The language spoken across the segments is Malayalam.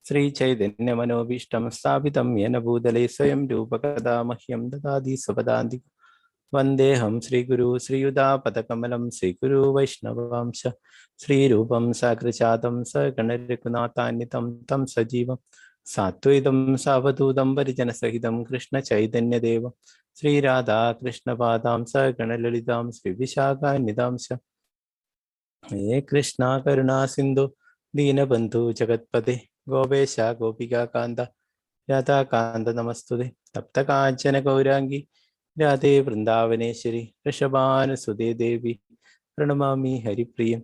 ശ്രീ ചൈതന്യ മനോഭീഷ്ടം സ്ഥാപിതം യേന ഭൂതലേ സ്വയം രൂപകഥാ മഹ്യം ദദാതി സ്വപദാന്തി വന്ദേഹം ശ്രീഗുരു ശ്രീയുതാപദകമലം ശ്രീഗുരു വൈഷ്ണവാംശ ശ്രീരൂപം സകൃജാതം സഗണരഘുനാഥാന്വിതം തം സജീവം സാത്വൈതം സാവധൂതം പരിജനസഹിതം കൃഷ്ണ ചൈതന്യദേവം ശ്രീരാധാ കൃഷ്ണപാദാം സഗണലളിതാം ശ്രീവിശാഖാന്വിതാംശ ഹേ കൃഷ്ണ കരുണാ സിന്ധു ദീനബന്ധു ജഗത്പദേ ഗോപേശ ഗോപികാന്ത രാധാകാന്ത നമസ്തുതേ തപ്തകാഞ്ചന ഗൗരാംഗി രാധേ വൃന്ദാവനേശ്വരി ഋഷഭാനുസുതേ ദേവി പ്രണമാമി ഹരിപ്രിയം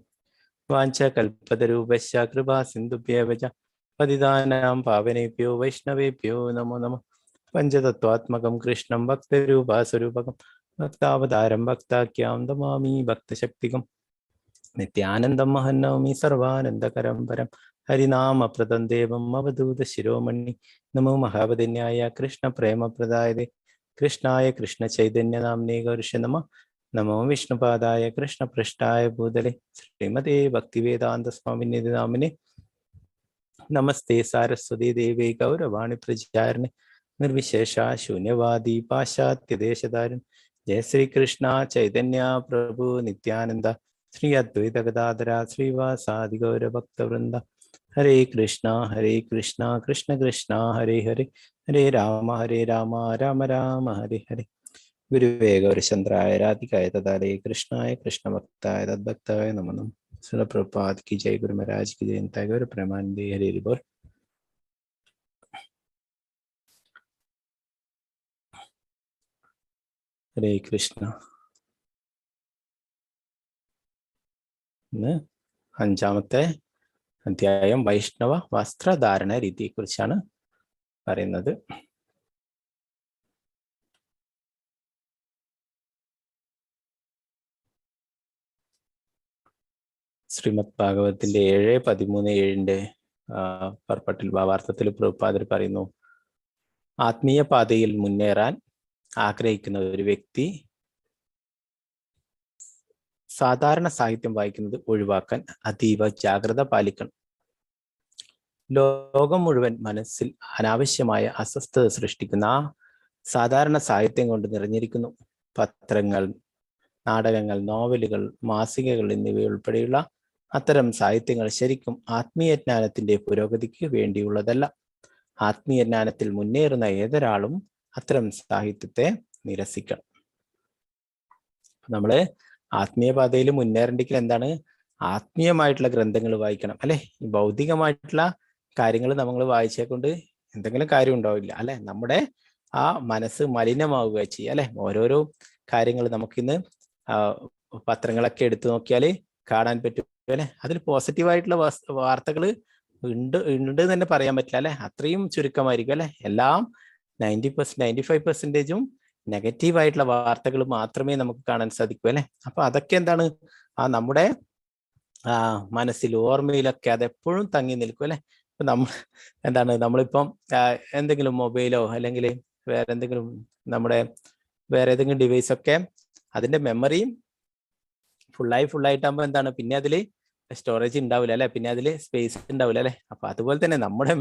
വാഞ്ചകൽപതരൂപശ്ച കൃപാ സിന്ധുഭ്യവ ച പതിതാനാം പാവനേഭ്യോ വൈഷ്ണവേഭ്യോ നമോ നമഃ. പഞ്ചതത്വാത്മകം കൃഷ്ണം ഭക്തരൂപാസ്വരൂപകം ഭക്താവതാരം ഭക്താഖ്യാം നമാമി ഭക്തശക്തികം നിത്യാനന്ദം മഹന്നൗമി സർവാനന്ദകരം പരം ഹരിനാമപ്രദം ദേവം അവധൂത ശിരോമണി നമോ മഹാവദന്യായ കൃഷ്ണ പ്രേമപ്രദായതേ കൃഷ്ണായ കൃഷ്ണ ചൈതന്യ നാമ്നേ ഗൗരിഷ നമഃ. നമോ വിഷ്ണുപാദായ കൃഷ്ണപൃഷ്ഠായ ഭൂതലേ ശ്രീമതേ ഭക്തിവേദാന്ത സ്വാമിനിധി നാമിനെ നമസ്തേ സാരസ്വതി ദേവേ ഗൗരവാണി പ്രചാരണേ നിർവിശേഷ ശൂന്യവാദി പാശ്ചാത്യദേശധാരൻ ജയ ശ്രീകൃഷ്ണ ചൈതന്യ പ്രഭു നിത്യാനന്ദ ശ്രീ അദ്വൈത ഗദാധര ശ്രീവാസാദി ഗൗരഭക്തവൃന്ദ. ഹരേ കൃഷ്ണ കൃഷ്ണ കൃഷ്ണ ഹരേ ഹരേ ഹരേ രാമ രാമ രാമ ഹരേ ഹരേ. ഗുരുവേ ഗൗരചന്ദ്രായ രാധികായ തദാലേ കൃഷ്ണായ കൃഷ്ണഭക്തായ തദ്ഭക്തായ നമോ നമഃ. ശ്രീല പ്രഭുപാദ് की जय, गुरु महाराज की जय, निताय गौर प्रेमानंदे. हरे बोल. ഹരേ കൃഷ്ണ. ഇന്ന് 5-ാമത്തെ അധ്യായം വൈഷ്ണവ വസ്ത്രധാരണ രീതിയെ കുറിച്ചാണ് പറയുന്നത്. ശ്രീമദ് ഭാഗവതത്തിന്റെ 7:13-7 പർപ്പട്ടിൽ ഭാവാർത്ഥത്തിൽ പ്രഭുപാദർ പറയുന്നു, ആത്മീയ പാതയിൽ മുന്നേറാൻ ആഗ്രഹിക്കുന്ന ഒരു വ്യക്തി സാധാരണ സാഹിത്യം വായിക്കുന്നത് ഒഴിവാക്കാൻ അതീവ ജാഗ്രത പാലിക്കണം. ലോകം മുഴുവൻ മനസ്സിൽ അനാവശ്യമായ അസ്വസ്ഥത സൃഷ്ടിക്കുന്ന സാധാരണ സാഹിത്യം കൊണ്ട് നിറഞ്ഞിരിക്കുന്നു. പത്രങ്ങൾ, നാടകങ്ങൾ, നോവലുകൾ, മാസികകൾ എന്നിവയുൾപ്പെടെയുള്ള അത്തരം സാഹിത്യങ്ങൾ ശരിക്കും ആത്മീയ ജ്ഞാനത്തിന്റെ പുരോഗതിക്ക് വേണ്ടിയുള്ളതല്ല. ആത്മീയ ജ്ഞാനത്തിൽ മുന്നേറുന്ന ഏതൊരാളും അത്തരം സാഹിത്യത്തെ നിരസിക്കണം. നമ്മള് ആത്മീയ പാതയിൽ മുന്നേറേണ്ടെങ്കിൽ എന്താണ്? ആത്മീയമായിട്ടുള്ള ഗ്രന്ഥങ്ങൾ വായിക്കണം, അല്ലെ? ഈ ഭൗതികമായിട്ടുള്ള കാര്യങ്ങൾ നമ്മൾ വായിച്ചേക്കൊണ്ട് എന്തെങ്കിലും കാര്യം ഉണ്ടാവില്ല, അല്ലെ? നമ്മുടെ ആ മനസ്സ് മലിനമാവുക ചെയ്യുക, അല്ലെ? ഓരോരോ കാര്യങ്ങൾ നമുക്കിന്ന് പത്രങ്ങളൊക്കെ എടുത്തു നോക്കിയാൽ കാണാൻ പറ്റും, അല്ലെ? അതിൽ പോസിറ്റീവായിട്ടുള്ള വാർത്തകൾ ഉണ്ട് തന്നെ പറയാൻ പറ്റില്ല, അല്ലെ? അത്രയും ചുരുക്കമായിരിക്കും, അല്ലെ? എല്ലാം 95% നെഗറ്റീവായിട്ടുള്ള വാർത്തകൾ മാത്രമേ നമുക്ക് കാണാൻ സാധിക്കൂ, അല്ലെ? അപ്പൊ അതൊക്കെ എന്താണ്? നമ്മുടെ മനസ്സിൽ, ഓർമ്മയിലൊക്കെ അതെപ്പോഴും തങ്ങി നിൽക്കും, അല്ലെ? ഇപ്പൊ നമ്മളിപ്പം എന്തെങ്കിലും മൊബൈലോ അല്ലെങ്കിൽ വേറെ എന്തെങ്കിലും വേറെ ഏതെങ്കിലും ഡിവൈസ് ഒക്കെ അതിന്റെ മെമ്മറിയും ഫുള്ളായിട്ടാകുമ്പോൾ എന്താണ്, പിന്നെ അതിൽ സ്റ്റോറേജ് ഉണ്ടാവില്ല, അല്ലെ? പിന്നെ അതിൽ സ്പേസ് ഉണ്ടാവില്ല, അല്ലെ? അപ്പൊ അതുപോലെ തന്നെ നമ്മുടെ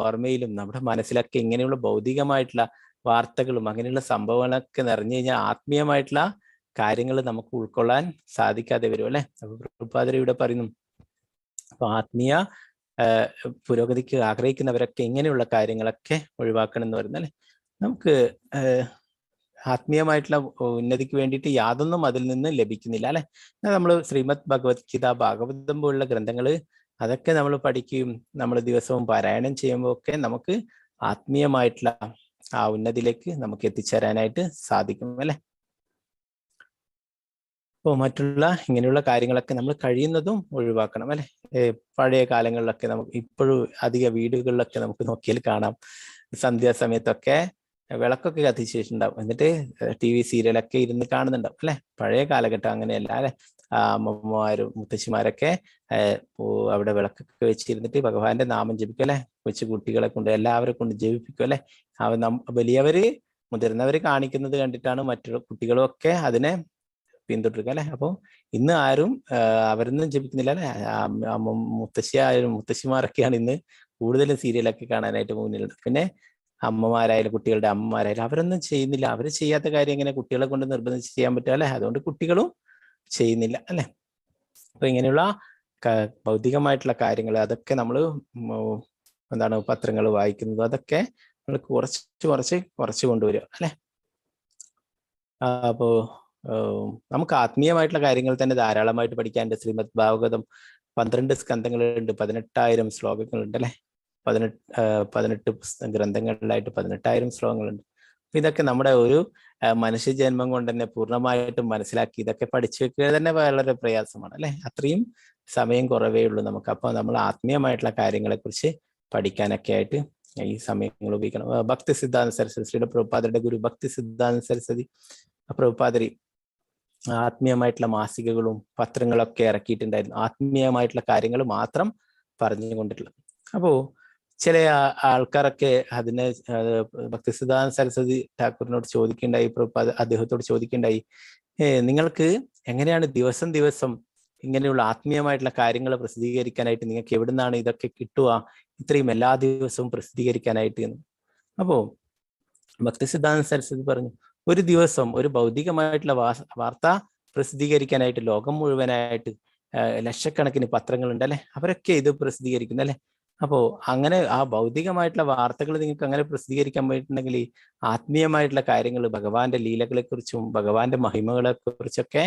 ഓർമ്മയിലും നമ്മുടെ മനസ്സിലൊക്കെ ഇങ്ങനെയുള്ള ഭൗതികമായിട്ടുള്ള വാർത്തകളും അങ്ങനെയുള്ള സംഭവങ്ങളൊക്കെ നിറഞ്ഞു കഴിഞ്ഞാൽ ആത്മീയമായിട്ടുള്ള കാര്യങ്ങൾ നമുക്ക് ഉൾക്കൊള്ളാൻ സാധിക്കാതെ വരും, അല്ലെ? അപ്പൊ പ്രഭുപാദർ ഇവിടെ പറയുന്നു, അപ്പൊ ആത്മീയ പുരോഗതിക്ക് ആഗ്രഹിക്കുന്നവരൊക്കെ ഇങ്ങനെയുള്ള കാര്യങ്ങളൊക്കെ ഒഴിവാക്കണം എന്ന് പറയുന്നത്, അല്ലെ? നമുക്ക് ആത്മീയമായിട്ടുള്ള ഉന്നതിക്ക് വേണ്ടിയിട്ട് യാതൊന്നും അതിൽ നിന്ന് ലഭിക്കുന്നില്ല, അല്ലെ? നമ്മൾ ശ്രീമദ് ഭഗവത്ഗീത, ഭാഗവതം പോലുള്ള ഗ്രന്ഥങ്ങൾ അതൊക്കെ നമ്മൾ പഠിക്കുകയും നമ്മൾ ദിവസവും പാരായണം ചെയ്യുമ്പോൾ ഒക്കെ നമുക്ക് ആത്മീയമായിട്ടുള്ള ആ ഉന്നതിയിലേക്ക് നമുക്ക് എത്തിച്ചേരാനായിട്ട് സാധിക്കും, അല്ലെ? അപ്പോൾ മറ്റുള്ള ഇങ്ങനെയുള്ള കാര്യങ്ങളൊക്കെ നമ്മൾ കഴിയുന്നതും ഒഴിവാക്കണം, അല്ലെ? പഴയ കാലങ്ങളിലൊക്കെ നമുക്ക് ഇപ്പോഴും അധിക വീടുകളിലൊക്കെ നമുക്ക് നോക്കിയാൽ കാണാം, സന്ധ്യാസമയത്തൊക്കെ വിളക്കൊക്കെ കത്തിച്ച് വെച്ചിട്ടുണ്ടാവും, എന്നിട്ട് TV സീരിയലൊക്കെ ഇരുന്ന് കാണുന്നുണ്ടാവും, അല്ലെ? പഴയ കാലഘട്ടം അങ്ങനെയല്ല, അല്ലെ? അമ്മമാരും മുത്തശ്ശിമാരൊക്കെ അവിടെ വിളക്കൊക്കെ വെച്ചിരുന്നിട്ട് ഭഗവാന്റെ നാമം ജപിക്കും, അല്ലെ? കൊച്ചു കുട്ടികളെ കൊണ്ട് എല്ലാവരെ കൊണ്ട് ജപിപ്പിക്കും, അല്ലെ? വലിയവര് മുതിർന്നവര് കാണിക്കുന്നത് കണ്ടിട്ടാണ് മറ്റുള്ള കുട്ടികളും ഒക്കെ അതിനെ പിന്തുടരുക, അല്ലെ? അപ്പോൾ ഇന്ന് ആരും അവരൊന്നും ജപിക്കുന്നില്ല, അല്ലെ? മുത്തശ്ശിമാരൊക്കെയാണ് ഇന്ന് കൂടുതലും സീരിയലൊക്കെ കാണാനായിട്ട് മുന്നിലുണ്ട്. പിന്നെ അമ്മമാരായാലും കുട്ടികളുടെ അമ്മമാരായാലും അവരൊന്നും ചെയ്യുന്നില്ല. അവർ ചെയ്യാത്ത കാര്യം എങ്ങനെ കുട്ടികളെ കൊണ്ട് നിർബന്ധിച്ച് ചെയ്യാൻ പറ്റുക അല്ലെ? അതുകൊണ്ട് കുട്ടികളും ചെയ്യുന്നില്ല അല്ലെ? അപ്പൊ ഇങ്ങനെയുള്ള ഭൗതികമായിട്ടുള്ള കാര്യങ്ങൾ അതൊക്കെ നമ്മൾ എന്താണ് പത്രങ്ങൾ വായിക്കുന്നത് അതൊക്കെ നമ്മൾ കുറച്ച് കൊണ്ടുവരിക അല്ലെ? അപ്പോ നമുക്ക് ആത്മീയമായിട്ടുള്ള കാര്യങ്ങൾ തന്നെ ധാരാളമായിട്ട് പഠിക്കാനുണ്ട്. ശ്രീമദ് ഭാഗവതം 12 സ്കന്ധങ്ങളുണ്ട്, 18,000 ശ്ലോകങ്ങളുണ്ട് അല്ലെ? 18 ഗ്രന്ഥങ്ങളിലായിട്ട് 18,000 ശ്ലോകങ്ങളുണ്ട്. ഇതൊക്കെ നമ്മുടെ ഒരു മനുഷ്യജന്മം കൊണ്ട് തന്നെ പൂർണ്ണമായിട്ടും മനസ്സിലാക്കി ഇതൊക്കെ പഠിച്ചു വെക്കുക തന്നെ വളരെ പ്രയാസമാണ് അല്ലെ? അത്രയും സമയം കുറവേ ഉള്ളൂ നമുക്ക്. അപ്പൊ നമ്മൾ ആത്മീയമായിട്ടുള്ള കാര്യങ്ങളെ കുറിച്ച് പഠിക്കാനൊക്കെ ആയിട്ട് ഈ സമയങ്ങൾ ഉപയോഗിക്കണം. ഭക്തി സിദ്ധാന്ത സരസ്വതി, ശ്രീയുടെ പ്രഭുപാദരുടെ ഗുരു ഭക്തി സിദ്ധാന്ത സരസ്വതി പ്രഭുപാദരി ആത്മീയമായിട്ടുള്ള മാസികകളും പത്രങ്ങളൊക്കെ ഇറക്കിയിട്ടുണ്ടായിരുന്നു, ആത്മീയമായിട്ടുള്ള കാര്യങ്ങൾ മാത്രം പറഞ്ഞുകൊണ്ടിട്ടുള്ളത്. അപ്പോ ചില ആൾക്കാരൊക്കെ അതിനെ ഭക്തി സിദ്ധാന്ത സരസ്വതി ഠാക്കൂറിനോട് ചോദിക്കേണ്ടായി, അദ്ദേഹത്തോട് ചോദിക്കേണ്ടായി, നിങ്ങൾക്ക് എങ്ങനെയാണ് ദിവസം ഇങ്ങനെയുള്ള ആത്മീയമായിട്ടുള്ള കാര്യങ്ങൾ പ്രസിദ്ധീകരിക്കാനായിട്ട് നിങ്ങൾക്ക് എവിടുന്നാണ് ഇതൊക്കെ കിട്ടുക, ഇത്രയും എല്ലാ ദിവസവും പ്രസിദ്ധീകരിക്കാനായിട്ട് എന്ന്. അപ്പോ ഭക്തി സിദ്ധാന്ത സരസ്വതി പറഞ്ഞു, ഒരു ദിവസം ഒരു ഭൗതികമായിട്ടുള്ള വാർത്ത പ്രസിദ്ധീകരിക്കാനായിട്ട് ലോകം മുഴുവനായിട്ട് ലക്ഷക്കണക്കിന് പത്രങ്ങളുണ്ട് അല്ലെ? അവരൊക്കെ ഇത് പ്രസിദ്ധീകരിക്കുന്നു അല്ലെ? അപ്പോ അങ്ങനെ ആ ഭൗതികമായിട്ടുള്ള വാർത്തകൾ നിങ്ങൾക്ക് അങ്ങനെ പ്രസിദ്ധീകരിക്കാൻ പറ്റുന്നുണ്ടെങ്കിൽ ആത്മീയമായിട്ടുള്ള കാര്യങ്ങൾ, ഭഗവാന്റെ ലീലകളെ കുറിച്ചും ഭഗവാന്റെ മഹിമകളെ കുറിച്ചൊക്കെ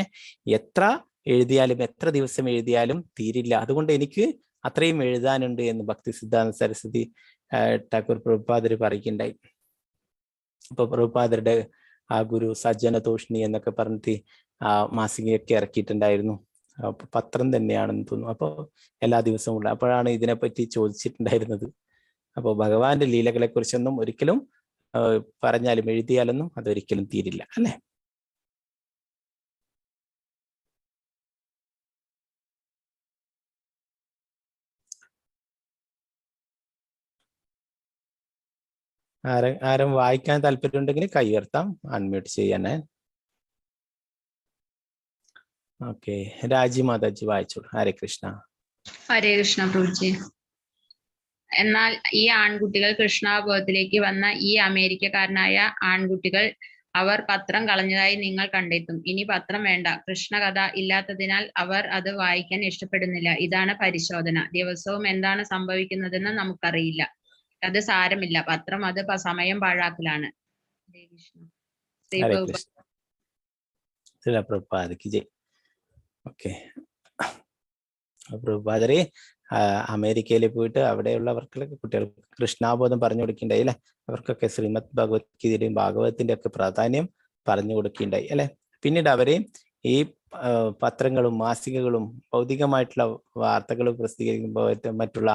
എത്ര എഴുതിയാലും എത്ര ദിവസം എഴുതിയാലും തീരില്ല. അതുകൊണ്ട് എനിക്ക് അത്രയും എഴുതാനുണ്ട് എന്ന് ഭക്തി സിദ്ധാന്ത സരസ്വതി ഠാക്കൂർ പ്രഭുപാദര് പറയുകയുണ്ടായി. അപ്പൊ പ്രഭുപാദരുടെ ആ ഗുരു സജ്ജന തോഷ്ണി എന്നൊക്കെ പറഞ്ഞിട്ട് ആ മാസികയൊക്കെ ഇറക്കിയിട്ടുണ്ടായിരുന്നു. പത്രം തന്നെയാണെന്ന് തോന്നുന്നു. അപ്പോൾ എല്ലാ ദിവസവും ഉള്ള അപ്പോഴാണ് ഇതിനെപ്പറ്റി ചോദിച്ചിട്ടുണ്ടായിരുന്നത്. അപ്പോൾ ഭഗവാന്റെ ലീലകളെ കുറിച്ചൊന്നും ഒരിക്കലും പറഞ്ഞാലും എഴുതിയാലൊന്നും അതൊരിക്കലും തീരില്ല അല്ലെ? ആരും വായിക്കാൻ താല്പര്യം ഉണ്ടെങ്കിൽ കൈ ഉയർത്താം, അൺമ്യൂട്ട് ചെയ്യാനേ. ഓക്കെ, രാജി മാതാജി വായിച്ചോളൂ. ഹരേ കൃഷ്ണ. ഹരേ കൃഷ്ണ പ്രഭുജി. എന്നാൽ ഈ ആൺകുട്ടികൾ കൃഷ്ണാവബോധത്തിലേക്ക് വന്ന ഈ അമേരിക്കക്കാരനായ ആൺകുട്ടികൾ അവർ പത്രം കളഞ്ഞതായി നിങ്ങൾ കണ്ടെത്തും. ഇനി പത്രം വേണ്ട. കൃഷ്ണകഥ ഇല്ലാത്തതിനാൽ അവർ അത് വായിക്കാൻ ഇഷ്ടപ്പെടുന്നില്ല. ഇതാണ് പരിശോധന. ദിവസവും എന്താണ് സംഭവിക്കുന്നതെന്ന് നമുക്കറിയില്ല. അത് സാരമില്ല. പത്രം അത് സമയം പാഴാക്കലാണ്. ഹരേ കൃഷ്ണ. പ്രഭുപാദക്ക് ജയ്. ഓക്കെ, പ്രഭുപാദരെ അമേരിക്കയിൽ പോയിട്ട് അവിടെയുള്ളവർക്കൊക്കെ കുട്ടികൾക്ക് കൃഷ്ണാബോധം പറഞ്ഞു കൊടുക്കുകയുണ്ടായി അല്ലെ? അവർക്കൊക്കെ ശ്രീമദ് ഭഗവത്ഗീതയുടെയും ഭാഗവതത്തിന്റെ ഒക്കെ പ്രാധാന്യം പറഞ്ഞു കൊടുക്കുകയുണ്ടായി അല്ലെ? പിന്നീട് അവരെ ഈ പത്രങ്ങളും മാസികകളും ഭൗതികമായിട്ടുള്ള വാർത്തകൾ പ്രസിദ്ധീകരിക്കുമ്പോൾ മറ്റുള്ള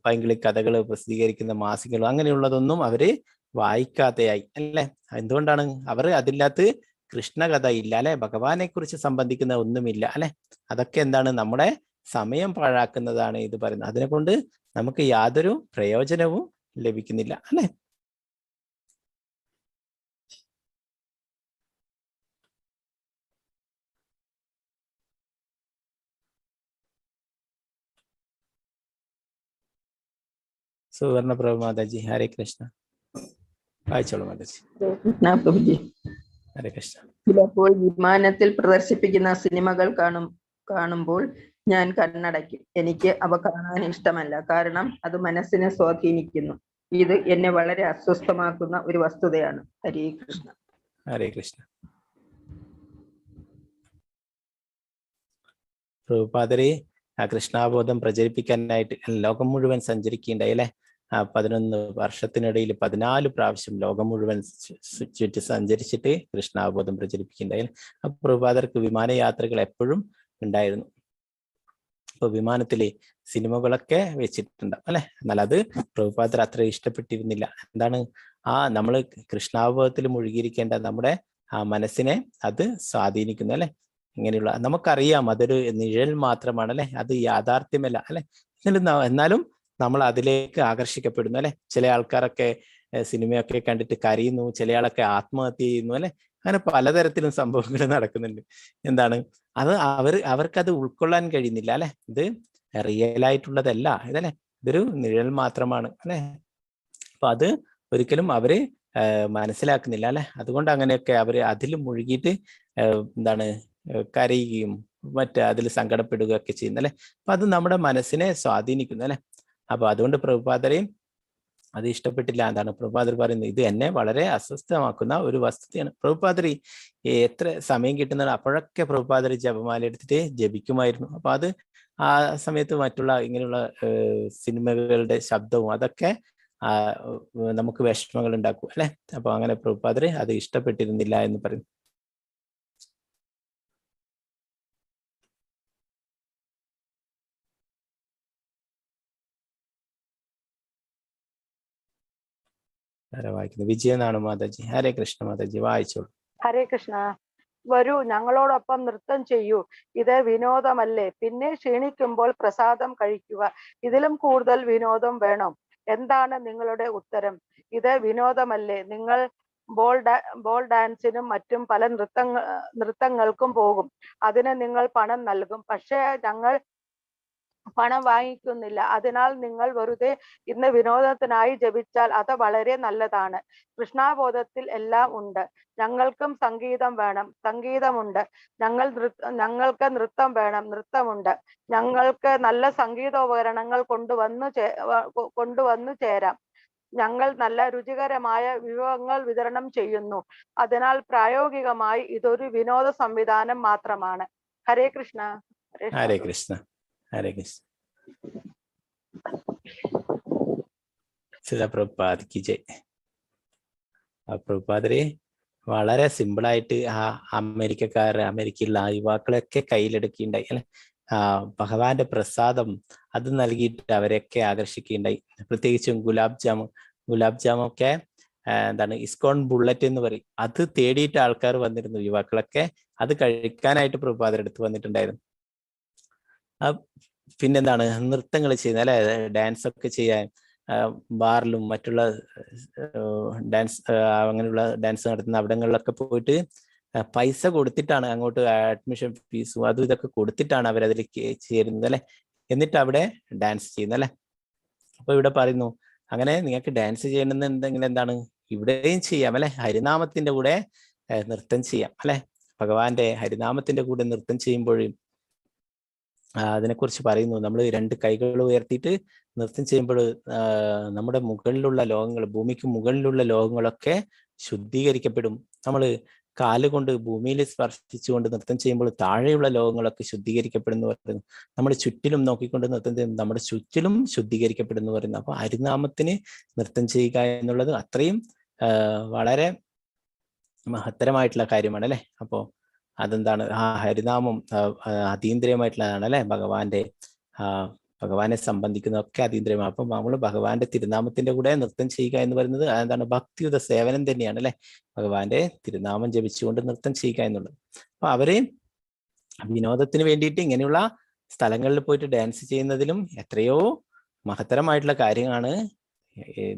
പൈങ്കിളി കഥകൾ പ്രസിദ്ധീകരിക്കുന്ന മാസികകളും അങ്ങനെയുള്ളതൊന്നും അവര് വായിക്കാതെയായി അല്ലെ? എന്തുകൊണ്ടാണ്? അവർ അതിനകത്ത് കൃഷ്ണകഥ ഇല്ല അല്ലെ? ഭഗവാനെ കുറിച്ച് സംബന്ധിക്കുന്ന ഒന്നുമില്ല അല്ലെ? അതൊക്കെ എന്താണ്? നമ്മുടെ സമയം പാഴാക്കുന്നതാണ് ഇത് പറയുന്നത്. അതിനെ കൊണ്ട് നമുക്ക് യാതൊരു പ്രയോജനവും ലഭിക്കുന്നില്ല അല്ലെ? സുവർണ പ്രഭു മാതാജി. ഹരേ കൃഷ്ണ. വായിച്ചോളൂ മാതാജി. ഹരേ കൃഷ്ണ. ചിലപ്പോൾ വിമാനത്തിൽ പ്രദർശിപ്പിക്കുന്ന സിനിമകൾ കാണുമ്പോൾ ഞാൻ കണ്ണടയ്ക്കും. എനിക്ക് അവ കാണാൻ ഇഷ്ടമല്ല. കാരണം അത് മനസ്സിനെ സ്വാധീനിക്കുന്നു. ഇത് എന്നെ വളരെ അസ്വസ്ഥമാക്കുന്ന ഒരു വസ്തുതയാണ്. ഹരേ കൃഷ്ണ. ഹരേ കൃഷ്ണ. പ്രഭുപാദരെ കൃഷ്ണാബോധം പ്രചരിപ്പിക്കാനായിട്ട് ലോകം മുഴുവൻ സഞ്ചരിക്കുകയുണ്ടായി അല്ലെ? 11 വർഷത്തിനിടയിൽ 14 പ്രാവശ്യം ലോകം മുഴുവൻ ചുറ്റി സഞ്ചരിച്ചിട്ട് കൃഷ്ണാബോധം പ്രചരിപ്പിക്കുകയുണ്ടായി. അപ്പൊ പ്രഭുപാദർക്ക് വിമാനയാത്രകൾ എപ്പോഴും ഉണ്ടായിരുന്നു. ഇപ്പൊ വിമാനത്തിലെ സിനിമകളൊക്കെ വെച്ചിട്ടുണ്ടാവും അല്ലെ? എന്നാൽ അത് പ്രഭുപാദർ അത്ര ഇഷ്ടപ്പെട്ടിരുന്നില്ല. എന്താണ്? നമ്മൾ കൃഷ്ണാബോധത്തിൽ മുഴുകിയിരിക്കേണ്ട നമ്മുടെ ആ മനസ്സിനെ അത് സ്വാധീനിക്കുന്നു അല്ലെ? ഇങ്ങനെയുള്ള നമുക്കറിയാം അതൊരു നിഴൽ മാത്രമാണ് അല്ലെ? അത് യാഥാർത്ഥ്യമല്ല അല്ലെ? എന്നാലും നമ്മൾ അതിലേക്ക് ആകർഷിക്കപ്പെടുന്നു അല്ലെ? ചില ആൾക്കാരൊക്കെ സിനിമയൊക്കെ കണ്ടിട്ട് കരയുന്നു, ചില ആളൊക്കെ ആത്മഹത്യ ചെയ്യുന്നു അല്ലെ? അങ്ങനെ പലതരത്തിലും സംഭവങ്ങൾ നടക്കുന്നുണ്ട്. എന്താണ്? അത് അവർക്കത് ഉൾക്കൊള്ളാൻ കഴിയുന്നില്ല അല്ലെ? ഇത് റിയൽ ആയിട്ടുള്ളതല്ല ഇതല്ലേ? ഇതൊരു നിഴൽ മാത്രമാണ് അല്ലെ. അപ്പൊ അത് ഒരിക്കലും അവര് മനസ്സിലാക്കുന്നില്ല അല്ലെ. അതുകൊണ്ട് അങ്ങനെയൊക്കെ അവര് അതിൽ മുഴുകിയിട്ട് എന്താണ് കരയുകയും അതിൽ സങ്കടപ്പെടുകയൊക്കെ ചെയ്യുന്നു അല്ലെ. അപ്പൊ അത് നമ്മുടെ മനസ്സിനെ സ്വാധീനിക്കുന്നു അല്ലെ. അപ്പൊ അതുകൊണ്ട് പ്രഭുപാദരെയും അത് ഇഷ്ടപ്പെട്ടില്ല. എന്താണ് പ്രഭുപാദർ പറയുന്നത്, ഇത് എന്നെ വളരെ അസ്വസ്ഥമാക്കുന്ന ഒരു വസ്തുതയാണ്. പ്രഭുപാദർ എത്ര സമയം കിട്ടുന്നത് അപ്പോഴൊക്കെ പ്രഭുപാദർ ജപമാല എടുത്തിട്ട് ജപിക്കുമായിരുന്നു. അപ്പൊ അത് ആ സമയത്ത് മറ്റുള്ള ഇങ്ങനെയുള്ള സിനിമകളുടെ ശബ്ദവും അതൊക്കെ നമുക്ക് വിഷമങ്ങൾ ഉണ്ടാക്കും അല്ലെ. അപ്പൊ അങ്ങനെ പ്രഭുപാദർ അത് ഇഷ്ടപ്പെട്ടിരുന്നില്ല എന്ന് പറയുന്നു. വായിക്കുന്നത് വിജയനാണ് മാതാജി. ഹരേ കൃഷ്ണ മാതാജി, വായിച്ചോളൂ. ഹരേ കൃഷ്ണ. വരൂ, ഞങ്ങളോടൊപ്പം നൃത്തം ചെയ്യൂ. ഇത് വിനോദമല്ലേ? പിന്നെ ക്ഷീണിക്കുമ്പോൾ പ്രസാദം കഴിക്കുക. ഇതിലും കൂടുതൽ വിനോദം വേണോ? എന്താണ് നിങ്ങളുടെ ഉത്തരം? ഇത് വിനോദമല്ലേ? നിങ്ങൾ ബോൾ ഡാൻസിനും മറ്റും പല നൃത്തങ്ങൾക്കും പോകും. അതിന് നിങ്ങൾ പണം നൽകും. പക്ഷേ ഞങ്ങൾ പണം വാങ്ങിക്കുന്നില്ല. അതിനാൽ നിങ്ങൾ വെറുതെ ഇന്ന് വിനോദത്തിനായി ജപിച്ചാൽ അത് വളരെ നല്ലതാണ്. കൃഷ്ണാബോധത്തിൽ എല്ലാം ഉണ്ട്. ഞങ്ങൾക്കും സംഗീതം വേണം, സംഗീതമുണ്ട്. ഞങ്ങൾക്ക് നൃത്തം വേണം, നൃത്തമുണ്ട്. ഞങ്ങൾക്ക് നല്ല സംഗീതോപകരണങ്ങൾ കൊണ്ടുവന്നു ചേരാം. ഞങ്ങൾ നല്ല രുചികരമായ വിഭവങ്ങൾ വിതരണം ചെയ്യുന്നു. അതിനാൽ പ്രായോഗികമായി ഇതൊരു വിനോദ സംവിധാനം മാത്രമാണ്. ഹരേ കൃഷ്ണ. ഹരേ കൃഷ്ണ. ഹരേ കൃഷ്ണ. പ്രഭുപാദ് ജയ്. പ്രഭുപാദരെ വളരെ സിമ്പിളായിട്ട് അമേരിക്കയിലുള്ള യുവാക്കളെയൊക്കെ കയ്യിലെടുക്കുകയുണ്ടായി അല്ലെ. ഭഗവാന്റെ പ്രസാദം അത് നൽകിയിട്ട് അവരെയൊക്കെ ആകർഷിക്കുകയുണ്ടായി. പ്രത്യേകിച്ചും ഗുലാബ് ജാമുൻ ഒക്കെ എന്താണ് ഇസ്കോൺ ബുള്ളറ്റ് എന്ന് പറയും. അത് തേടിയിട്ട് ആൾക്കാർ വന്നിരുന്നു, യുവാക്കളൊക്കെ അത് കഴിക്കാനായിട്ട് പ്രഭുപാദരെടുത്ത് വന്നിട്ടുണ്ടായിരുന്നു. പിന്നെന്താണ് നൃത്തങ്ങൾ ചെയ്യുന്നത് അല്ലെ, ഡാൻസ് ഒക്കെ ചെയ്യാൻ ബാറിലും മറ്റുള്ള ഡാൻസ് അങ്ങനെയുള്ള ഡാൻസ് നടത്തുന്ന അവിടങ്ങളിലൊക്കെ പോയിട്ട് പൈസ കൊടുത്തിട്ടാണ്, അങ്ങോട്ട് അഡ്മിഷൻ ഫീസും അതും ഇതൊക്കെ കൊടുത്തിട്ടാണ് അവരതിലേക്ക് ചേരുന്നത് അല്ലെ. എന്നിട്ട് അവിടെ ഡാൻസ് ചെയ്യുന്നത് അല്ലെ. അപ്പൊ ഇവിടെ പറയുന്നു, അങ്ങനെ നിങ്ങൾക്ക് ഡാൻസ് ചെയ്യണമെന്നുണ്ടെങ്കിൽ എന്താണ് ഇവിടെയും ചെയ്യാം അല്ലെ. ഹരിനാമത്തിന്റെ കൂടെ നൃത്തം ചെയ്യാം അല്ലെ. ഭഗവാന്റെ ഹരിനാമത്തിന്റെ കൂടെ നൃത്തം ചെയ്യുമ്പോഴും അതിനെക്കുറിച്ച് പറയുന്നു. നമ്മൾ 2 കൈകൾ ഉയർത്തിയിട്ട് നൃത്തം ചെയ്യുമ്പോൾ നമ്മുടെ മുകളിലുള്ള ലോകങ്ങൾ, ഭൂമിക്ക് മുകളിലുള്ള ലോകങ്ങളൊക്കെ ശുദ്ധീകരിക്കപ്പെടും. നമ്മൾ കാലുകൊണ്ട് ഭൂമിയിൽ സ്പർശിച്ചുകൊണ്ട് നൃത്തം ചെയ്യുമ്പോൾ താഴെയുള്ള ലോകങ്ങളൊക്കെ ശുദ്ധീകരിക്കപ്പെടുന്നു പറയുന്നു. നമ്മൾ ചുറ്റിലും നോക്കിക്കൊണ്ട് നൃത്തം ചെയ്യുമ്പോൾ നമ്മുടെ ചുറ്റിലും ശുദ്ധീകരിക്കപ്പെടുന്നു പറയുന്നു. അപ്പൊ ഹരിനാമത്തിന് നൃത്തം ചെയ്യുക എന്നുള്ളത് അത്രയും വളരെ മഹത്തരമായിട്ടുള്ള കാര്യമാണ് അല്ലെ. അപ്പോ അതെന്താണ്, ഹരിനാമം അതീന്ദ്രിയമായിട്ടുള്ളതാണ് അല്ലെ. ഭഗവാനെ സംബന്ധിക്കുന്നതൊക്കെ അതീന്ദ്രിയമാണ്. അപ്പം നമ്മൾ ഭഗവാന്റെ തിരുനാമത്തിന്റെ കൂടെ നൃത്തം ചെയ്യുക എന്ന് പറയുന്നത് എന്താണ്, ഭക്തിയുത സേവനം തന്നെയാണ് അല്ലെ. ഭഗവാന്റെ തിരുനാമം ജപിച്ചുകൊണ്ട് നൃത്തം ചെയ്യുക എന്നുള്ളത്. അപ്പൊ അവര് വിനോദത്തിന് വേണ്ടിയിട്ട് ഇങ്ങനെയുള്ള സ്ഥലങ്ങളിൽ പോയിട്ട് ഡാൻസ് ചെയ്യുന്നതിലും എത്രയോ മഹത്തരമായിട്ടുള്ള കാര്യമാണ്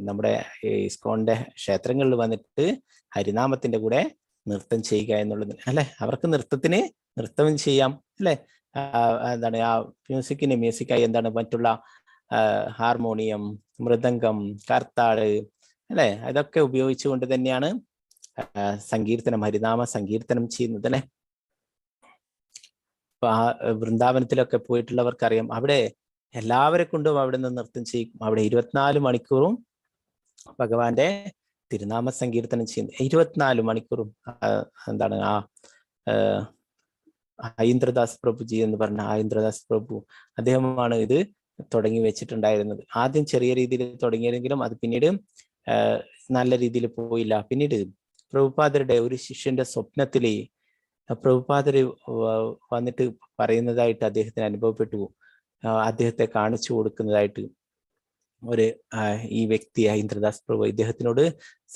നമ്മുടെ ഇസ്കോണിന്റെ ക്ഷേത്രങ്ങളിൽ വന്നിട്ട് ഹരിനാമത്തിന്റെ കൂടെ നൃത്തം ചെയ്യുക എന്നുള്ളത് അല്ലെ. അവർക്ക് നൃത്തം ചെയ്യാം അല്ലെ. എന്താണ് ആ മ്യൂസിക്കായി എന്താണ് മറ്റുള്ള ഹാർമോണിയം, മൃദംഗം, കർത്താള് അല്ലെ, അതൊക്കെ ഉപയോഗിച്ചുകൊണ്ട് തന്നെയാണ് സങ്കീർത്തനം, ഹരിനാമ സങ്കീർത്തനം ചെയ്യുന്നത് അല്ലെ. അപ്പൊ വൃന്ദാവനത്തിലൊക്കെ പോയിട്ടുള്ളവർക്കറിയാം, അവിടെ എല്ലാവരെ കൊണ്ടും അവിടെ നിന്ന് നൃത്തം ചെയ്യും. അവിടെ 24 മണിക്കൂറും ഭഗവാന്റെ തിരുനാമ സങ്കീർത്തനം ചെയ്യുന്നു. 24 മണിക്കൂറും എന്താണ് ആയിന്ദ്രദാസ് പ്രഭുജി എന്ന് പറഞ്ഞ ആയിന്ദ്രദാസ് പ്രഭു അദ്ദേഹമാണ് ഇത് തുടങ്ങി വെച്ചിട്ടുണ്ടായിരുന്നത്. ആദ്യം ചെറിയ രീതിയിൽ തുടങ്ങിയെങ്കിലും അത് പിന്നീട് നല്ല രീതിയിൽ പോയില്ല. പിന്നീട് പ്രഭുപാദരുടെ ഒരു ശിഷ്യന്റെ സ്വപ്നത്തില് പ്രഭുപാദര് വന്നിട്ട് പറയുന്നതായിട്ട് അദ്ദേഹത്തിന് അനുഭവപ്പെട്ടു. അദ്ദേഹത്തെ കാണിച്ചു കൊടുക്കുന്നതായിട്ട് ഈ വ്യക്തി ആയിന്ദ്രദാസ് പ്രഭു ഇദ്ദേഹത്തിനോട്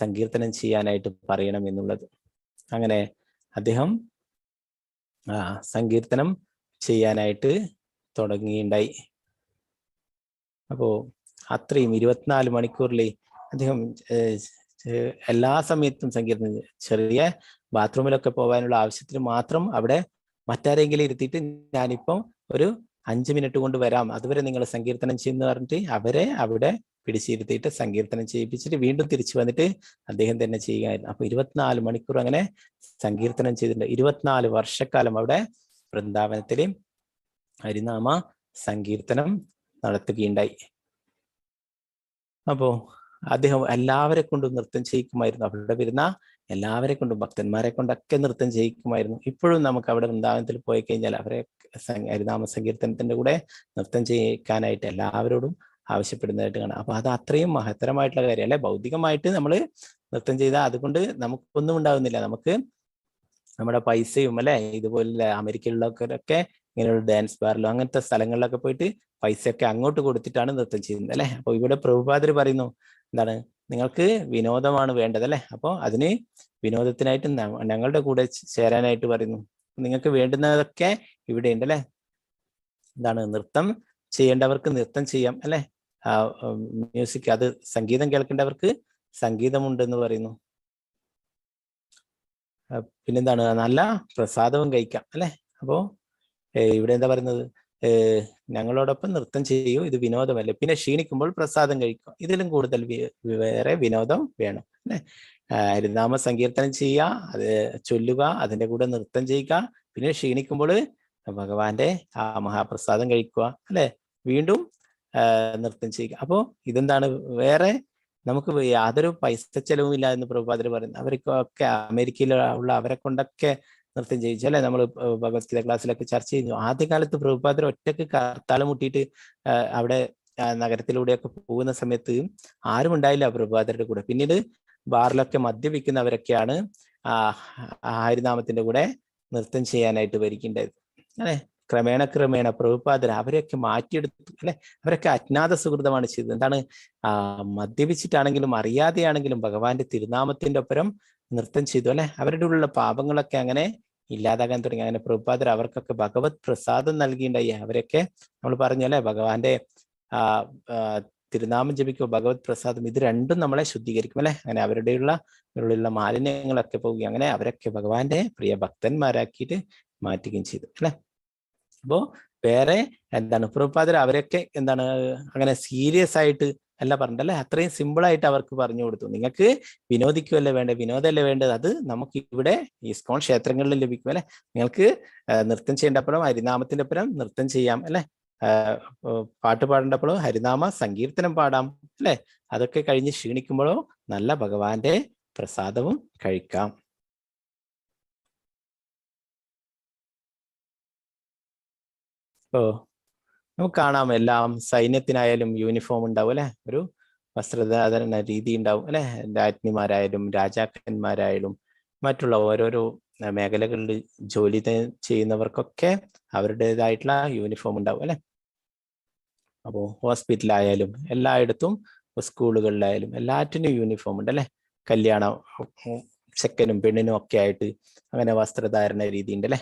സങ്കീർത്തനം ചെയ്യാനായിട്ട് പറയണം എന്നുള്ളത്. അങ്ങനെ അദ്ദേഹം സങ്കീർത്തനം ചെയ്യാനായിട്ട് തുടങ്ങിയുണ്ടായി. അപ്പോ അത്രയും 24 മണിക്കൂറിൽ അദ്ദേഹം എല്ലാ സമയത്തും സങ്കീർത്തനം, ചെറിയ ബാത്റൂമിലൊക്കെ പോകാനുള്ള ആവശ്യത്തിന് മാത്രം അവിടെ മറ്റാരെങ്കിലും ഇരുത്തിയിട്ട് ഞാനിപ്പം ഒരു 5 മിനിറ്റ് കൊണ്ട് വരാം, അതുവരെ നിങ്ങൾ സങ്കീർത്തനം ചെയ്യുന്ന പറഞ്ഞിട്ട് അവരെ അവിടെ പിടിച്ചിരുത്തിയിട്ട് സങ്കീർത്തനം ചെയ്യിപ്പിച്ചിട്ട് വീണ്ടും തിരിച്ചു വന്നിട്ട് അദ്ദേഹം തന്നെ ചെയ്യുകയായിരുന്നു. അപ്പൊ 24 മണിക്കൂർ അങ്ങനെ സങ്കീർത്തനം ചെയ്തിട്ടുണ്ട്. 24 വർഷക്കാലം അവിടെ വൃന്ദാവനത്തില് ഹരിനാമ സങ്കീർത്തനം നടത്തുകയുണ്ടായി. അപ്പോ അദ്ദേഹം എല്ലാവരെ കൊണ്ടും നൃത്തം ചെയ്യിക്കുമായിരുന്നു. അവിടെ വരുന്ന എല്ലാവരെ കൊണ്ടും ഭക്തന്മാരെ കൊണ്ടൊക്കെ നൃത്തം ചെയ്യിക്കുമായിരുന്നു. ഇപ്പോഴും നമുക്ക് അവിടെ വൃന്ദാവനത്തിൽ പോയി കഴിഞ്ഞാൽ അവരെ ഹരിനാമ സങ്കീർത്തനത്തിന്റെ കൂടെ നൃത്തം ചെയ്യിക്കാനായിട്ട് എല്ലാവരോടും ആവശ്യപ്പെടുന്നതായിട്ട് കാണാം. അപ്പൊ അത് അത്രയും മഹത്തരമായിട്ടുള്ള കാര്യം അല്ലെ. ഭൗതികമായിട്ട് നമ്മൾ നൃത്തം ചെയ്താൽ അതുകൊണ്ട് നമുക്കൊന്നും ഉണ്ടാകുന്നില്ല. നമുക്ക് നമ്മുടെ പൈസയും അല്ലെ, ഇതുപോലെ അമേരിക്കയിലുള്ളവരൊക്കെ ഇങ്ങനെയുള്ള ഡാൻസ് ബാറിലോ അങ്ങനത്തെ സ്ഥലങ്ങളിലൊക്കെ പോയിട്ട് പൈസയൊക്കെ അങ്ങോട്ട് കൊടുത്തിട്ടാണ് നൃത്തം ചെയ്യുന്നത് അല്ലെ. അപ്പൊ ഇവിടെ പ്രഭുപാദർ പറയുന്നു എന്താണ്, നിങ്ങൾക്ക് വിനോദമാണ് വേണ്ടത് അല്ലെ. അപ്പോൾ അതിന് വിനോദത്തിനായിട്ട് ഞങ്ങളുടെ കൂടെ ചേരാനായിട്ട് പറയുന്നു. നിങ്ങൾക്ക് വേണ്ടുന്നതൊക്കെ ഇവിടെ ഉണ്ട് അല്ലെ. എന്താണ്, നൃത്തം ചെയ്യേണ്ടവർക്ക് നൃത്തം ചെയ്യാം അല്ലെ. മ്യൂസിക്, അത് സംഗീതം കേൾക്കേണ്ടവർക്ക് സംഗീതമുണ്ട് എന്ന് പറയുന്നു. പിന്നെന്താണ്, നല്ല പ്രസാദവും കഴിക്കാം അല്ലെ. അപ്പോ ഇവിടെ എന്താ പറയുന്നത്, ഞങ്ങളോടൊപ്പം നൃത്തം ചെയ്യൂ, ഇത് വിനോദമല്ലേ. പിന്നെ ക്ഷീണിക്കുമ്പോൾ പ്രസാദം കഴിക്കുക, ഇതിലും കൂടുതൽ വേറെ വിനോദം വേണം അല്ലെ. ഹരിനാമ സങ്കീർത്തനം ചെയ്യുക, അത് ചൊല്ലുക, അതിന്റെ കൂടെ നൃത്തം ചെയ്യുക, പിന്നെ ക്ഷീണിക്കുമ്പോൾ ഭഗവാന്റെ ആ മഹാപ്രസാദം കഴിക്കുക അല്ലെ, വീണ്ടും നൃത്തം ചെയ്യുക. അപ്പോ ഇതെന്താണ്, വേറെ നമുക്ക് യാതൊരു പൈസ ചെലവും ഇല്ല എന്ന് പ്രഭുപാദർ പറയുന്നു. അവർക്കൊക്കെ അമേരിക്കയിലുള്ള അവരെ കൊണ്ടൊക്കെ നൃത്തം ചെയ്യിച്ചു അല്ലെ. നമ്മൾ ഭഗവത്ഗീത ക്ലാസ്സിലൊക്കെ ചർച്ച ചെയ്യുന്നു. ആദ്യകാലത്ത് പ്രഭുപാദർ ഒറ്റക്ക് കർത്താളം മുട്ടിയിട്ട് അവിടെ നഗരത്തിലൂടെയൊക്കെ പോകുന്ന സമയത്ത് ആരും ഉണ്ടായില്ല പ്രഭുപാദരുടെ കൂടെ. പിന്നീട് ബാറിലൊക്കെ മദ്യപിക്കുന്നവരൊക്കെയാണ് ഹരിനാമത്തിന്റെ കൂടെ നൃത്തം ചെയ്യാനായിട്ട് വരികയുണ്ടായത് അല്ലെ. ക്രമേണ പ്രഭുപാദർ അവരെയൊക്കെ മാറ്റിയെടുത്തു അല്ലെ. അവരൊക്കെ അജ്ഞാത സുഹൃതമാണ് ചെയ്തത്. എന്താണ്, മദ്യപിച്ചിട്ടാണെങ്കിലും അറിയാതെയാണെങ്കിലും ഭഗവാന്റെ തിരുനാമത്തിന്റെ ഒപ്പരം നൃത്തം ചെയ്തു അല്ലെ. അവരുടെ ഉള്ള പാപങ്ങളൊക്കെ അങ്ങനെ ഇല്ലാതാകാൻ തുടങ്ങി. അങ്ങനെ പ്രഭുപാദർ അവർക്കൊക്കെ ഭഗവത് പ്രസാദം നൽകിയിട്ടുണ്ടായി. അവരൊക്കെ നമ്മൾ പറഞ്ഞു അല്ലെ, ഭഗവാന്റെ തിരുനാമം ജപിക്കുക, ഭഗവത് പ്രസാദം, ഇത് രണ്ടും നമ്മളെ ശുദ്ധീകരിക്കും അല്ലെ. അങ്ങനെ അവരുടെയുള്ള മാലിന്യങ്ങളൊക്കെ പോവുകയും അങ്ങനെ അവരൊക്കെ ഭഗവാന്റെ പ്രിയ ഭക്തന്മാരാക്കിയിട്ട് മാറ്റുകയും ചെയ്തു അല്ലെ. അപ്പോ വേറെ എന്താണ്, പ്രഭുപാദർ അവരൊക്കെ എന്താണ് അങ്ങനെ സീരിയസ് ആയിട്ട് അല്ല പറഞ്ഞല്ലേ, അത്രയും സിമ്പിൾ ആയിട്ട് അവർക്ക് പറഞ്ഞു കൊടുത്തു. നിങ്ങൾക്ക് വിനോദിക്കുമല്ലേ വേണ്ടത്, വിനോദമല്ലേ വേണ്ടത്, അത് നമുക്ക് ഇവിടെ ഇസ്കോൺ ക്ഷേത്രങ്ങളിൽ ലഭിക്കും അല്ലെ. നിങ്ങൾക്ക് നൃത്തം ചെയ്യേണ്ടപ്പോഴും ഹരിനാമത്തിന്റെ ഒപ്പം നൃത്തം ചെയ്യാം അല്ലെ. പാട്ട് പാടേണ്ടപ്പോഴും ഹരിനാമ സങ്കീർത്തനം പാടാം അല്ലെ. അതൊക്കെ കഴിഞ്ഞ് ക്ഷീണിക്കുമ്പോഴോ നല്ല ഭഗവാന്റെ പ്രസാദവും കഴിക്കാം. നമുക്ക് കാണാം, എല്ലാം സൈന്യത്തിനായാലും യൂണിഫോം ഉണ്ടാവും അല്ലെ, ഒരു വസ്ത്രധാരണ രീതി ഉണ്ടാവും അല്ലെ. രാജ്ഞിമാരായാലും രാജാക്കന്മാരായാലും മറ്റുള്ള ഓരോരോ മേഖലകളിൽ ജോലി ചെയ്യുന്നവർക്കൊക്കെ അവരുടേതായിട്ടുള്ള യൂണിഫോം ഉണ്ടാവും അല്ലെ. അപ്പോൾ ഹോസ്പിറ്റലായാലും എല്ലായിടത്തും, സ്കൂളുകളിലായാലും എല്ലാറ്റിനും യൂണിഫോം ഉണ്ട് അല്ലെ. കല്യാണം, ചെക്കനും പെണ്ണിനും ഒക്കെ ആയിട്ട് അങ്ങനെ വസ്ത്രധാരണ രീതി ഉണ്ട് അല്ലെ.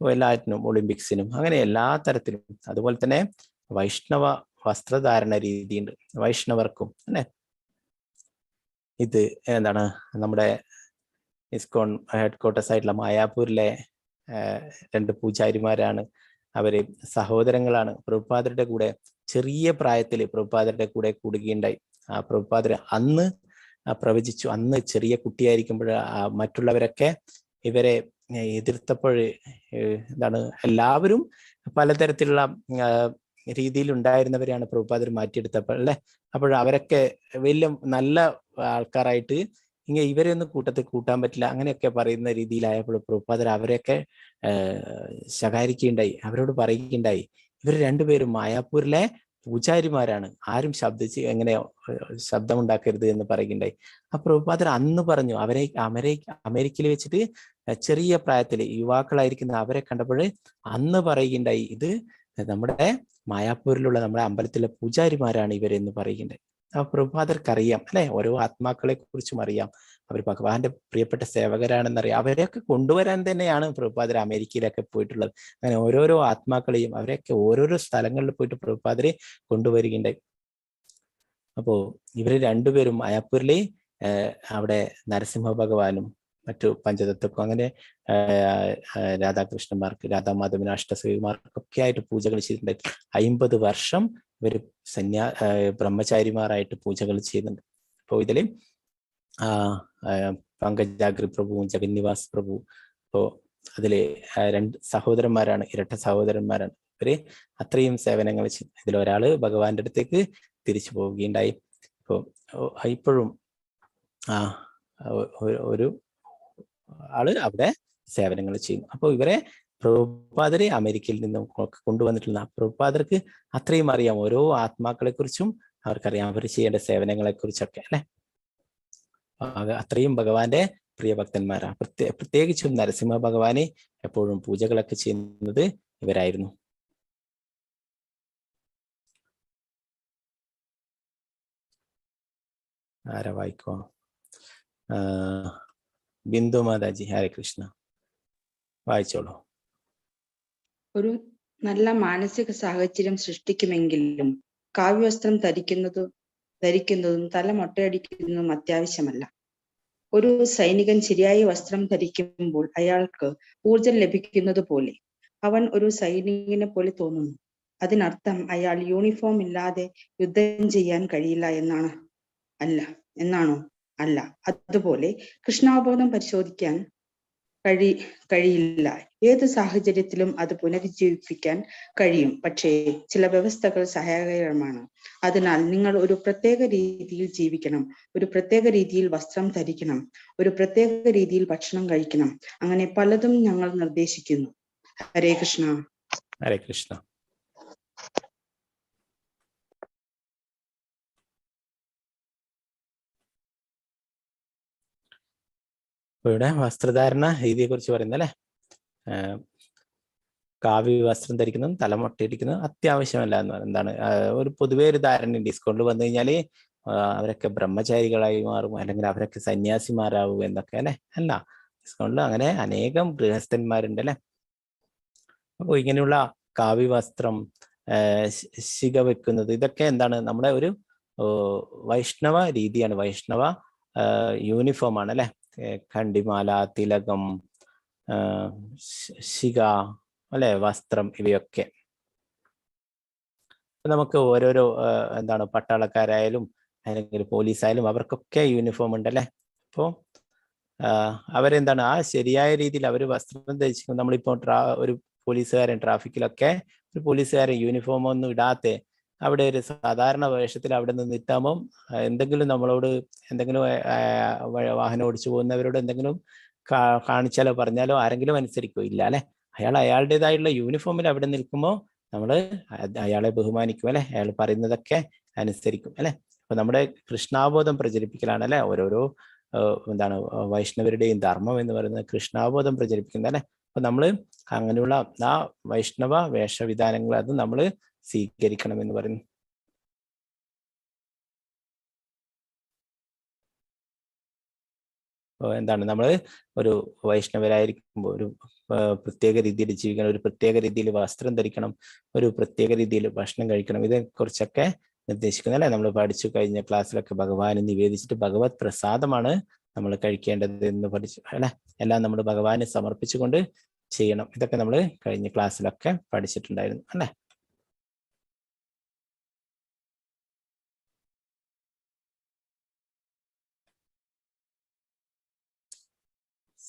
എല്ലാറ്റിനും, ഒളിമ്പിക്സിനും, അങ്ങനെ എല്ലാ തരത്തിലും. അതുപോലെ തന്നെ വൈഷ്ണവ വസ്ത്രധാരണ രീതിയുണ്ട് വൈഷ്ണവർക്കും അല്ലെ. ഇത് എന്താണ്, നമ്മുടെ ഇസ്കോൺ ഹെഡ് ക്വാർട്ടേഴ്സ് ആയിട്ടുള്ള മായാപൂരിലെ 2 പൂജാരിമാരാണ്. അവര് സഹോദരങ്ങളാണ്. പ്രഭുപാദരുടെ കൂടെ ചെറിയ പ്രായത്തിൽ പ്രഭുപാദരുടെ കൂടെ കൂടുകയുണ്ടായി. പ്രഭുപാദർ അന്ന് പ്രവചിച്ചു, അന്ന് ചെറിയ കുട്ടിയായിരിക്കുമ്പോൾ മറ്റുള്ളവരൊക്കെ ഇവരെ എതിർത്തപ്പോൾ എന്താണ്, എല്ലാവരും പലതരത്തിലുള്ള രീതിയിൽ ഉണ്ടായിരുന്നവരെയാണ് പ്രഭുപാദർ മാറ്റിയെടുത്തപ്പോൾ അല്ലെ. അപ്പോൾ അവരൊക്കെ വലിയ നല്ല ആൾക്കാരായിട്ട് ഇവരെ ഒന്നും കൂട്ടത്തിൽ കൂട്ടാൻ പറ്റില്ല അങ്ങനെയൊക്കെ പറയുന്ന രീതിയിലായപ്പോൾ പ്രഭുപാദർ അവരെയൊക്കെ ശകാരിക്കുകയുണ്ടായി. അവരോട് പറയുകയുണ്ടായി, ഇവർ രണ്ടുപേരും മായാപൂരിലെ പൂജാരിമാരാണ്, ആരും എങ്ങനെ ശബ്ദമുണ്ടാക്കരുത് എന്ന് പറയുകയുണ്ടായി. ആ പ്രഭുപാദർ അന്ന് പറഞ്ഞു, അമേരിക്കയിൽ വെച്ചിട്ട് ചെറിയ പ്രായത്തിൽ യുവാക്കളായിരിക്കുന്ന അവരെ കണ്ടപ്പോൾ അന്ന് പറയുകയുണ്ടായി, ഇത് നമ്മുടെ മായാപൂരിലുള്ള നമ്മുടെ അമ്പലത്തിലെ പൂജാരിമാരാണ് ഇവരെന്ന് പറയുകയുണ്ടായി. ആ പ്രഭുപാദർക്കറിയാം അല്ലെ, ഓരോ ആത്മാക്കളെ കുറിച്ചും അറിയാം, അവർ ഭഗവാന്റെ പ്രിയപ്പെട്ട സേവകരാണെന്നറിയാം. അവരെയൊക്കെ കൊണ്ടുവരാൻ തന്നെയാണ് പ്രഭുപാദർ അമേരിക്കയിലൊക്കെ പോയിട്ടുള്ളത്. അങ്ങനെ ഓരോരോ ആത്മാക്കളെയും അവരെയൊക്കെ ഓരോരോ സ്ഥലങ്ങളിൽ പോയിട്ട് പ്രഭുപാദരെ കൊണ്ടുവരികയുണ്ടായി. അപ്പോ ഇവര് രണ്ടുപേരും മായാപൂരിലെ അവിടെ നരസിംഹ ഭഗവാനും മറ്റു പഞ്ചതത്വക്കും അങ്ങനെ രാധാകൃഷ്ണന്മാർക്ക്, രാധാമാധവന്, അഷ്ടസഖിമാർക്കൊക്കെ ആയിട്ട് പൂജകൾ ചെയ്തിട്ടുണ്ട്. 50 വർഷം ഇവർ ബ്രഹ്മചാരിമാരായിട്ട് പൂജകൾ ചെയ്യുന്നുണ്ട്. അപ്പോൾ ഇതിൽ പങ്കജാഗ്രി പ്രഭുവും ജഗന്നിവാസ് പ്രഭു, അപ്പോൾ അതില് 2 സഹോദരന്മാരാണ്, ഇരട്ട സഹോദരന്മാരാണ്. ഇവര് അത്രയും സേവനങ്ങൾ ചെയ്തു. ഇതിലൊരാള് ഭഗവാന്റെ അടുത്തേക്ക് തിരിച്ചു പോവുകയുണ്ടായി. ഇപ്പോൾ ഇപ്പോഴും ഒരു ആള് അവിടെ സേവനങ്ങൾ ചെയ്യുന്നു. അപ്പോൾ ഇവരെ പ്രഭുപാദര് അമേരിക്കയിൽ നിന്നും കൊണ്ടുവന്നിട്ടുള്ള പ്രഭുപാദർക്ക് അത്രയും അറിയാം, ഓരോ ആത്മാക്കളെ കുറിച്ചും അവർക്കറിയാം, അവർ ചെയ്യേണ്ട സേവനങ്ങളെ കുറിച്ചൊക്കെ അല്ലെ. അത്രയും ഭഗവാന്റെ പ്രിയ ഭക്തന്മാരാ. പ്രത്യേകിച്ചും നരസിംഹ ഭഗവാനെ എപ്പോഴും പൂജകളൊക്കെ ചെയ്യുന്നത് ഇവരായിരുന്നു. ആരാ വായിക്കോ? ബിന്ദു മാതാജി, ഹരേ കൃഷ്ണ, വായിച്ചോളൂ. ഒരു നല്ല മാനസിക സാഹചര്യം സൃഷ്ടിക്കുമെങ്കിലും കാവ്യവസ്ത്രം ധരിക്കുന്നതും തല മൊട്ടയടിക്കുന്നതും അത്യാവശ്യമല്ല. ഒരു സൈനികൻ ശരിയായ വസ്ത്രം ധരിക്കുമ്പോൾ അയാൾക്ക് ഊർജം ലഭിക്കുന്നത് പോലെ അവൻ ഒരു സൈനികനെ പോലെ തോന്നുന്നു. അതിനർത്ഥം അയാൾ യൂണിഫോം ഇല്ലാതെ യുദ്ധം ചെയ്യാൻ കഴിയില്ല എന്നാണോ? അല്ല. അതുപോലെ കൃഷ്ണാവബോധം പരിശോധിക്കാൻ കഴിയില്ല. ഏത് സാഹചര്യത്തിലും അത് പുനരുജ്ജീവിപ്പിക്കാൻ കഴിയും. പക്ഷേ ചില വ്യവസ്ഥകൾ സഹായകരമാണ്. അതിനാൽ നിങ്ങൾ ഒരു പ്രത്യേക രീതിയിൽ ജീവിക്കണം, ഒരു പ്രത്യേക രീതിയിൽ വസ്ത്രം ധരിക്കണം, ഒരു പ്രത്യേക രീതിയിൽ ഭക്ഷണം കഴിക്കണം. അങ്ങനെ പലതും ഞങ്ങൾ നിർദ്ദേശിക്കുന്നു. ഹരേ കൃഷ്ണ. ഹരേ കൃഷ്ണ. ഇവിടെ വസ്ത്രധാരണ രീതിയെ കുറിച്ച് പറയുന്നല്ലേ, കാവ്യ വസ്ത്രം ധരിക്കുന്നതും തലമൊട്ടയിടിക്കുന്നതും അത്യാവശ്യമല്ല എന്ന് പറയുന്നത്. എന്താണ് ഒരു പൊതുവേ ഒരു ധാരണ, ഡിസ്കൗണ്ട് വന്നു കഴിഞ്ഞാല് അവരൊക്കെ ബ്രഹ്മചാരികളായി മാറും, അല്ലെങ്കിൽ അവരൊക്കെ സന്യാസിമാരാവും എന്നൊക്കെ അല്ലെ. അല്ല, ഡിസ്കൗണ്ടിൽ അങ്ങനെ അനേകം ഗൃഹസ്ഥന്മാരുണ്ട് അല്ലെ. അപ്പോൾ ഇങ്ങനെയുള്ള കാവ്യ വസ്ത്രം, ശിഖ വെക്കുന്നത്, ഇതൊക്കെ എന്താണ് നമ്മുടെ ഒരു വൈഷ്ണവ രീതിയാണ്, വൈഷ്ണവ യൂണിഫോം ആണ് അല്ലെ. കണ്ടിമാല, തിലകം, ശിഖ അല്ലെ, വസ്ത്രം, ഇവയൊക്കെ നമുക്ക് ഓരോരോ എന്താണ് പട്ടാളക്കാരായാലും അല്ലെങ്കിൽ പോലീസായാലും അവർക്കൊക്കെ യൂണിഫോം ഉണ്ടല്ലേ. അപ്പോൾ അവരെന്താണ് ആ ശരിയായ രീതിയിൽ അവർ വസ്ത്രം ധരിച്ചിരിക്കും. നമ്മളിപ്പോൾ ഒരു പോലീസുകാരൻ ട്രാഫിക്കിലൊക്കെ ഒരു പോലീസുകാരൻ യൂണിഫോം ഒന്നും ഇടാതെ അവിടെ ഒരു സാധാരണ വേഷത്തിൽ അവിടെ നിന്ന് നിൽക്കുമ്പം എന്തെങ്കിലും നമ്മളോട് എന്തെങ്കിലും വാഹനം ഓടിച്ചു പോകുന്നവരോട് എന്തെങ്കിലും കാണിച്ചാലോ പറഞ്ഞാലോ ആരെങ്കിലും അനുസരിക്കോ? ഇല്ല അല്ലെ. അയാളുടേതായിട്ടുള്ള യൂണിഫോമിൽ അവിടെ നിൽക്കുമ്പോൾ നമ്മൾ അയാളെ ബഹുമാനിക്കും അല്ലെ, അയാൾ പറയുന്നതൊക്കെ അനുസരിക്കും അല്ലെ. അപ്പൊ നമ്മുടെ കൃഷ്ണാബോധം പ്രചരിപ്പിക്കലാണ് അല്ലെ. ഓരോരോ എന്താണ് വൈഷ്ണവരുടെയും ധർമ്മം എന്ന് പറയുന്നത് കൃഷ്ണാബോധം പ്രചരിപ്പിക്കുന്നത് അല്ലെ. അപ്പൊ നമ്മള് അങ്ങനെയുള്ള ആ വൈഷ്ണവ വേഷവിധാനങ്ങൾ അത് നമ്മൾ സ്വീകരിക്കണം എന്ന് പറയുന്നു. എന്താണ് നമ്മൾ ഒരു വൈഷ്ണവരായിരിക്കുമ്പോൾ ഒരു പ്രത്യേക രീതിയിൽ ജീവിക്കണം, ഒരു പ്രത്യേക രീതിയിൽ വസ്ത്രം ധരിക്കണം, ഒരു പ്രത്യേക രീതിയിൽ ഭക്ഷണം കഴിക്കണം. ഇതേക്കുറിച്ചൊക്കെ നിർദ്ദേശിക്കുന്നത് അല്ലെ. നമ്മൾ പഠിച്ചു കഴിഞ്ഞ ക്ലാസ്സിലൊക്കെ ഭഗവാന് നിവേദിച്ചിട്ട് ഭഗവത് പ്രസാദമാണ് നമ്മൾ കഴിക്കേണ്ടത് എന്ന് പഠിച്ചു അല്ലെ. എല്ലാം നമ്മൾ ഭഗവാന് സമർപ്പിച്ചുകൊണ്ട് ചെയ്യണം. ഇതൊക്കെ നമ്മൾ കഴിഞ്ഞ ക്ലാസ്സിലൊക്കെ പഠിച്ചിട്ടുണ്ടായിരുന്നു അല്ലെ.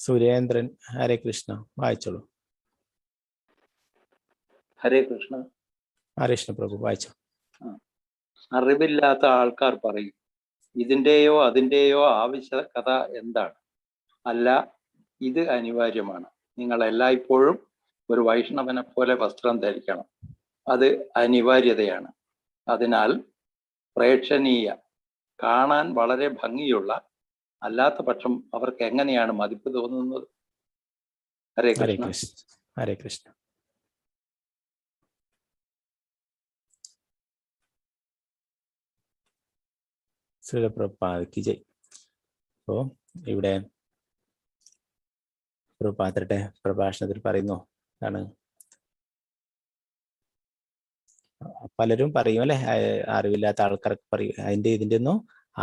സുരേന്ദ്രൻ, ഹരേ കൃഷ്ണ, വായിച്ചോളൂ. ഹരേ കൃഷ്ണ. ഹരേ കൃഷ്ണ പ്രഭു, വായിച്ചോ. അറിവില്ലാത്ത ആൾക്കാർ പറയും ഇതിൻ്റെയോ അതിൻ്റെയോ ആവശ്യകത എന്താണ്? അല്ല, ഇത് അനിവാര്യമാണ്. നിങ്ങൾ എല്ലായ്പ്പോഴും ഒരു വൈഷ്ണവനെ പോലെ വസ്ത്രം ധരിക്കണം. അത് അനിവാര്യതയാണ്. അതിനാൽ പ്രേക്ഷണീയ, കാണാൻ വളരെ ഭംഗിയുള്ള, അല്ലാത്ത പക്ഷം അവർക്ക് എങ്ങനെയാണ് മതിപ്പ് തോന്നുന്നത്? ഹരേ കൃഷ്ണ. ഹരേ കൃഷ്ണ. ശ്രീലപ്രഭുപാദ് ജയ്. അപ്പോ ഇവിടെ പ്രഭുപാദരുടെ പ്രഭാഷണത്തിൽ പറയുന്നു, ആണ് പലരും പറയും അല്ലെ, അറിവില്ലാത്ത ആൾക്കാർക്ക് പറയും അതിന്റെ ഇതിന്റെ ഒന്നും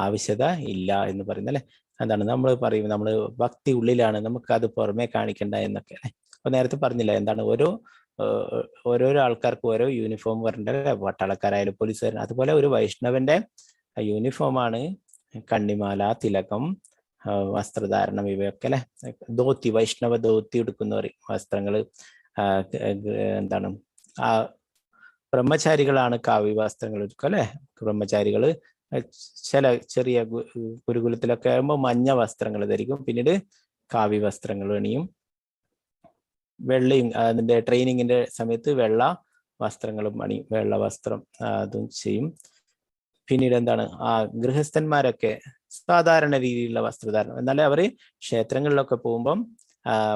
ആവശ്യകത ഇല്ല എന്ന് പറയുന്നു അല്ലെ. എന്താണ് നമ്മൾ പറയും, നമ്മൾ ഭക്തി ഉള്ളിലാണ്, നമുക്ക് അത് പുറമേ കാണിക്കണ്ട എന്നൊക്കെ. അപ്പൊ നേരത്തെ പറഞ്ഞില്ല, എന്താണ് ഓരോരോ ആൾക്കാർക്ക് ഓരോ യൂണിഫോം വരണ്ട, പട്ടാളക്കാരായാലും പോലീസുകാരും. അതുപോലെ ഒരു വൈഷ്ണവന്റെ യൂണിഫോമാണ് കണ്ണിമാല, തിലകം, വസ്ത്രധാരണം, ഇവയൊക്കെ അല്ലെ. ധോത്തി, വൈഷ്ണവ ധോത്തി എടുക്കുന്നവർ വസ്ത്രങ്ങള്. എന്താണ് ആ ബ്രഹ്മചാരികളാണ് കാവ്യ വസ്ത്രങ്ങൾ എടുക്കുക അല്ലെ. ബ്രഹ്മചാരികള് ചില ചെറിയ ഗുരുകുലത്തിലൊക്കെ ആകുമ്പോൾ മഞ്ഞ വസ്ത്രങ്ങൾ ധരിക്കും, പിന്നീട് കാവ്യ വസ്ത്രങ്ങൾ അണിയും. വെള്ളയും അതിന്റെ ട്രെയിനിങ്ങിന്റെ സമയത്ത് വെള്ള വസ്ത്രങ്ങളും അണിയും, വെള്ള വസ്ത്രം അതും ചെയ്യും. പിന്നീട് എന്താണ് ഗൃഹസ്ഥന്മാരൊക്കെ സാധാരണ രീതിയിലുള്ള വസ്ത്രധാരണം. എന്നാലേ അവര് ക്ഷേത്രങ്ങളിലൊക്കെ പോകുമ്പം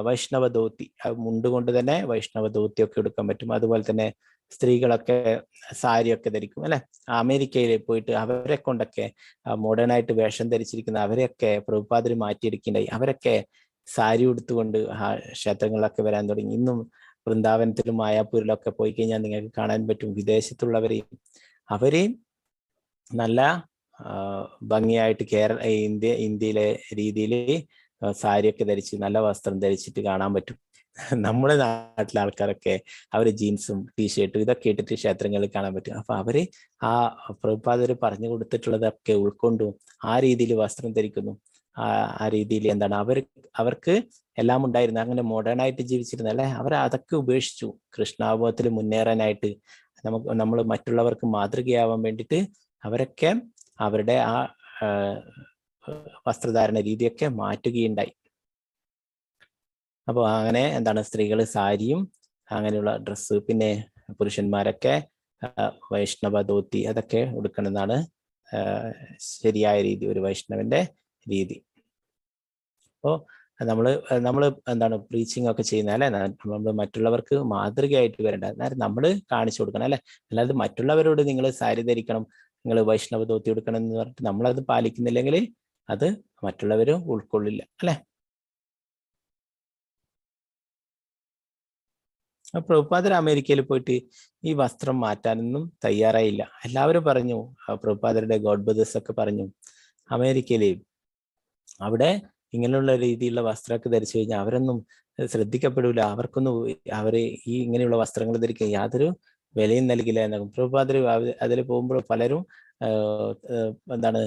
വൈഷ്ണവ ധോത്തി, മുണ്ടുകൊണ്ട് തന്നെ വൈഷ്ണവ ധോത്തി ഒക്കെ എടുക്കാൻ പറ്റും. അതുപോലെ തന്നെ സ്ത്രീകളൊക്കെ സാരിയൊക്കെ ധരിക്കും അല്ലെ. അമേരിക്കയിൽ പോയിട്ട് അവരെ കൊണ്ടൊക്കെ മോഡേൺ ആയിട്ട് വേഷം ധരിച്ചിരിക്കുന്ന അവരെയൊക്കെ പ്രഭുപാദര് മാറ്റിയെടുക്കുകയുണ്ടായി. അവരൊക്കെ സാരി ഉടുത്തുകൊണ്ട് ക്ഷേത്രങ്ങളിലൊക്കെ വരാൻ തുടങ്ങി. ഇന്നും വൃന്ദാവനത്തിലും മായാപൂരിലൊക്കെ പോയി കഴിഞ്ഞാൽ നിങ്ങൾക്ക് കാണാൻ പറ്റും വിദേശത്തുള്ളവരെയും. അവര് നല്ല ഭംഗിയായിട്ട് ഇന്ത്യയിലെ രീതിയിൽ സാരിയൊക്കെ ധരിച്ച് നല്ല വസ്ത്രം ധരിച്ചിട്ട് കാണാൻ പറ്റും. നമ്മുടെ നാട്ടിലെ ആൾക്കാരൊക്കെ അവര് ജീൻസും ടീഷർട്ടും ഇതൊക്കെ ഇട്ടിട്ട് ക്ഷേത്രങ്ങളിൽ കാണാൻ പറ്റും. അപ്പൊ അവര് പ്രഭുപാദര് പറഞ്ഞു കൊടുത്തിട്ടുള്ളതൊക്കെ ഉൾക്കൊണ്ടും ആ രീതിയിൽ വസ്ത്രം ധരിക്കുന്നു. ആ രീതിയിൽ എന്താണ് അവർക്ക് എല്ലാം ഉണ്ടായിരുന്നു. അങ്ങനെ മോഡേൺ ആയിട്ട് ജീവിച്ചിരുന്നു അല്ലെ. അവർ അതൊക്കെ ഉപേക്ഷിച്ചു കൃഷ്ണാവബോധത്തിൽ മുന്നേറാനായിട്ട്. നമ്മൾ മറ്റുള്ളവർക്ക് മാതൃകയാവാൻ വേണ്ടിയിട്ട് അവരൊക്കെ അവരുടെ ആ വസ്ത്രധാരണ രീതിയൊക്കെ മാറ്റുകയുണ്ടായി. അപ്പോൾ അങ്ങനെ എന്താണ് സ്ത്രീകൾ സാരിയും അങ്ങനെയുള്ള ഡ്രസ്സ്, പിന്നെ പുരുഷന്മാരൊക്കെ വൈഷ്ണവ ധോത്തി അതൊക്കെ ഉടുക്കണമെന്നാണ് ശരിയായ രീതി, ഒരു വൈഷ്ണവന്റെ രീതി. അപ്പോൾ നമ്മൾ എന്താണ് പ്രീച്ചിങ് ഒക്കെ ചെയ്യുന്ന അല്ലെ, നമ്മൾ മറ്റുള്ളവർക്ക് മാതൃകയായിട്ട് വരേണ്ട, അതായത് നമ്മൾ കാണിച്ചു കൊടുക്കണം അല്ലെ. അല്ലാതെ മറ്റുള്ളവരോട് നിങ്ങൾ സാരി ധരിക്കണം, നിങ്ങൾ വൈഷ്ണവ ധോത്തി എടുക്കണം എന്ന് പറഞ്ഞിട്ട് നമ്മളത് പാലിക്കുന്നില്ലെങ്കിൽ അത് മറ്റുള്ളവരും ഉൾക്കൊള്ളില്ല അല്ലെ. പ്രഭുപാദർ അമേരിക്കയിൽ പോയിട്ട് ഈ വസ്ത്രം മാറ്റാനൊന്നും തയ്യാറായില്ല. എല്ലാവരും പറഞ്ഞു, പ്രഭുപാദരുടെ ഗോഡ് ബ്രദേഴ്സ് ഒക്കെ പറഞ്ഞു, അമേരിക്കയില് അവിടെ ഇങ്ങനെയുള്ള രീതിയിലുള്ള വസ്ത്രമൊക്കെ ധരിച്ചു കഴിഞ്ഞാൽ അവരൊന്നും ശ്രദ്ധിക്കപ്പെടില്ല, അവർക്കൊന്നും അവര് ഈ ഇങ്ങനെയുള്ള വസ്ത്രങ്ങൾ ധരിക്കാൻ യാതൊരു വിലയും നൽകില്ല എന്നാകും. പ്രഭുപാദർ അതിൽ പോകുമ്പോൾ പലരും എന്താണ്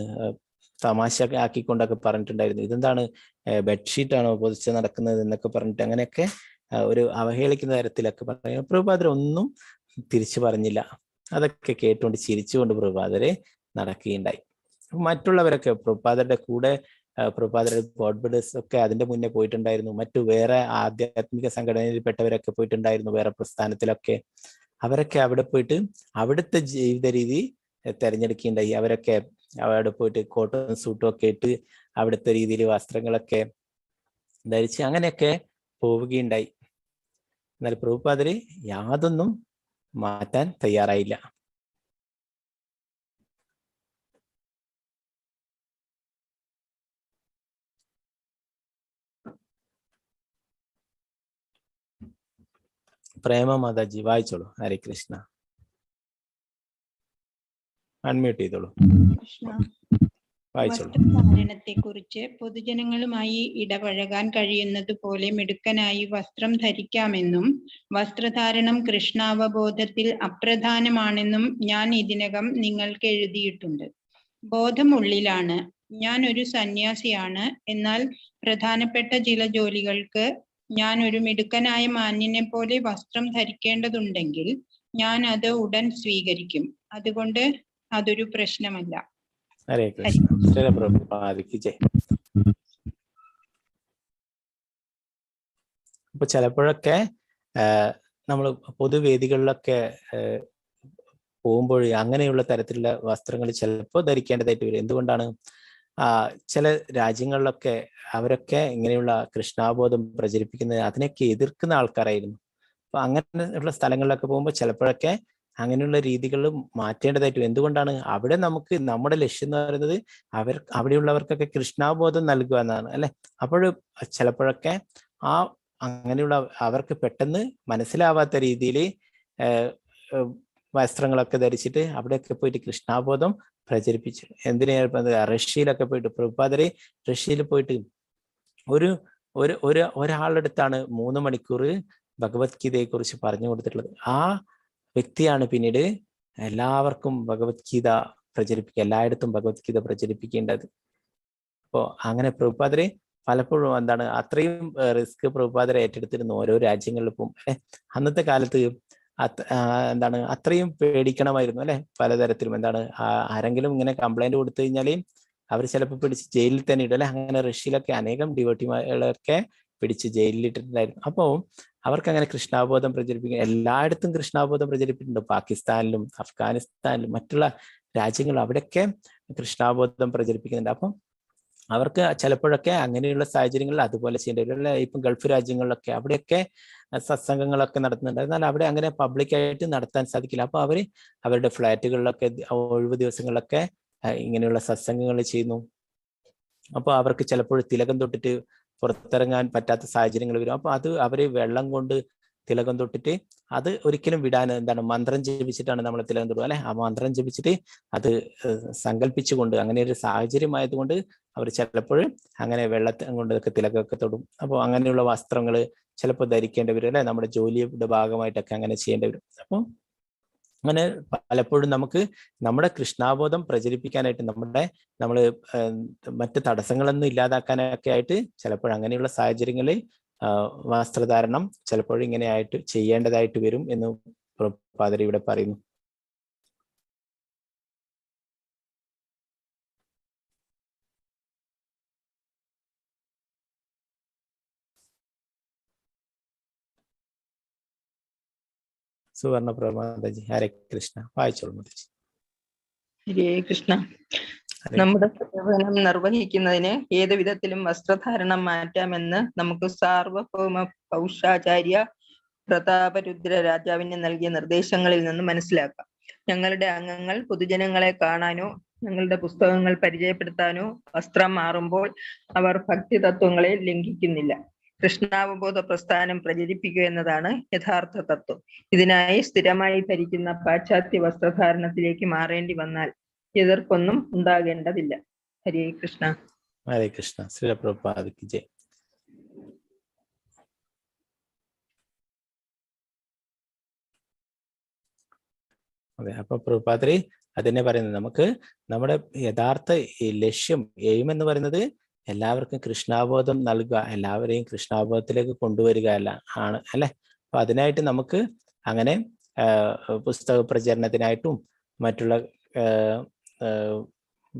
തമാശ ആക്കിക്കൊണ്ടൊക്കെ പറഞ്ഞിട്ടുണ്ടായിരുന്നു, ഇതെന്താണ് ബെഡ്ഷീറ്റാണോ പൊതിച്ച് നടക്കുന്നത് എന്നൊക്കെ പറഞ്ഞിട്ട് അങ്ങനെയൊക്കെ ഒരു അവഹേളിക്കുന്ന തരത്തിലൊക്കെ പറയുന്നു. പ്രഭുപാദർ ഒന്നും തിരിച്ചു പറഞ്ഞില്ല. അതൊക്കെ കേട്ടുകൊണ്ട് ചിരിച്ചുകൊണ്ട് പ്രഭുപാദരെ നടക്കുകയുണ്ടായി. മറ്റുള്ളവരൊക്കെ പ്രഭുപാദരുടെ കൂടെ, പ്രഭുപാദരുടെ ഗോഡ് ബ്രദേഴ്സ് ഒക്കെ അതിന്റെ മുന്നേ പോയിട്ടുണ്ടായിരുന്നു. മറ്റു വേറെ ആധ്യാത്മിക സംഘടനയിൽപ്പെട്ടവരൊക്കെ പോയിട്ടുണ്ടായിരുന്നു, വേറെ പ്രസ്ഥാനത്തിലൊക്കെ. അവരൊക്കെ അവിടെ പോയിട്ട് അവിടുത്തെ ജീവിത രീതി തെരഞ്ഞെടുക്കുകയുണ്ടായി. അവരൊക്കെ അവിടെ പോയിട്ട് കോട്ടും സൂട്ടും ഒക്കെ ഇട്ട് അവിടുത്തെ രീതിയിൽ വസ്ത്രങ്ങളൊക്കെ ധരിച്ച് അങ്ങനെയൊക്കെ പോവുകയുണ്ടായി. എന്നാൽ പ്രഭുപാദര് യാതൊന്നും മാറ്റാൻ തയ്യാറായില്ല. പ്രേമ മാതാജി വായിച്ചോളൂ. ഹരേ കൃഷ്ണ. അൺമ്യൂട്ട് ചെയ്തോളൂ, വായിച്ചോളൂ. വസ്ത്രധാരണത്തെ കുറിച്ച് പൊതുജനങ്ങളുമായി ഇടപഴകാൻ കഴിയുന്നത് പോലെ മിടുക്കനായി വസ്ത്രം ധരിക്കാമെന്നും വസ്ത്രധാരണം കൃഷ്ണാവബോധത്തിൽ അപ്രധാനമാണെന്നും ഞാൻ ഇതിനകം നിങ്ങൾക്ക് എഴുതിയിട്ടുണ്ട്. ബോധമുള്ളിലാണ്. ഞാൻ ഒരു സന്യാസിയാണ്. എന്നാൽ പ്രധാനപ്പെട്ട ചില ജോലികൾക്ക് ഞാൻ ഒരു മിടുക്കനായ മാന്യനെ പോലെ വസ്ത്രം ധരിക്കേണ്ടതുണ്ടെങ്കിൽ ഞാൻ അത് ഉടൻ സ്വീകരിക്കും. അതുകൊണ്ട് അതൊരു പ്രശ്നമല്ല. ഹരേ കൃഷ്ണ. പ്രഭുപാദിക്ക് ജയ്. അപ്പൊ ചിലപ്പോഴൊക്കെ നമ്മൾ പൊതുവേദികളിലൊക്കെ പോകുമ്പോൾ അങ്ങനെയുള്ള തരത്തിലുള്ള വസ്ത്രങ്ങൾ ചിലപ്പോൾ ധരിക്കേണ്ടതായിട്ട് വരും. എന്തുകൊണ്ടാണ്? ചില രാജ്യങ്ങളിലൊക്കെ അവരൊക്കെ ഇങ്ങനെയുള്ള കൃഷ്ണാബോധം പ്രചരിപ്പിക്കുന്നത് അതിനൊക്കെ എതിർക്കുന്ന ആൾക്കാരായിരുന്നു. അപ്പൊ അങ്ങനെയുള്ള സ്ഥലങ്ങളിലൊക്കെ പോകുമ്പോൾ ചിലപ്പോഴൊക്കെ അങ്ങനെയുള്ള രീതികൾ മാറ്റേണ്ടതായിട്ട് വരും. എന്തുകൊണ്ടാണ്? അവിടെ നമുക്ക് നമ്മുടെ ലക്ഷ്യം എന്ന് പറയുന്നത് അവിടെയുള്ളവർക്കൊക്കെ കൃഷ്ണാബോധം നൽകുക എന്നാണ് അല്ലെ. അപ്പോൾ ചിലപ്പോഴൊക്കെ അങ്ങനെയുള്ള അവർക്ക് പെട്ടെന്ന് മനസ്സിലാവാത്ത രീതിയിൽ വസ്ത്രങ്ങളൊക്കെ ധരിച്ചിട്ട് അവിടെയൊക്കെ പോയിട്ട് കൃഷ്ണാബോധം പ്രചരിപ്പിച്ചു. എന്തിനാ റഷ്യയിലൊക്കെ പോയിട്ട് പ്രഭുപാദരെ റഷ്യയിൽ പോയിട്ട് ഒരാളുടെ അടുത്താണ് 3 മണിക്കൂർ ഭഗവത്ഗീതയെ കുറിച്ച് പറഞ്ഞു കൊടുത്തിട്ടുള്ളത്. ആ വ്യക്തിയാണ് പിന്നീട് എല്ലാവർക്കും ഭഗവത്ഗീത എല്ലായിടത്തും ഭഗവത്ഗീത പ്രചരിപ്പിക്കേണ്ടത്. അപ്പോൾ അങ്ങനെ പ്രഭുപാദരെ പലപ്പോഴും അത്രയും റിസ്ക് പ്രഭുപാദരെ ഏറ്റെടുത്തിരുന്നു ഓരോ രാജ്യങ്ങളിൽ പോകും. അന്നത്തെ കാലത്ത് അത്രയും പേടിക്കണമായിരുന്നു അല്ലെ. പലതരത്തിലും ആരെങ്കിലും ഇങ്ങനെ കംപ്ലൈന്റ് കൊടുത്തു കഴിഞ്ഞാല് അവർ ചിലപ്പോൾ പിടിച്ച് ജയിലിൽ തന്നെ ഇടും അല്ലെ. അങ്ങനെ റഷ്യയിലൊക്കെ അനേകം ഡിവോട്ടിമാരെയൊക്കെ പിടിച്ച് ജയിലിൽ ഇട്ടിട്ടുണ്ടായിരുന്നു. അപ്പോൾ അവർക്ക് അങ്ങനെ കൃഷ്ണാബോധം പ്രചരിപ്പിക്കുക, എല്ലായിടത്തും കൃഷ്ണാബോധം പ്രചരിപ്പിച്ചിട്ടുണ്ട്. പാകിസ്ഥാനിലും അഫ്ഗാനിസ്ഥാനിലും മറ്റുള്ള രാജ്യങ്ങളും അവിടെയൊക്കെ കൃഷ്ണാബോധം പ്രചരിപ്പിക്കുന്നുണ്ട്. അപ്പം അവർക്ക് ചിലപ്പോഴൊക്കെ അങ്ങനെയുള്ള സാഹചര്യങ്ങളിൽ അതുപോലെ ചെയ്യേണ്ടി വരും അല്ലെ. ഇപ്പം ഗൾഫ് രാജ്യങ്ങളിലൊക്കെ അവിടെയൊക്കെ സത്സംഗങ്ങളൊക്കെ നടത്തുന്നുണ്ട്. എന്നാൽ അവിടെ അങ്ങനെ പബ്ലിക്കായിട്ട് നടത്താൻ സാധിക്കില്ല. അപ്പൊ അവരുടെ ഫ്ലാറ്റുകളിലൊക്കെ ഒഴിവ് ദിവസങ്ങളിലൊക്കെ ഇങ്ങനെയുള്ള സത്സംഗങ്ങൾ ചെയ്യുന്നു. അപ്പോൾ അവർക്ക് ചിലപ്പോൾ തിലകം തൊട്ടിട്ട് പുറത്തിറങ്ങാൻ പറ്റാത്ത സാഹചര്യങ്ങൾ വരും. അപ്പൊ അവര് വെള്ളം കൊണ്ട് തിലകം തൊട്ടിട്ട് അത് ഒരിക്കലും വിടാൻ മന്ത്രം ജപിച്ചിട്ടാണ് നമ്മൾ തിലകം തൊടുക അല്ലെ. ആ മന്ത്രം ജപിച്ചിട്ട് അത് സങ്കല്പിച്ചുകൊണ്ട് അങ്ങനെ ഒരു സാഹചര്യമായതുകൊണ്ട് അവർ ചിലപ്പോൾ അങ്ങനെ വെള്ളത്തെ കൊണ്ടൊക്കെ തിലകൊക്കെ തൊടും. അപ്പോൾ അങ്ങനെയുള്ള വസ്ത്രങ്ങൾ ചിലപ്പോൾ ധരിക്കേണ്ടി വരും അല്ലെ. നമ്മുടെ ജോലിയുടെ ഭാഗമായിട്ടൊക്കെ അങ്ങനെ ചെയ്യേണ്ടി വരും. അപ്പോൾ അങ്ങനെ പലപ്പോഴും നമുക്ക് നമ്മുടെ കൃഷ്ണാബോധം പ്രചരിപ്പിക്കാനായിട്ട് നമ്മൾ മറ്റ് തടസ്സങ്ങളൊന്നും ഇല്ലാതാക്കാനൊക്കെ ആയിട്ട് ചിലപ്പോൾ അങ്ങനെയുള്ള സാഹചര്യങ്ങളിൽ വസ്ത്രധാരണം ചിലപ്പോൾ ഇങ്ങനെയായിട്ട് ചെയ്യേണ്ടതായിട്ട് വരും എന്ന് പ്രഭുപാദർ ഇവിടെ പറയുന്നു. സുവർണ മാതാജി. ഹരേ കൃഷ്ണ. വായിച്ചോളൂ മാതാജി. ഹരേ കൃഷ്ണ. നമ്മുടെ സേവനം നിർവഹിക്കുന്നതിന് ഏത് വിധത്തിലും വസ്ത്രധാരണം മാറ്റാമെന്ന് നമുക്ക് സാർവഭൗമ പൗഷാചാര്യ പ്രതാപരുദ്ര രാജാവിന് നൽകിയ നിർദ്ദേശങ്ങളിൽ നിന്ന് മനസ്സിലാക്കാം. ഞങ്ങളുടെ അംഗങ്ങൾ പൊതുജനങ്ങളെ കാണാനോ ഞങ്ങളുടെ പുസ്തകങ്ങൾ പരിചയപ്പെടുത്താനോ വസ്ത്രം മാറുമ്പോൾ അവർ ഭക്തി തത്വങ്ങളെ ലംഘിക്കുന്നില്ല. കൃഷ്ണാവബോധ പ്രസ്ഥാനം പ്രചരിപ്പിക്കുക എന്നതാണ് യഥാർത്ഥ തത്വം. ഇതിനായി സ്ഥിരമായി ധരിക്കുന്ന പാശ്ചാത്യ വസ്ത്രധാരണത്തിലേക്ക് മാറേണ്ടി വന്നാൽ എതിർപ്പൊന്നും ഉണ്ടാകേണ്ടതില്ല. ഹരേ കൃഷ്ണ. ഹരേ കൃഷ്ണ. ശ്രീല പ്രഭുപാദക്ക് ജയ്. അതെ, അപ്പൊ പ്രഭുപാദരെ അതന്നെ പറയുന്നത്, നമുക്ക് നമ്മുടെ യഥാർത്ഥ ലക്ഷ്യം എയിം എന്ന് പറയുന്നത് എല്ലാവർക്കും കൃഷ്ണാബോധം നൽകുക, എല്ലാവരെയും കൃഷ്ണാബോധത്തിലേക്ക് കൊണ്ടുവരിക ആണ് അല്ലെ. അപ്പൊ അതിനായിട്ട് നമുക്ക് അങ്ങനെ പുസ്തക പ്രചരണത്തിനായിട്ടും മറ്റുള്ള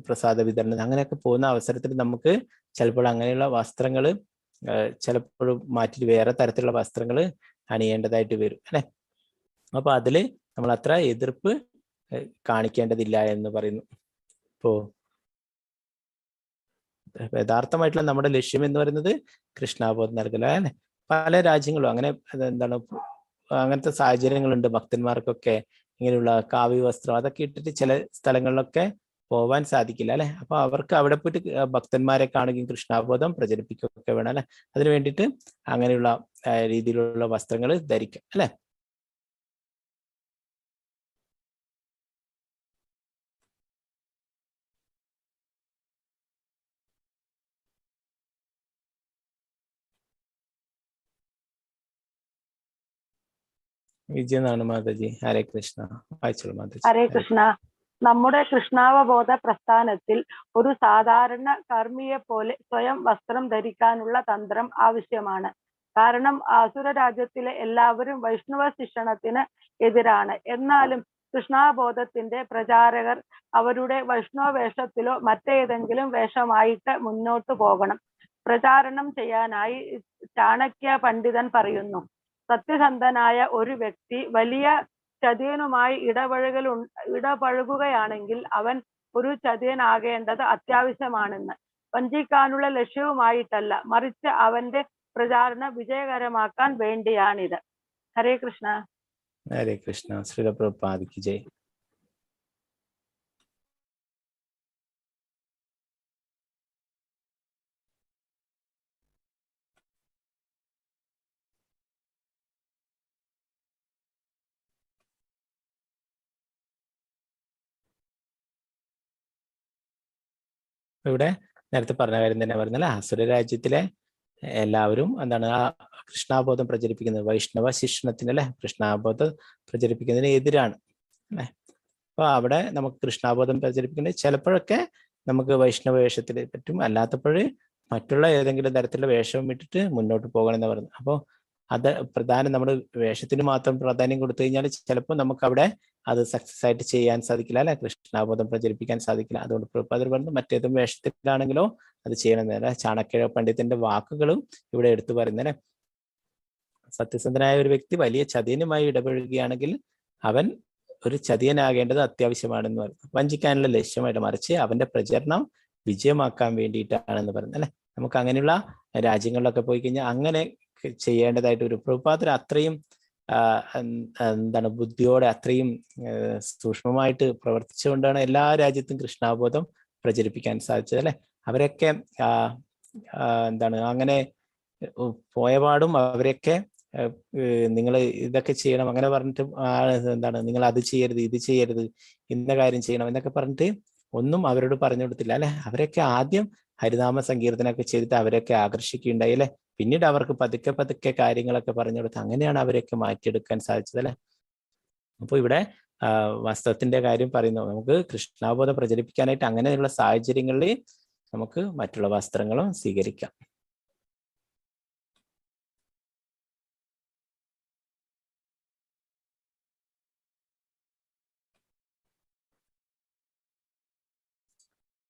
പ്രസാദ വിതരണം അങ്ങനെയൊക്കെ പോകുന്ന അവസരത്തിൽ നമുക്ക് ചിലപ്പോൾ അങ്ങനെയുള്ള വസ്ത്രങ്ങൾ ചിലപ്പോഴും മാറ്റി വേറെ തരത്തിലുള്ള വസ്ത്രങ്ങൾ അണിയേണ്ടതായിട്ട് വരും അല്ലെ. അപ്പൊ അതില് നമ്മൾ അത്ര എതിർപ്പ് കാണിക്കേണ്ടതില്ല എന്ന് പറയുന്നു. ഇപ്പോ യഥാർത്ഥമായിട്ടുള്ള നമ്മുടെ ലക്ഷ്യം എന്ന് പറയുന്നത് കൃഷ്ണാബോധം നൽകല അല്ലെ. പല രാജ്യങ്ങളും അങ്ങനെ അങ്ങനത്തെ സാഹചര്യങ്ങളുണ്ട്. ഭക്തന്മാർക്കൊക്കെ ഇങ്ങനെയുള്ള കാവ്യ വസ്ത്രം അതൊക്കെ ഇട്ടിട്ട് ചില സ്ഥലങ്ങളിലൊക്കെ പോവാൻ സാധിക്കില്ല അല്ലെ. അപ്പൊ അവർക്ക് അവിടെ പോയിട്ട് ഭക്തന്മാരെ കാണുകയും കൃഷ്ണാബോധം പ്രചരിപ്പിക്കുകയൊക്കെ വേണം അല്ലെ. അതിനു വേണ്ടിയിട്ട് അങ്ങനെയുള്ള രീതിയിലുള്ള വസ്ത്രങ്ങൾ ധരിക്കാം അല്ലെ. വിജയനാണ് മാതാജി. ഹരേ കൃഷ്ണ. വായിച്ചോളൂ മാതാജി. ഹരേ കൃഷ്ണ. നമ്മുടെ കൃഷ്ണാവബോധ പ്രസ്ഥാനത്തിൽ ഒരു സാധാരണ കർമ്മിയെ പോലെ സ്വയം വസ്ത്രം ധരിക്കാനുള്ള തന്ത്രം ആവശ്യമാണ്. കാരണം ആസുര രാജ്യത്തിലെ എല്ലാവരും വൈഷ്ണവ ശിക്ഷണത്തിന് എതിരാണ്. എന്നാലും കൃഷ്ണാബോധത്തിന്റെ പ്രചാരകർ അവരുടെ വൈഷ്ണവ വേഷത്തിലോ മറ്റേതെങ്കിലും വേഷമായിട്ട് മുന്നോട്ട് പോകണം. പ്രചാരണം ചെയ്യാനായി ചാണക്യ പണ്ഡിതൻ പറയുന്നു, സത്യസന്ധനായ ഒരു വ്യക്തി വലിയ ചതിയനുമായി ഇടപഴകുകയാണെങ്കിൽ അവൻ ഒരു ചതിയനാകേണ്ടത് അത്യാവശ്യമാണെന്ന്. വഞ്ചിക്കാനുള്ള ലക്ഷ്യവുമായിട്ടല്ല, മറിച്ച് അവന്റെ പ്രചാരണം വിജയകരമാക്കാൻ വേണ്ടിയാണിത്. ഹരേ കൃഷ്ണ. ഹരേ കൃഷ്ണ. ശ്രീല പ്രഭുപാദക്ക് ജയ്. ഇവിടെ നേരത്തെ പറഞ്ഞ കാര്യം തന്നെ പറഞ്ഞാൽ അസുര രാജ്യത്തിലെ എല്ലാവരും എന്താണ് ആ കൃഷ്ണാബോധം പ്രചരിപ്പിക്കുന്നത് വൈഷ്ണവ ശിക്ഷണത്തിന് അല്ലെ കൃഷ്ണാബോധം പ്രചരിപ്പിക്കുന്നതിന് എതിരാണ് അല്ലെ. അപ്പൊ അവിടെ നമുക്ക് കൃഷ്ണാബോധം പ്രചരിപ്പിക്കുന്നത് ചിലപ്പോഴൊക്കെ നമുക്ക് വൈഷ്ണവ വേഷത്തിൽ പറ്റും, അല്ലാത്തപ്പോൾ മറ്റുള്ള ഏതെങ്കിലും തരത്തിലുള്ള വേഷം ഇട്ടിട്ട് മുന്നോട്ട് പോകണം എന്ന് പറഞ്ഞു. അപ്പോൾ അത് പ്രധാനം നമ്മൾ വേഷത്തിന് മാത്രം പ്രാധാന്യം കൊടുത്തു കഴിഞ്ഞാൽ ചിലപ്പോൾ നമുക്ക് അവിടെ അത് സക്സസ് ആയിട്ട് ചെയ്യാൻ സാധിക്കില്ല അല്ലെ, കൃഷ്ണാബോധം പ്രചരിപ്പിക്കാൻ സാധിക്കില്ല. അതുകൊണ്ട് പ്രഭുപാദർ പറഞ്ഞു മറ്റേതും വേഷത്തിലാണെങ്കിലോ അത് ചെയ്യണമെന്നല്ല. ചാണക്യ പണ്ഡിതന്റെ വാക്കുകളും ഇവിടെ എടുത്തു പറയുന്നല്ലേ. സത്യസന്ധനായ ഒരു വ്യക്തി വലിയ ചതിയനുമായി ഇടപഴകുകയാണെങ്കിൽ അവൻ ഒരു ചതിയനാകേണ്ടത് അത്യാവശ്യമാണെന്ന് പറഞ്ഞു. വഞ്ചിക്കാനുള്ള ലക്ഷ്യമായിട്ട് മറിച്ച് അവന്റെ പ്രചരണം വിജയമാക്കാൻ വേണ്ടിയിട്ടാണെന്ന് പറഞ്ഞു അല്ലെ. നമുക്ക് അങ്ങനെയുള്ള രാജ്യങ്ങളിലൊക്കെ പോയി കഴിഞ്ഞാൽ അങ്ങനെ ചെയ്യേണ്ടതായിട്ട് ഒരു പ്രഭുപാദർ അത്രയും എന്താണ് ബുദ്ധിയോടെ അത്രയും സൂക്ഷ്മമായിട്ട് പ്രവർത്തിച്ചുകൊണ്ടാണ് എല്ലാ രാജ്യത്തും കൃഷ്ണാബോധം പ്രചരിപ്പിക്കാൻ സാധിച്ചത് അല്ലെ. അവരൊക്കെ എന്താണ് അങ്ങനെ പോയപാടും അവരൊക്കെ നിങ്ങൾ ഇതൊക്കെ ചെയ്യണം അങ്ങനെ പറഞ്ഞിട്ട് എന്താണ് നിങ്ങൾ അത് ചെയ്യരുത് ഇത് ചെയ്യരുത് ഇന്ന കാര്യം ചെയ്യണം എന്നൊക്കെ പറഞ്ഞിട്ട് ഒന്നും അവരോട് പറഞ്ഞു കൊടുത്തില്ല അല്ലെ. അവരൊക്കെ ആദ്യം ഹരിനാമ സങ്കീർത്തനമൊക്കെ ചെയ്തിട്ട് അവരൊക്കെ ആകർഷിക്കുകയുണ്ടായി അല്ലെ. പിന്നീട് അവർക്ക് പതുക്കെ പതുക്കെ കാര്യങ്ങളൊക്കെ പറഞ്ഞു കൊടുത്ത് അങ്ങനെയാണ് അവരെയൊക്കെ മാറ്റിയെടുക്കാൻ സാധിച്ചത് അല്ലെ. അപ്പോൾ ഇവിടെ വസ്ത്രത്തിന്റെ കാര്യം പറയുന്നു. നമുക്ക് കൃഷ്ണാബോധം പ്രചരിപ്പിക്കാനായിട്ട് അങ്ങനെയുള്ള സാഹചര്യങ്ങളിൽ നമുക്ക് മറ്റുള്ള വസ്ത്രങ്ങളും സ്വീകരിക്കാം.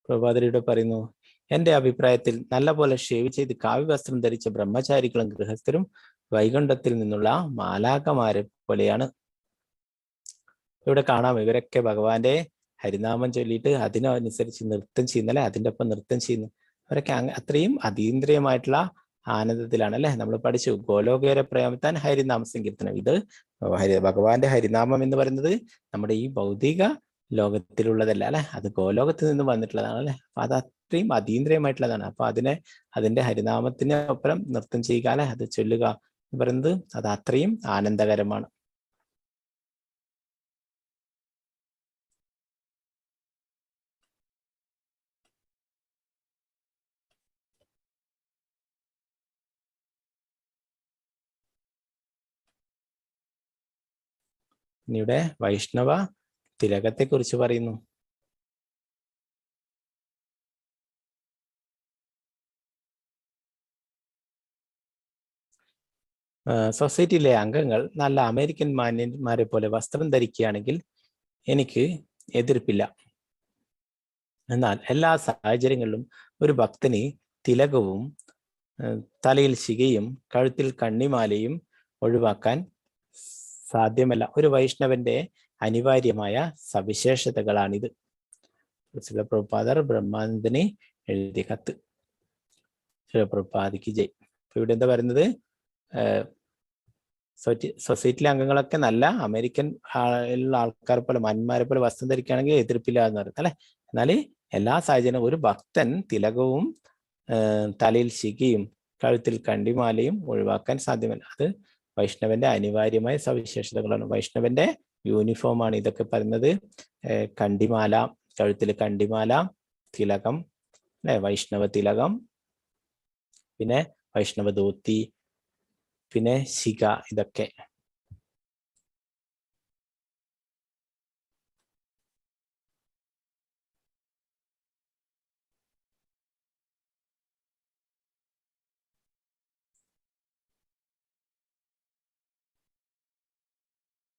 പ്രഭാതരിയുടെ പറയുന്നു, എന്റെ അഭിപ്രായത്തിൽ നല്ല പോലെ ഷേവ് ചെയ്ത് കാവ്യവസ്ത്രം ധരിച്ച ബ്രഹ്മചാരികളും ഗൃഹസ്ഥരും വൈകുണ്ഠത്തിൽ നിന്നുള്ള മാലാഖമാരെ പോലെയാണ്. ഇവിടെ കാണാം ഇവരൊക്കെ ഭഗവാന്റെ ഹരിനാമം ചൊല്ലിയിട്ട് അതിനനുസരിച്ച് നൃത്തം ചെയ്യുന്നല്ലേ, അതിൻ്റെ ഒപ്പം നൃത്തം ചെയ്യുന്നു. അവരൊക്കെ അത്രയും അതീന്ദ്രിയമായിട്ടുള്ള ആനന്ദത്തിലാണ് അല്ലെ. നമ്മൾ പഠിച്ചു ഗോലോകേര പ്രേമത്താൻ ഹരിനാമ സങ്കീർത്തനം. ഇത് ഭഗവാന്റെ ഹരിനാമം എന്ന് പറയുന്നത് നമ്മുടെ ഈ ഭൗതിക ലോകത്തിലുള്ളതല്ല അല്ലെ, അത് ഗോലോകത്തിൽ നിന്ന് വന്നിട്ടുള്ളതാണ് അല്ലെ. അപ്പൊ അത് അത്രയും അതീന്ദ്രിയമായിട്ടുള്ളതാണ്. അപ്പൊ അതിന്റെ ഹരിനാമത്തിന് ഒപ്പം നൃത്തം ചെയ്യുക അല്ലെ, അത് ചൊല്ലുക എന്ന് പറയുന്നത് അത് അത്രയും ആനന്ദകരമാണ്. ഇവിടെ വൈഷ്ണവ തിലകത്തെ കുറിച്ച് പറയുന്നു. സൊസൈറ്റിയിലെ അംഗങ്ങൾ നല്ല അമേരിക്കൻ മാന്യന്മാരെ പോലെ വസ്ത്രം ധരിക്കുകയാണെങ്കിൽ എനിക്ക് എതിർപ്പില്ല. എന്നാൽ എല്ലാ സാഹചര്യങ്ങളിലും ഒരു ഭക്തന് തിലകവും തലയിൽ ശിഖയും കഴുത്തിൽ കണ്ണിമാലയും ഒഴിവാക്കാൻ സാധ്യമല്ല. ഒരു വൈഷ്ണവന്റെ അനിവാര്യമായ സവിശേഷതകളാണിത്. ശിലപ്രഭുപാദർ ബ്രഹ്മാനന്ദന് എഴുതിയ കത്ത്. ശിലപ്രഭുപാദിക്ക് ജയ്. അപ്പൊ ഇവിടെ എന്താ പറയുന്നത്, സൊസൈറ്റിയിലെ അംഗങ്ങളൊക്കെ നല്ല അമേരിക്കൻ ഉള്ള ആൾക്കാരെ പോലെ മാന്യന്മാരെ പോലെ വസ്ത്രം ധരിക്കുകയാണെങ്കിൽ എതിർപ്പില്ല എന്ന് പറയുന്നത് അല്ലെ. എന്നാൽ എല്ലാ സാഹചര്യവും ഒരു ഭക്തൻ തിലകവും തലയിൽ ശിഖയും കഴുത്തിൽ കണ്ണിമാലയും ഒഴിവാക്കാൻ സാധ്യമല്ല. അത് വൈഷ്ണവന്റെ അനിവാര്യമായ സവിശേഷതകളാണ്. വൈഷ്ണവന്റെ യൂണിഫോമാണ് ഇതൊക്കെ പറയുന്നത്. കണ്ണിമാല, കഴുത്തിൽ കണ്ണിമാല, തിലകം അല്ലെ, വൈഷ്ണവ തിലകം, പിന്നെ വൈഷ്ണവ ധോത്തി, പിന്നെ ശിഖ, ഇതൊക്കെ.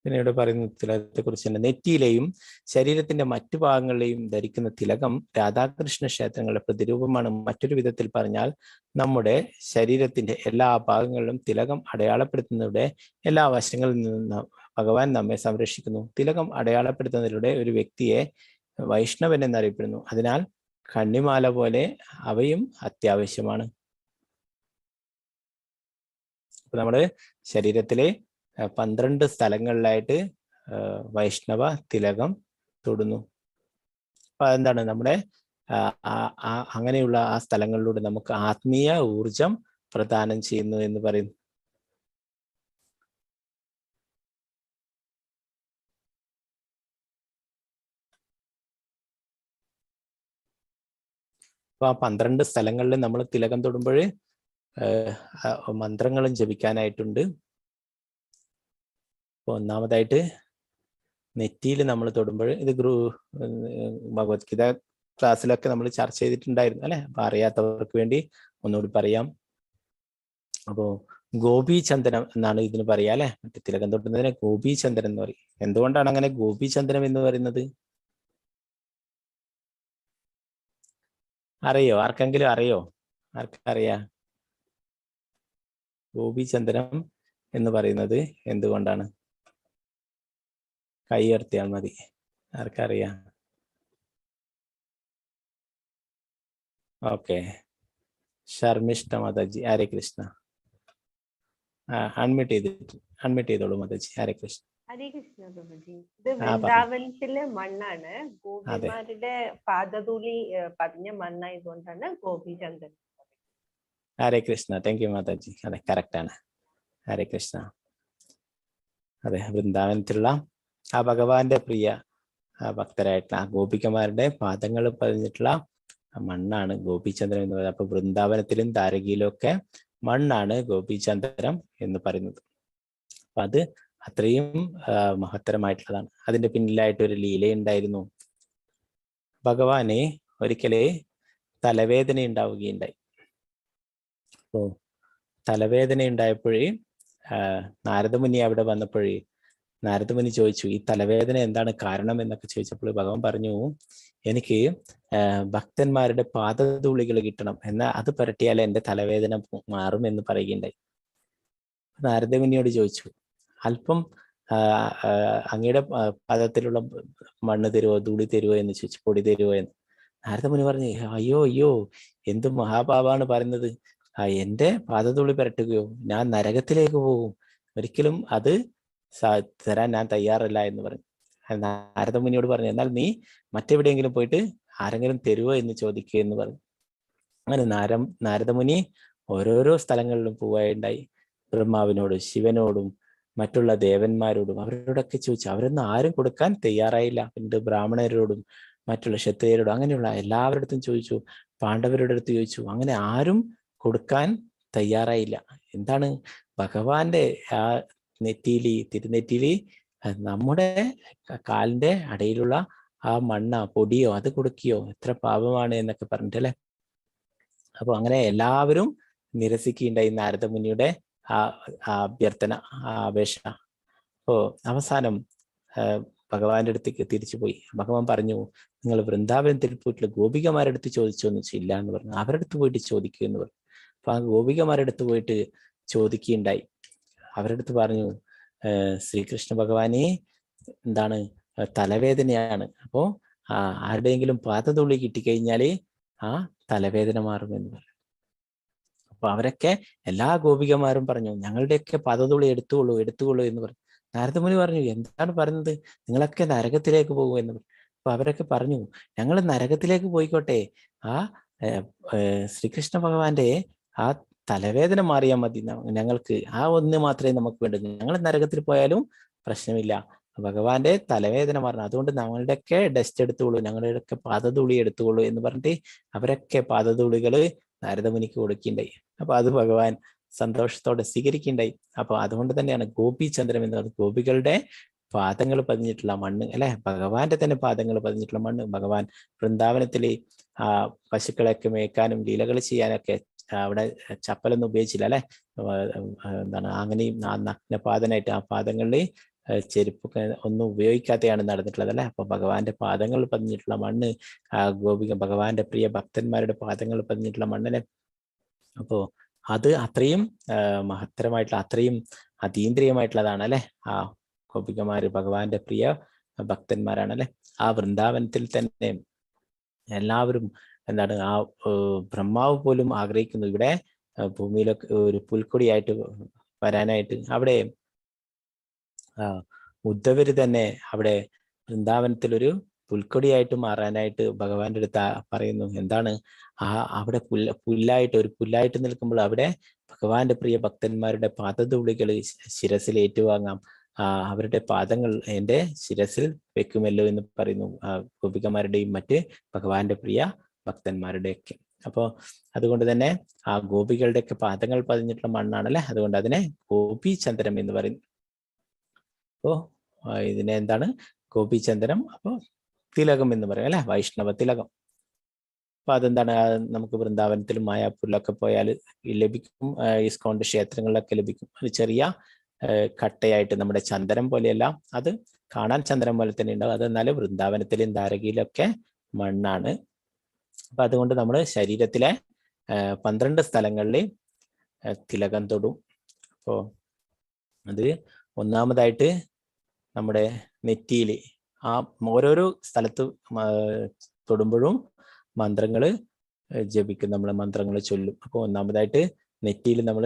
പിന്നെ ഇവിടെ പറയുന്ന തിലകത്തെ കുറിച്ച് തന്നെ, നെറ്റിയിലെയും ശരീരത്തിന്റെ മറ്റു ഭാഗങ്ങളിലെയും ധരിക്കുന്ന തിലകം രാധാകൃഷ്ണ ക്ഷേത്രങ്ങളുടെ പ്രതിരൂപമാണ്. മറ്റൊരു വിധത്തിൽ പറഞ്ഞാൽ നമ്മുടെ ശരീരത്തിന്റെ എല്ലാ ഭാഗങ്ങളിലും തിലകം അടയാളപ്പെടുത്തുന്നതിലൂടെ എല്ലാ വശങ്ങളിൽ നിന്നും ഭഗവാൻ നമ്മെ സംരക്ഷിക്കുന്നു. തിലകം അടയാളപ്പെടുത്തുന്നതിലൂടെ ഒരു വ്യക്തിയെ വൈഷ്ണവൻ എന്നറിയപ്പെടുന്നു. അതിനാൽ കണ്ണിമാല പോലെ അവയും അത്യാവശ്യമാണ്. അപ്പൊ നമ്മുടെ ശരീരത്തിലെ 12 സ്ഥലങ്ങളിലായിട്ട് വൈഷ്ണവ തിലകം തൊടുന്നു. അപ്പൊ അതെന്താണ്, നമ്മുടെ അങ്ങനെയുള്ള ആ സ്ഥലങ്ങളിലൂടെ നമുക്ക് ആത്മീയ ഊർജം പ്രദാനം ചെയ്യുന്നു എന്ന് പറയുന്നു. അപ്പൊ ആ 12 സ്ഥലങ്ങളിൽ നമ്മൾ തിലകം തൊടുമ്പോൾ മന്ത്രങ്ങളും ജപിക്കാനായിട്ടുണ്ട്. അപ്പൊ ഒന്നാമതായിട്ട് നെറ്റിയിൽ നമ്മൾ തൊടുമ്പോൾ ഇത് ഭഗവത്ഗീത ക്ലാസ്സിലൊക്കെ നമ്മൾ ചർച്ച ചെയ്തിട്ടുണ്ടായിരുന്നു അല്ലെ. അപ്പൊ അറിയാത്തവർക്ക് വേണ്ടി ഒന്നുകൂടി പറയാം. അപ്പോ ഗോപീചന്ദനം എന്നാണ് ഇതിന് പറയാ അല്ലെ. മറ്റേ തിലകം തൊട്ടുന്നതിനെ ഗോപീചന്ദനം എന്ന് പറയും. എന്തുകൊണ്ടാണ് അങ്ങനെ ഗോപീചന്ദനം എന്ന് പറയുന്നത്? അറിയോ? ആർക്കെങ്കിലും അറിയോ? ആർക്കറിയാ ഗോപീചന്ദനം എന്ന് പറയുന്നത് എന്തുകൊണ്ടാണ്? കൈ ഉയർത്തിയാൽ മതി. ആർക്കറിയാം? ഓക്കെ, ശർമ്മിഷ്ഠ മാതാജി. ഹരേ കൃഷ്ണ. അൺമ്യൂട്ട് ചെയ്തോളൂ മാതാജി. ഹരേ കൃഷ്ണ. ഹരേ കൃഷ്ണ പ്രഭുജി. ഇത് വൃന്ദാവനത്തിലെ മണ്ണാണ്. അതെ, ഗോപിമാരുടെ പാദധൂളി പതിഞ്ഞ മണ്ണായതുകൊണ്ടാണ് ഗോപിചന്ദൻ. ഹരേ കൃഷ്ണ. Thank you Mataji. അതെ, കറക്റ്റ് ആണ്. ഹരേ കൃഷ്ണ. അതെ, വൃന്ദാവനത്തിലുള്ള ആ ഭഗവാന്റെ പ്രിയ ഭക്തരായിട്ടുള്ള ആ ഗോപികമാരുടെ പാദങ്ങൾ പതിഞ്ഞിട്ടുള്ള മണ്ണാണ് ഗോപീചന്ദനം എന്ന് പറയുന്നത്. അപ്പൊ വൃന്ദാവനത്തിലും ദ്വാരകയിലും ഒക്കെ മണ്ണാണ് ഗോപീചന്ദനം എന്ന് പറയുന്നത്. അപ്പൊ അത് അത്രയും മഹത്തരമായിട്ടുള്ളതാണ്. അതിന്റെ പിന്നിലായിട്ട് ഒരു ലീലയുണ്ടായിരുന്നു. ഭഗവാനെ ഒരിക്കലേ തലവേദന ഉണ്ടാവുകയുണ്ടായി. അപ്പോ തലവേദന ഉണ്ടായപ്പോഴേ നാരദമുനി അവിടെ വന്നപ്പോഴേ നാരദമുനി ചോദിച്ചു, ഈ തലവേദന എന്താണ് കാരണം എന്നൊക്കെ ചോദിച്ചപ്പോൾ ഭഗവാൻ പറഞ്ഞു, എനിക്ക് ഭക്തന്മാരുടെ പാദധൂളികൾ കിട്ടണം, എന്നാൽ അത് പുരട്ടിയാൽ എൻ്റെ തലവേദന മാറും എന്ന് പറയുകയുണ്ടായി. നാരദമുനിയോട് ചോദിച്ചു, അല്പം അങ്ങയുടെ പാദത്തിലുള്ള മണ്ണ് തരുവോ, ധൂളി തരുവോ എന്ന് ചോദിച്ചു, പൊടി തരുവോ എന്ന്. നാരദമുനി പറഞ്ഞു, അയ്യോ അയ്യോ, എന്ത് മഹാപാപാണ് പറയുന്നത്, എൻ്റെ പാദധൂളി പുരട്ടുകയോ, ഞാൻ നരകത്തിലേക്ക് പോകും, ഒരിക്കലും അത് തരാൻ ഞാൻ തയ്യാറല്ല എന്ന് പറഞ്ഞു. നാരദമുനിയോട് പറഞ്ഞു, എന്നാൽ നീ മറ്റെവിടെയെങ്കിലും പോയിട്ട് ആരെങ്കിലും തരുവോ എന്ന് ചോദിക്കുക എന്ന് പറഞ്ഞു. അങ്ങനെ നാരദമുനി ഓരോരോ സ്ഥലങ്ങളിലും പോവുകയുണ്ടായി. ബ്രഹ്മാവിനോടും ശിവനോടും മറ്റുള്ള ദേവന്മാരോടും അവരോടൊക്കെ ചോദിച്ചു. അവരൊന്നും ആരും കൊടുക്കാൻ തയ്യാറായില്ല. പിന്നീട് ബ്രാഹ്മണരോടും മറ്റുള്ള ക്ഷത്രിയരോടും അങ്ങനെയുള്ള എല്ലാവരുടെ അടുത്തും ചോദിച്ചു. പാണ്ഡവരുടെ അടുത്ത് ചോദിച്ചു. അങ്ങനെ ആരും കൊടുക്കാൻ തയ്യാറായില്ല. എന്താണ്? ഭഗവാന്റെ ആ തിരുനെറ്റിയില് നമ്മുടെ കാലിന്റെ അടയിലുള്ള ആ മണ്ണ പൊടിയോ അത് കൊടുക്കുകയോ എത്ര പാപമാണ് എന്നൊക്കെ പറഞ്ഞിട്ടല്ലേ. അപ്പൊ അങ്ങനെ എല്ലാവരും നിരസിക്കുകയുണ്ടായി നാരദമുനിയുടെ ആ അഭ്യർത്ഥന, ആ അപേക്ഷ. അപ്പോ അവസാനം ഭഗവാന്റെ അടുത്തേക്ക് തിരിച്ചു പോയി. ഭഗവാൻ പറഞ്ഞു, നിങ്ങൾ വൃന്ദാവനത്തിൽ പോയിട്ടുള്ള ഗോപികമാരുടെ അടുത്ത് ചോദിച്ചോ എന്ന് വെച്ചാൽ ഇല്ല എന്ന് പറഞ്ഞു. അവരുടെ അടുത്ത് പോയിട്ട് ചോദിക്കുക എന്ന് പറഞ്ഞു. അപ്പൊ ആ ഗോപികമാരുടെ അടുത്ത് പോയിട്ട് ചോദിക്കുകയുണ്ടായി. അവരുടെ അടുത്ത് പറഞ്ഞു, ശ്രീകൃഷ്ണ ഭഗവാനെ എന്താണ് തലവേദനയാണ്, അപ്പോ ആരുടെയെങ്കിലും പാദധൂളി കിട്ടിക്കഴിഞ്ഞാല് ആ തലവേദന മാറുമെന്ന് പറഞ്ഞു. അപ്പൊ അവരൊക്കെ എല്ലാ ഗോപികമാരും പറഞ്ഞു, ഞങ്ങളുടെയൊക്കെ പാദധൂളി എടുത്തുകൊള്ളൂ എന്ന് പറഞ്ഞു. നാരദമുനി പറഞ്ഞു, എന്താണ് പറയുന്നത്, നിങ്ങളൊക്കെ നരകത്തിലേക്ക് പോകും എന്ന് പറഞ്ഞു. അപ്പൊ അവരൊക്കെ പറഞ്ഞു, ഞങ്ങൾ നരകത്തിലേക്ക് പോയിക്കോട്ടെ, ആ ശ്രീകൃഷ്ണ ഭഗവാന്റെ ആ തലവേദന മാറിയാൽ മതി, ഞങ്ങൾക്ക് ആ ഒന്ന് മാത്രമേ നമുക്ക് വേണ്ടൂ, ഞങ്ങൾ നരകത്തിൽ പോയാലും പ്രശ്നമില്ല, ഭഗവാന്റെ തലവേദന മാറണം, അതുകൊണ്ട് ഞങ്ങളുടെയൊക്കെ ഡസ്റ്റ് എടുത്തുകൊള്ളൂ, ഞങ്ങളുടെയൊക്കെ പാദധൂളി എടുത്തുകൊള്ളൂ എന്ന് പറഞ്ഞിട്ട് അവരൊക്കെ പാദധൂളികള് നാരദമുനിക്ക് കൊടുക്കുകയുണ്ടായി. അപ്പൊ അത് ഭഗവാൻ സന്തോഷത്തോടെ സ്വീകരിക്കുകയുണ്ടായി. അപ്പൊ അതുകൊണ്ട് തന്നെയാണ് ഗോപീചന്ദ്രം എന്ന് പറയുന്നത്, ഗോപികളുടെ പാദങ്ങൾ പതിഞ്ഞിട്ടുള്ള മണ്ണ് അല്ലെ, ഭഗവാന്റെ തന്നെ പാദങ്ങൾ പതിഞ്ഞിട്ടുള്ള മണ്ണ്. ഭഗവാൻ വൃന്ദാവനത്തില് പശുക്കളെയൊക്കെ മേയ്ക്കാനും ലീലകൾ ചെയ്യാനൊക്കെ അവിടെ ചപ്പലൊന്നും ഉപയോഗിച്ചില്ല അല്ലെ. എന്താണ് അങ്ങനെയും നഗ്നപാദനായിട്ട് ആ പാദങ്ങളിൽ ചെരുപ്പൊക്കെ ഒന്നും ഉപയോഗിക്കാതെയാണ് നടന്നിട്ടുള്ളത് അല്ലെ. അപ്പൊ ഭഗവാന്റെ പാദങ്ങൾ പതിഞ്ഞിട്ടുള്ള മണ്ണ്, ഭഗവാന്റെ പ്രിയ ഭക്തന്മാരുടെ പാദങ്ങൾ പതിഞ്ഞിട്ടുള്ള മണ്ണിനെ. അപ്പോ അത് അത്രയും മഹത്തരമായിട്ടുള്ള, അത്രയും അതീന്ദ്രിയമായിട്ടുള്ളതാണ് അല്ലെ. ആ ഗോപികമാര് ഭഗവാന്റെ പ്രിയ ഭക്തന്മാരാണ് അല്ലെ. ആ വൃന്ദാവനത്തിൽ തന്നെ എല്ലാവരും എന്താണ്, ആ ബ്രഹ്മാവ് പോലും ആഗ്രഹിക്കുന്നു ഇവിടെ ഭൂമിയിലൊക്കെ ഒരു പുൽക്കൊടിയായിട്ട് വരാനായിട്ട്. അവിടെ ഉദ്ധവര് തന്നെ അവിടെ വൃന്ദാവനത്തിലൊരു പുൽക്കൊടിയായിട്ട് മാറാനായിട്ട് ഭഗവാന്റെ അടുത്ത് പറയുന്നു. എന്താണ് അവിടെ പുല്ലായിട്ട് നിൽക്കുമ്പോൾ അവിടെ ഭഗവാന്റെ പ്രിയ ഭക്തന്മാരുടെ പാദധൂളികൾ ശിരസിൽ ഏറ്റുവാങ്ങാം, അവരുടെ പാദങ്ങൾ എൻ്റെ ശിരസിൽ വെക്കുമല്ലോ എന്ന് പറയുന്നു. ഗോപികമാരുടെയും മറ്റ് ഭഗവാന്റെ പ്രിയ ഭക്തന്മാരുടെയൊക്കെ. അപ്പോൾ അതുകൊണ്ട് തന്നെ ആ ഗോപികളുടെയൊക്കെ പാദങ്ങൾ പതിഞ്ഞിട്ടുള്ള മണ്ണാണല്ലേ, അതുകൊണ്ട് അതിനെ ഗോപീചന്ദനം എന്ന് പറയും. അപ്പോൾ ഇതിനെ എന്താണ് ഗോപീചന്ദനം, അപ്പോൾ തിലകം എന്ന് പറയും അല്ലെ, വൈഷ്ണവ തിലകം. അപ്പൊ അതെന്താണ്, നമുക്ക് വൃന്ദാവനത്തിലും മായാപൂരിലൊക്കെ പോയാൽ ലഭിക്കും, ഇസ്കോണിന്റെ ക്ഷേത്രങ്ങളിലൊക്കെ ലഭിക്കും. അത് ചെറിയ കട്ടയായിട്ട്, നമ്മുടെ ചന്ദനം പോലെയല്ല, അത് കാണാൻ ചന്ദനം പോലെ തന്നെ ഉണ്ടാവും. അതെന്നാലും വൃന്ദാവനത്തിലും ദ്വാരകയിലൊക്കെ മണ്ണാണ്. അപ്പൊ അതുകൊണ്ട് നമ്മൾ ശരീരത്തിലെ 12 സ്ഥലങ്ങളിൽ തിലകം തൊടും. അപ്പോൾ അത് ഒന്നാമതായിട്ട് നമ്മുടെ നെറ്റിയിൽ ആ ഓരോരോ സ്ഥലത്ത് തൊടുമ്പോഴും മന്ത്രങ്ങൾ ജപിക്കും, നമ്മൾ മന്ത്രങ്ങൾ ചൊല്ലും. അപ്പോൾ ഒന്നാമതായിട്ട് നെറ്റിയിൽ നമ്മൾ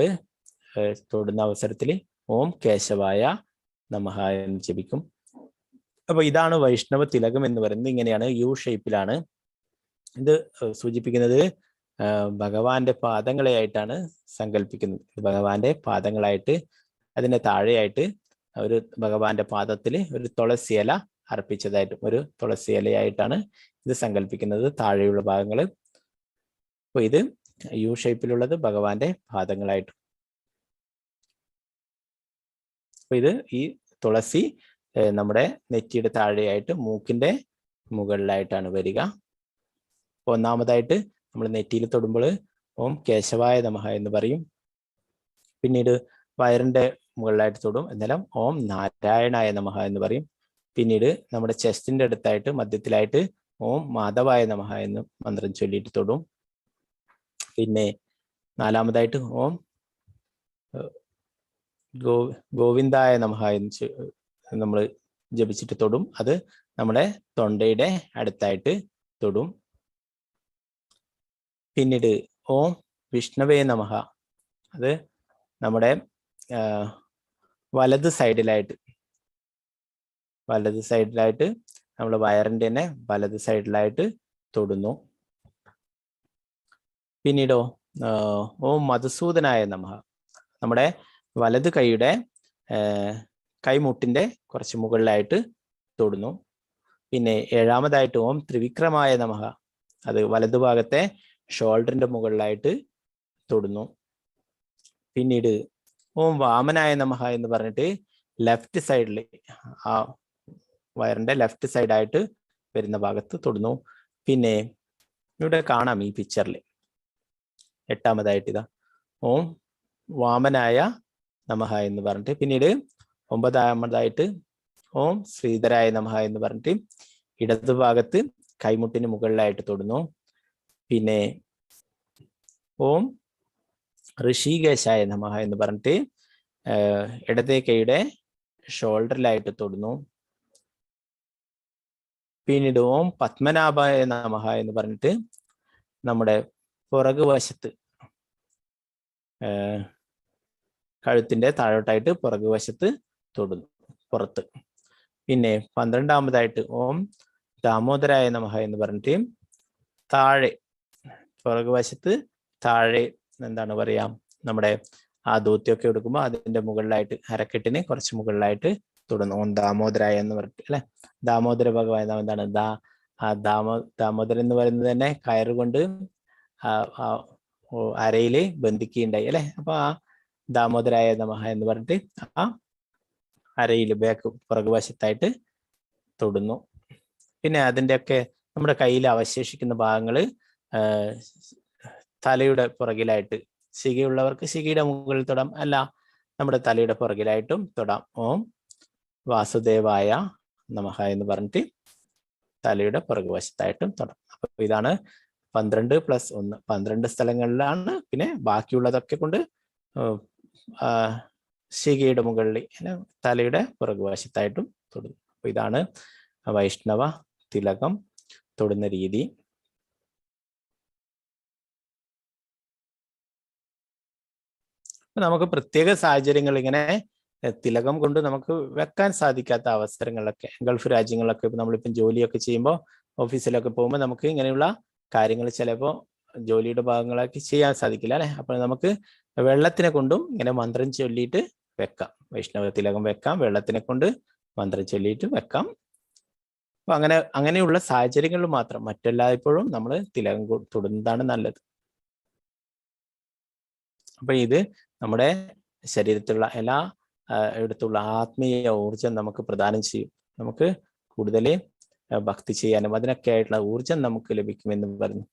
തൊടുന്ന അവസരത്തിൽ ഓം കേശവായ നമഃ എന്ന് ജപിക്കും. അപ്പൊ ഇതാണ് വൈഷ്ണവ തിലകം എന്ന് പറയുന്നത്. ഇങ്ങനെയാണ്, യു ഷേപ്പിലാണ്. ഇത് സൂചിപ്പിക്കുന്നത് ഭഗവാന്റെ പാദങ്ങളെയായിട്ടാണ് സങ്കല്പിക്കുന്നത്. ഭഗവാന്റെ പാദങ്ങളായിട്ട്, അതിന്റെ താഴെയായിട്ട് ഒരു ഭഗവാന്റെ പാദത്തിൽ ഒരു തുളസി ഇല അർപ്പിച്ചതായിട്ടും, ഒരു തുളസി ഇലയായിട്ടാണ് ഇത് സങ്കല്പിക്കുന്നത്, താഴെയുള്ള ഭാഗങ്ങൾ. അപ്പൊ ഇത് യു ഷേപ്പിലുള്ളത് ഭഗവാന്റെ പാദങ്ങളായിട്ടും. അപ്പൊ ഇത് ഈ തുളസി നമ്മുടെ നെറ്റിയുടെ താഴെയായിട്ട് മൂക്കിന്റെ മുകളിലായിട്ടാണ് വരിക. ഒന്നാമതായിട്ട് നമ്മൾ നെറ്റിയിൽ തൊടുമ്പോൾ ഓം കേശവായ നമഃ എന്ന് പറയും. പിന്നീട് വയറിന്റെ മുകളിലായിട്ട് തൊടും, എന്നാലും ഓം നാരായണായ നമഃ എന്ന് പറയും. പിന്നീട് നമ്മുടെ ചെസ്റ്റിന്റെ അടുത്തായിട്ട് മധ്യത്തിലായിട്ട് ഓം മാധവായ നമഃ എന്ന് മന്ത്രം ചൊല്ലിയിട്ട് തൊടും. പിന്നെ നാലാമതായിട്ട് ഓം ഗോവിന്ദായ നമഃ എന്ന് നമ്മൾ ജപിച്ചിട്ട് തൊടും. അത് നമ്മുടെ തൊണ്ടയുടെ അടുത്തായിട്ട് തൊടും. പിന്നീട് ഓം വിഷ്ണവേ നമഃ, അത് നമ്മുടെ വലത് സൈഡിലായിട്ട് നമ്മൾ വയറിന്റെ തന്നെ വലത് സൈഡിലായിട്ട് തൊടുന്നു. പിന്നീടോ ഓം മധുസൂദനായ നമഃ, നമ്മുടെ വലത് കൈയുടെ കൈമുട്ടിന്റെ കുറച്ച് മുകളിലായിട്ട് തൊടുന്നു. പിന്നെ ഏഴാമതായിട്ട് ഓം ത്രിവിക്രമായ നമഃ, അത് വലതുഭാഗത്തെ ഷോൾഡറിന്റെ മുകളിലായിട്ട് തൊടുന്നു. പിന്നീട് ഓം വാമനായ നമഃ എന്ന് പറഞ്ഞിട്ട് ലെഫ്റ്റ് സൈഡിൽ, ആ വയറിന്റെ ലെഫ്റ്റ് സൈഡായിട്ട് വരുന്ന ഭാഗത്ത് തൊടുന്നു. പിന്നെ ഇവിടെ കാണാം ഈ പിക്ചറിൽ എട്ടാമതായിട്ട് ഇതാ ഓം വാമനായ നമഃ എന്ന് പറഞ്ഞിട്ട്, പിന്നീട് 9ാമതായിട്ട് ഓം ശ്രീധരായ നമഃ എന്ന് പറഞ്ഞിട്ട് ഇടതുഭാഗത്ത് കൈമുട്ടിന് മുകളിലായിട്ട് തൊടുന്നു. പിന്നെ ഓം ഋഷികേശായ നമഃ എന്ന് പറഞ്ഞിട്ട് ഇടതേ കൈയുടെ ഷോൾഡറിലായിട്ട് തൊടുന്നു. പിന്നീട് ഓം പത്മനാഭായ നമഃ എന്ന് പറഞ്ഞിട്ട് നമ്മുടെ പുറകു വശത്ത്, കഴുത്തിന്റെ താഴോട്ടായിട്ട് പുറകു വശത്ത് തൊടുന്നു, പുറത്ത്. പിന്നെ 12ാമതായിട്ട് ഓം ദാമോദരായ നമഃ എന്ന് പറഞ്ഞിട്ട് താഴെ പുറകു വശത്ത് താഴെ എന്താണ് പറയാ, നമ്മുടെ ആ ധോത്തിയൊക്കെ എടുക്കുമ്പോൾ അതിന്റെ മുകളിലായിട്ട്, അരക്കെട്ടിന് കുറച്ച് മുകളിലായിട്ട് തൊടുന്നു. ഓം ദാമോദരായ എന്ന് പറഞ്ഞിട്ട് അല്ലെ. ദാമോദര ഭഗവാൻ എന്താണ്, ദാമോദരൻ എന്ന് പറയുന്നത് തന്നെ കയറുകൊണ്ട് അരയില് ബന്ധിക്കുകയുണ്ടായി അല്ലെ. അപ്പൊ ആ ദാമോദരായ നമഃ എന്ന് പറഞ്ഞിട്ട് ആ അരയിൽ പുറകുവശത്തായിട്ട് തൊടുന്നു. പിന്നെ അതിൻ്റെയൊക്കെ നമ്മുടെ കയ്യിൽ അവശേഷിക്കുന്ന ഭാഗങ്ങള് തലയുടെ പുറകിലായിട്ട്, ശിഖയുള്ളവർക്ക് ശിഖയുടെ മുകളിൽ തൊടാം, അല്ല നമ്മുടെ തലയുടെ പുറകിലായിട്ടും തൊടാം. ഓം വാസുദേവായ നമഃ എന്ന് പറഞ്ഞിട്ട് തലയുടെ പുറകുവശത്തായിട്ടും തൊടാം. അപ്പൊ ഇതാണ് 12 + 1 12 സ്ഥലങ്ങളിലാണ്. പിന്നെ ബാക്കിയുള്ളതൊക്കെ കൊണ്ട് ശിഖയുടെ മുകളിൽ തലയുടെ പുറകുവശത്തായിട്ടും തൊടുന്നു. അപ്പൊ ഇതാണ് വൈഷ്ണവ തിലകം തൊടുന്ന രീതി. നമുക്ക് പ്രത്യേക സാഹചര്യങ്ങൾ ഇങ്ങനെ തിലകം കൊണ്ട് നമുക്ക് വെക്കാൻ സാധിക്കാത്ത അവസരങ്ങളിലൊക്കെ, ഗൾഫ് രാജ്യങ്ങളിലൊക്കെ നമ്മളിപ്പം ജോലിയൊക്കെ ചെയ്യുമ്പോൾ ഓഫീസിലൊക്കെ പോകുമ്പോൾ നമുക്ക് ഇങ്ങനെയുള്ള കാര്യങ്ങൾ ചിലപ്പോൾ ജോലിയുടെ ഭാഗങ്ങളൊക്കെ ചെയ്യാൻ സാധിക്കില്ല അല്ലെ. അപ്പോൾ നമുക്ക് വെള്ളത്തിനെ കൊണ്ടും ഇങ്ങനെ മന്ത്രം ചൊല്ലിയിട്ട് വെക്കാം, വൈഷ്ണവ തിലകം വെക്കാം, വെള്ളത്തിനെ കൊണ്ട് മന്ത്രം ചൊല്ലിയിട്ട് വെക്കാം. അപ്പൊ അങ്ങനെയുള്ള സാഹചര്യങ്ങളിൽ മാത്രം, മറ്റെല്ലായ്പ്പോഴും നമ്മൾ തിലകം തൊടുന്നതാണ് നല്ലത്. അപ്പൊ ഇത് നമ്മുടെ ശരീരത്തിലുള്ള എല്ലാ ഇടത്തുള്ള ആത്മീയ ഊർജം നമുക്ക് പ്രദാനം ചെയ്യും. നമുക്ക് കൂടുതൽ ഭക്തി ചെയ്യാനും അതിനൊക്കെ ആയിട്ടുള്ള ഊർജം നമുക്ക് ലഭിക്കുമെന്ന് പറഞ്ഞു.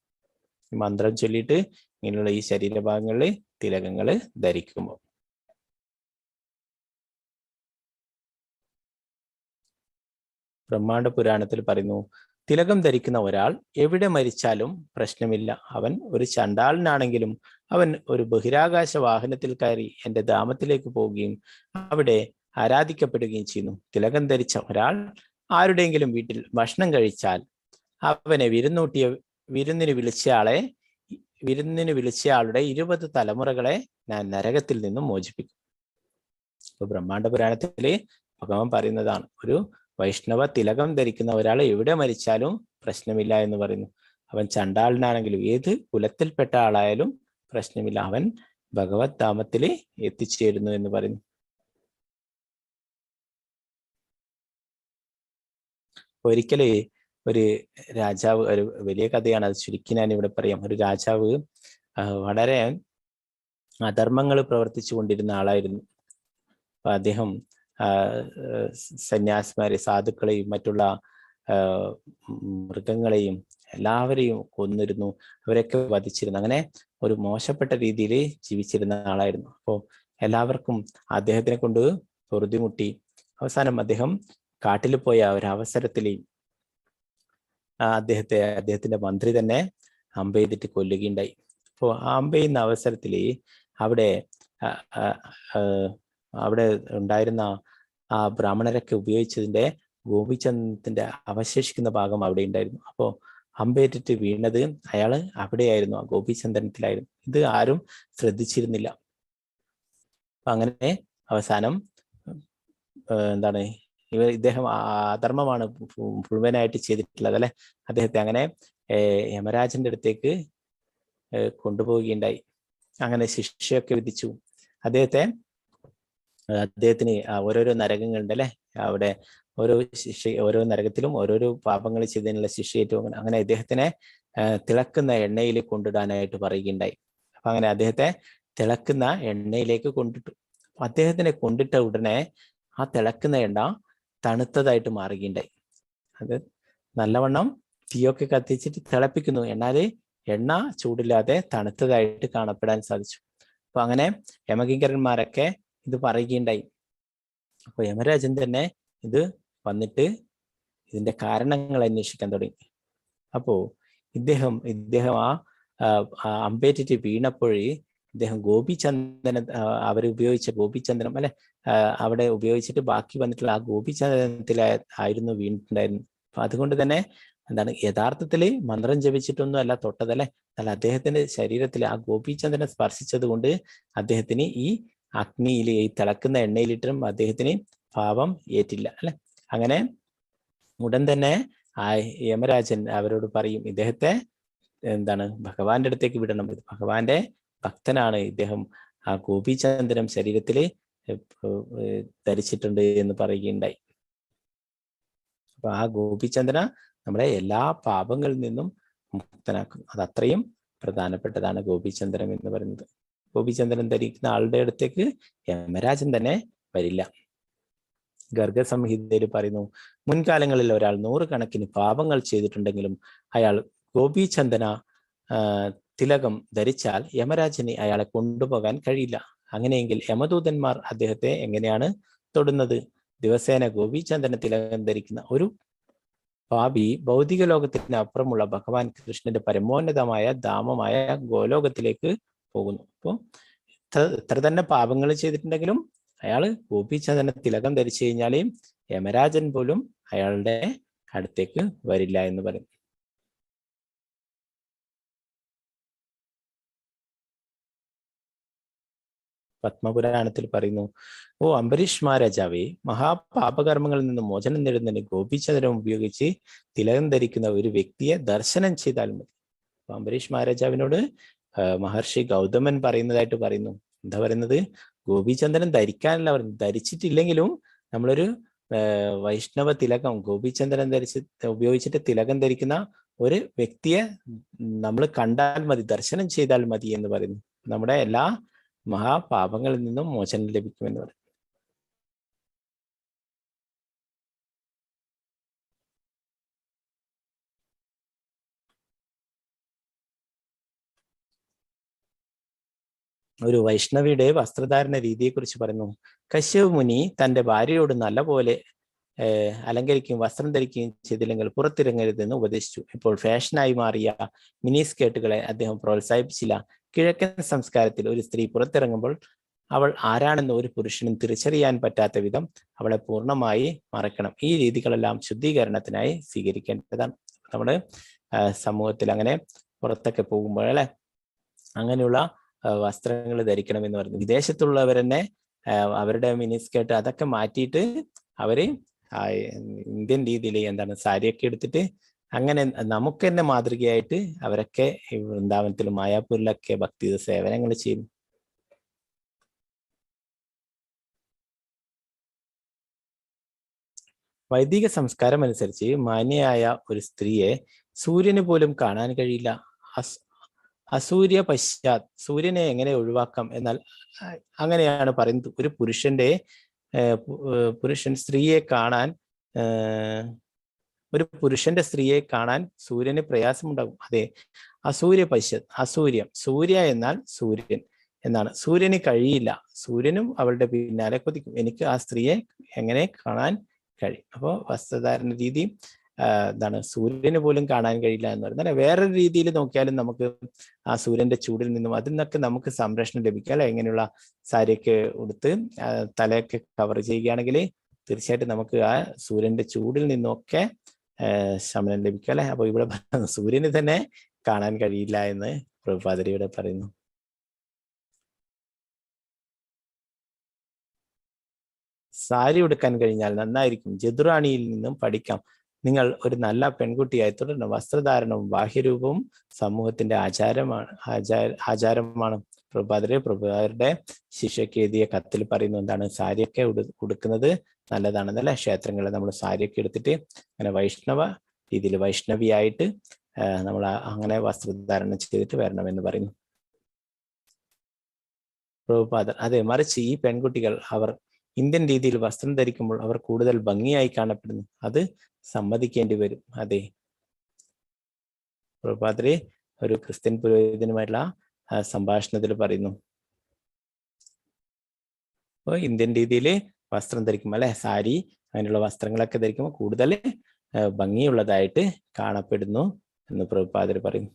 മന്ത്രം ചൊല്ലിയിട്ട് ഇങ്ങനെയുള്ള ഈ ശരീരഭാഗങ്ങളിൽ തിലകങ്ങൾ ധരിക്കുമ്പോൾ. ബ്രഹ്മാണ്ഡ പുരാണത്തിൽ പറയുന്നു, തിലകം ധരിക്കുന്ന ഒരാൾ എവിടെ മരിച്ചാലും പ്രശ്നമില്ല. അവൻ ഒരു ചണ്ടാളനാണെങ്കിലും അവൻ ഒരു ബഹിരാകാശ വാഹനത്തിൽ കയറി എൻ്റെ ധാമത്തിലേക്ക് പോവുകയും അവിടെ ആരാധിക്കപ്പെടുകയും ചെയ്യുന്നു. തിലകം ധരിച്ച ഒരാൾ ആരുടെയെങ്കിലും വീട്ടിൽ ഭക്ഷണം കഴിച്ചാൽ അവനെ വിരുന്നിന് വിളിച്ചയാളുടെ 20 തലമുറകളെ ഞാൻ നരകത്തിൽ നിന്നും മോചിപ്പിക്കും. ഇപ്പൊ ബ്രഹ്മാണ്ഡ പുരാണത്തില് ഭഗവാൻ പറയുന്നതാണ്, ഒരു വൈഷ്ണവ തിലകം ധരിക്കുന്ന ഒരാൾ എവിടെ മരിച്ചാലും പ്രശ്നമില്ല എന്ന് പറയുന്നു. അവൻ ചണ്ടാളനാണെങ്കിലും ഏത് കുലത്തിൽപ്പെട്ട ആളായാലും പ്രശ്നമില്ല, അവൻ ഭഗവത് ധാമത്തിൽ എത്തിച്ചേരുന്നു എന്ന് പറയുന്നു. ഒരിക്കല് ഒരു രാജാവ്, ഒരു വലിയ കഥയാണ്, അത് ചുരുക്കി ഞാൻ ഇവിടെ പറയാം. ഒരു രാജാവ് വളരെ അധർമ്മങ്ങൾ പ്രവർത്തിച്ചു കൊണ്ടിരുന്ന ആളായിരുന്നു. അപ്പൊ അദ്ദേഹം സന്യാസിമാരെ, സാധുക്കളെയും മറ്റുള്ള മൃഗങ്ങളെയും എല്ലാവരെയും കൊന്നിരുന്നു, അവരൊക്കെ വധിച്ചിരുന്നു. അങ്ങനെ ഒരു മോശപ്പെട്ട രീതിയിൽ ജീവിച്ചിരുന്ന ആളായിരുന്നു. അപ്പോൾ എല്ലാവർക്കും അദ്ദേഹത്തിനെ കൊണ്ട് പൊറുതിമുട്ടി. അവസാനം അദ്ദേഹം കാട്ടിൽ പോയ ഒരവസരത്തിൽ അദ്ദേഹത്തിന്റെ മന്ത്രി തന്നെ അമ്പെയ്തിട്ട് കൊല്ലുകയുണ്ടായി. അപ്പോൾ ആ അമ്പെയ്യുന്ന അവസരത്തിൽ അവിടെ ഉണ്ടായിരുന്ന ആ ബ്രാഹ്മണരൊക്കെ ഉപയോഗിച്ചതിന്റെ ഗോപിചന്ദനത്തിന്റെ അവശേഷിക്കുന്ന ഭാഗം അവിടെ ഉണ്ടായിരുന്നു. അപ്പോൾ അമ്പേറ്റിട്ട് വീണത് അയാള് അവിടെയായിരുന്നു, ആ ഗോപിചന്ദനത്തിലായിരുന്നു. ഇത് ആരും ശ്രദ്ധിച്ചിരുന്നില്ല. അങ്ങനെ അവസാനം ഇദ്ദേഹം അധർമ്മമാണ് മുഴുവനായിട്ട് ചെയ്തിട്ടുള്ളത് അല്ലെ. അദ്ദേഹത്തെ അങ്ങനെ യമരാജന്റെ അടുത്തേക്ക് കൊണ്ടുപോവുകയുണ്ടായി. അങ്ങനെ ശിക്ഷയൊക്കെ വിധിച്ചു. അദ്ദേഹത്തിന് ഓരോരോ നരകങ്ങളുണ്ട് അല്ലെ, അവിടെ ഓരോ നരകത്തിലും ഓരോരോ പാപങ്ങൾ ചെയ്തതിനുള്ള ശിക്ഷ ഏറ്റവും. അങ്ങനെ അദ്ദേഹത്തിനെ തിളക്കുന്ന എണ്ണയിൽ കൊണ്ടിടാനായിട്ട് പറയുകയുണ്ടായി. അപ്പൊ അങ്ങനെ അദ്ദേഹത്തെ തിളക്കുന്ന എണ്ണയിലേക്ക് കൊണ്ടിട്ടു. അദ്ദേഹത്തിനെ കൊണ്ടിട്ട ഉടനെ ആ തിളക്കുന്ന എണ്ണ തണുത്തതായിട്ട് മാറുകയുണ്ടായി. അത് നല്ലവണ്ണം തീയൊക്കെ കത്തിച്ചിട്ട് തിളപ്പിക്കുന്നു, എന്നാൽ എണ്ണ ചൂടില്ലാതെ തണുത്തതായിട്ട് കാണപ്പെടാൻ സാധിച്ചു. അപ്പൊ അങ്ങനെ യമകിങ്കരന്മാരൊക്കെ ഇത് പറയുകയുണ്ടായി. അപ്പൊ യമരാജൻ തന്നെ ഇത് വന്നിട്ട് ഇതിന്റെ കാരണങ്ങൾ അന്വേഷിക്കാൻ തുടങ്ങി. അപ്പോ ഇദ്ദേഹം ആ അമ്പേറ്റിട്ട് വീണപ്പോഴേ ഇദ്ദേഹം അവരുപയോഗിച്ച ഗോപിചന്ദനം അല്ലെ, അവിടെ ഉപയോഗിച്ചിട്ട് ബാക്കി വന്നിട്ടുള്ള ആ ഗോപിചന്ദനത്തിലായിരുന്നു വീണിട്ടുണ്ടായിരുന്നു. അപ്പൊ അതുകൊണ്ട് തന്നെ യഥാർത്ഥത്തില് മന്ത്രം ജപിച്ചിട്ടൊന്നും അല്ല തൊട്ടതല്ലേ, അല്ല അദ്ദേഹത്തിന്റെ ശരീരത്തിൽ ആ ഗോപിചന്ദനം സ്പർശിച്ചത് കൊണ്ട് അദ്ദേഹത്തിന് ഈ അഗ്നിയിൽ, ഈ തിളക്കുന്ന എണ്ണയിലിട്ടും അദ്ദേഹത്തിന് പാപം ഏറ്റില്ല അല്ലെ. അങ്ങനെ ഉടൻ തന്നെ ആ യമരാജൻ അവരോട് പറയും, ഇദ്ദേഹത്തെ ഭഗവാന്റെ അടുത്തേക്ക് വിടണം, ഭഗവാന്റെ ഭക്തനാണ് ഇദ്ദേഹം, ആ ഗോപിചന്ദനം ശരീരത്തിൽ ധരിച്ചിട്ടുണ്ട് എന്ന് പറയുകയുണ്ടായി. അപ്പൊ ആ ഗോപിചന്ദന നമ്മളെ എല്ലാ പാപങ്ങളിൽ നിന്നും മുക്തനാക്കും. അത് അത്രയും പ്രധാനപ്പെട്ടതാണ് ഗോപിചന്ദനം എന്ന് പറയുന്നത്. ഗോപിചന്ദനം ധരിക്കുന്ന ആളുടെ അടുത്തേക്ക് യമരാജൻ തന്നെ വരില്ല. ഗർഗസംഹിതയിൽ പറയുന്നു, മുൻകാലങ്ങളിൽ ഒരാൾ 100 കണക്കിന് പാപങ്ങൾ ചെയ്തിട്ടുണ്ടെങ്കിലും അയാൾ ഗോപിചന്ദന തിലകം ധരിച്ചാൽ യമരാജന് അയാളെ കൊണ്ടുപോകാൻ കഴിയില്ല. അങ്ങനെയെങ്കിൽ യമദൂതന്മാർ അദ്ദേഹത്തെ എങ്ങനെയാണ് തൊടുന്നത്? ദിവസേന ഗോപിചന്ദന തിലകം ധരിക്കുന്ന ഒരു പാപി ഭൗതിക ലോകത്തിന് അപ്പുറമുള്ള ഭഗവാൻ കൃഷ്ണന്റെ പരമോന്നതമായ ധാമമായ ഗോലോകത്തിലേക്ക് പോകുന്നു. അപ്പോൾ ഇത്ര തന്നെ പാപങ്ങൾ ചെയ്തിട്ടുണ്ടെങ്കിലും അയാള് ഗോപിചന്ദന തിലകം ധരിച്ചു കഴിഞ്ഞാൽ യമരാജൻ പോലും അയാളുടെ അടുത്തേക്ക് വരില്ല എന്ന് പറയും. പത്മപുരാണത്തിൽ പറയുന്നു, ഓ അംബരീഷ് മഹാരാജാവേ, മഹാപാപകർമ്മങ്ങളിൽ നിന്ന് മോചനം നേടുന്നതിന് ഗോപിചന്ദനം ഉപയോഗിച്ച് തിലകം ധരിക്കുന്ന ഒരു വ്യക്തിയെ ദർശനം ചെയ്താൽ മതി. അപ്പൊ അംബരീഷ് മഹാരാജാവിനോട് മഹർഷി ഗൗതമൻ പറയുന്നതായിട്ട് പറയുന്നു. എന്താ പറയുന്നത്? ഗോപിചന്ദനം ധരിക്കാനല്ല പറയുന്നത്, ധരിച്ചിട്ടില്ലെങ്കിലും നമ്മളൊരു വൈഷ്ണവ തിലകം ഗോപിചന്ദ്രൻ ഉപയോഗിച്ചിട്ട് തിലകം ധരിക്കുന്ന ഒരു വ്യക്തിയെ നമ്മൾ കണ്ടാൽ മതി, ദർശനം ചെയ്താൽ മതി എന്ന് പറയുന്നു. നമ്മുടെ എല്ലാ മഹാപാപങ്ങളിൽ നിന്നും മോചനം ലഭിക്കുമെന്ന് പറയും. ഒരു വൈഷ്ണവിയുടെ വസ്ത്രധാരണ രീതിയെക്കുറിച്ച് പറയുന്നു. കശ്യപ മുനി തന്റെ ഭാര്യയോട് നല്ല പോലെ അലങ്കരിക്കുകയും വസ്ത്രം ധരിക്കുകയും ചെയ്തില്ലെങ്കിൽ പുറത്തിറങ്ങരുതെന്ന് ഉപദേശിച്ചു. ഇപ്പോൾ ഫാഷനായി മാറിയ മിനി സ്കേർട്ടുകളെ അദ്ദേഹം പ്രോത്സാഹിപ്പിച്ചില്ല. കിഴക്കൻ സംസ്കാരത്തിൽ ഒരു സ്ത്രീ പുറത്തിറങ്ങുമ്പോൾ അവൾ ആരാണെന്ന് ഒരു പുരുഷനും തിരിച്ചറിയാൻ പറ്റാത്ത വിധം അവളെ പൂർണ്ണമായി മറക്കണം. ഈ രീതികളെല്ലാം ശുദ്ധീകരണത്തിനായി സ്വീകരിക്കേണ്ടതാണ്. നമ്മുടെ സമൂഹത്തിൽ അങ്ങനെ പുറത്തൊക്കെ പോകുമ്പോൾ അല്ലെ അങ്ങനെയുള്ള വസ്ത്രങ്ങൾ ധരിക്കണം എന്ന് പറഞ്ഞു. വിദേശത്തുള്ളവരെന്നെ അവരുടെ മിനിസ്കേർട്ട് അതൊക്കെ മാറ്റിയിട്ട് അവര് ഇന്ത്യൻ രീതിയിൽ എന്താണ് സാരിയൊക്കെ എടുത്തിട്ട് അങ്ങനെ നമുക്ക് തന്നെ മാതൃകയായിട്ട് അവരൊക്കെ വൃന്ദാവനത്തിലും മായാപൂരിലൊക്കെ ഭക്തി സേവനങ്ങൾ ചെയ്യും. വൈദിക സംസ്കാരം അനുസരിച്ച് മാന്യയായ ഒരു സ്ത്രീയെ സൂര്യന് പോലും കാണാൻ കഴിയില്ല. അസൂര്യ പശ്ചാത്, സൂര്യനെ എങ്ങനെ ഒഴിവാക്കാം എന്നാൽ അങ്ങനെയാണ് പറയുന്നത്. ഒരു പുരുഷന്റെ സ്ത്രീയെ കാണാൻ സൂര്യന് പ്രയാസമുണ്ടാകും. അതെ, അസൂര്യ പശ്ചാത്, അസൂര്യം, സൂര്യ എന്നാൽ സൂര്യൻ എന്നാണ്. സൂര്യന് കഴിയില്ല, സൂര്യനും അവളുടെ പിന്നാലെ കൊതിക്കും. എനിക്ക് ആ സ്ത്രീയെ എങ്ങനെ കാണാൻ കഴിയും? അപ്പോൾ വസ്ത്രധാരണ രീതി എന്താണ്, സൂര്യന് പോലും കാണാൻ കഴിയില്ല എന്ന് പറയുന്നത്. വേറൊരു രീതിയിൽ നോക്കിയാലും നമുക്ക് ആ സൂര്യന്റെ ചൂടിൽ നിന്നും അതിൽ നിന്നൊക്കെ നമുക്ക് സംരക്ഷണം ലഭിക്കാം അല്ലെ. ഇങ്ങനെയുള്ള സാരിയൊക്കെ ഉടുത്ത് തലയൊക്കെ കവർ ചെയ്യുകയാണെങ്കിൽ തീർച്ചയായിട്ടും നമുക്ക് ആ സൂര്യന്റെ ചൂടിൽ നിന്നൊക്കെ ശമനം ലഭിക്കാം അല്ലെ. അപ്പൊ ഇവിടെ സൂര്യന് തന്നെ കാണാൻ കഴിയില്ല എന്ന് പ്രഭുപാദരിയുടെ പറയുന്നു. സാരി ഉടുക്കാൻ കഴിഞ്ഞാൽ നന്നായിരിക്കും. ജദുറാണിയിൽ നിന്നും പഠിക്കാം. നിങ്ങൾ ഒരു നല്ല പെൺകുട്ടിയായി തുടരണം. വസ്ത്രധാരണവും ബാഹ്യരൂപവും സമൂഹത്തിന്റെ ആചാരമാണ്. പ്രഭുപാദരുടെ ശിഷ്യക്ക് എഴുതിയ കത്തിൽ പറയുന്നു എന്താണ്, സാരിയൊക്കെ ഉടുക്കുന്നത് നല്ലതാണെന്നല്ലേ. ക്ഷേത്രങ്ങളിൽ നമ്മൾ സാരിയൊക്കെ എടുത്തിട്ട് അങ്ങനെ വൈഷ്ണവ രീതിയിൽ വൈഷ്ണവിയായിട്ട് നമ്മൾ അങ്ങനെ വസ്ത്രധാരണം ചെയ്തിട്ട് വരണമെന്ന് പറയുന്നു പ്രഭുപാദർ. അതെ, മറിച്ച് ഈ പെൺകുട്ടികൾ അവർ ഇന്ത്യൻ രീതിയിൽ വസ്ത്രം ധരിക്കുമ്പോൾ അവർ കൂടുതൽ ഭംഗിയായി കാണപ്പെടുന്നു. അത് സമ്മതിക്കേണ്ടി വരും. അതെ, പ്രഭുപാദരെ ഒരു ക്രിസ്ത്യൻ പുരോഹിതനുമായിട്ടുള്ള സംഭാഷണത്തിൽ പറയുന്നു. അപ്പോൾ ഇന്ത്യൻ രീതിയിൽ വസ്ത്രം ധരിക്കുമ്പോൾ അല്ലെ, സാരി അങ്ങനെയുള്ള വസ്ത്രങ്ങളൊക്കെ ധരിക്കുമ്പോൾ കൂടുതൽ ഭംഗിയുള്ളതായിട്ട് കാണപ്പെടുന്നു എന്ന് പ്രഭുപാദർ പറയുന്നു.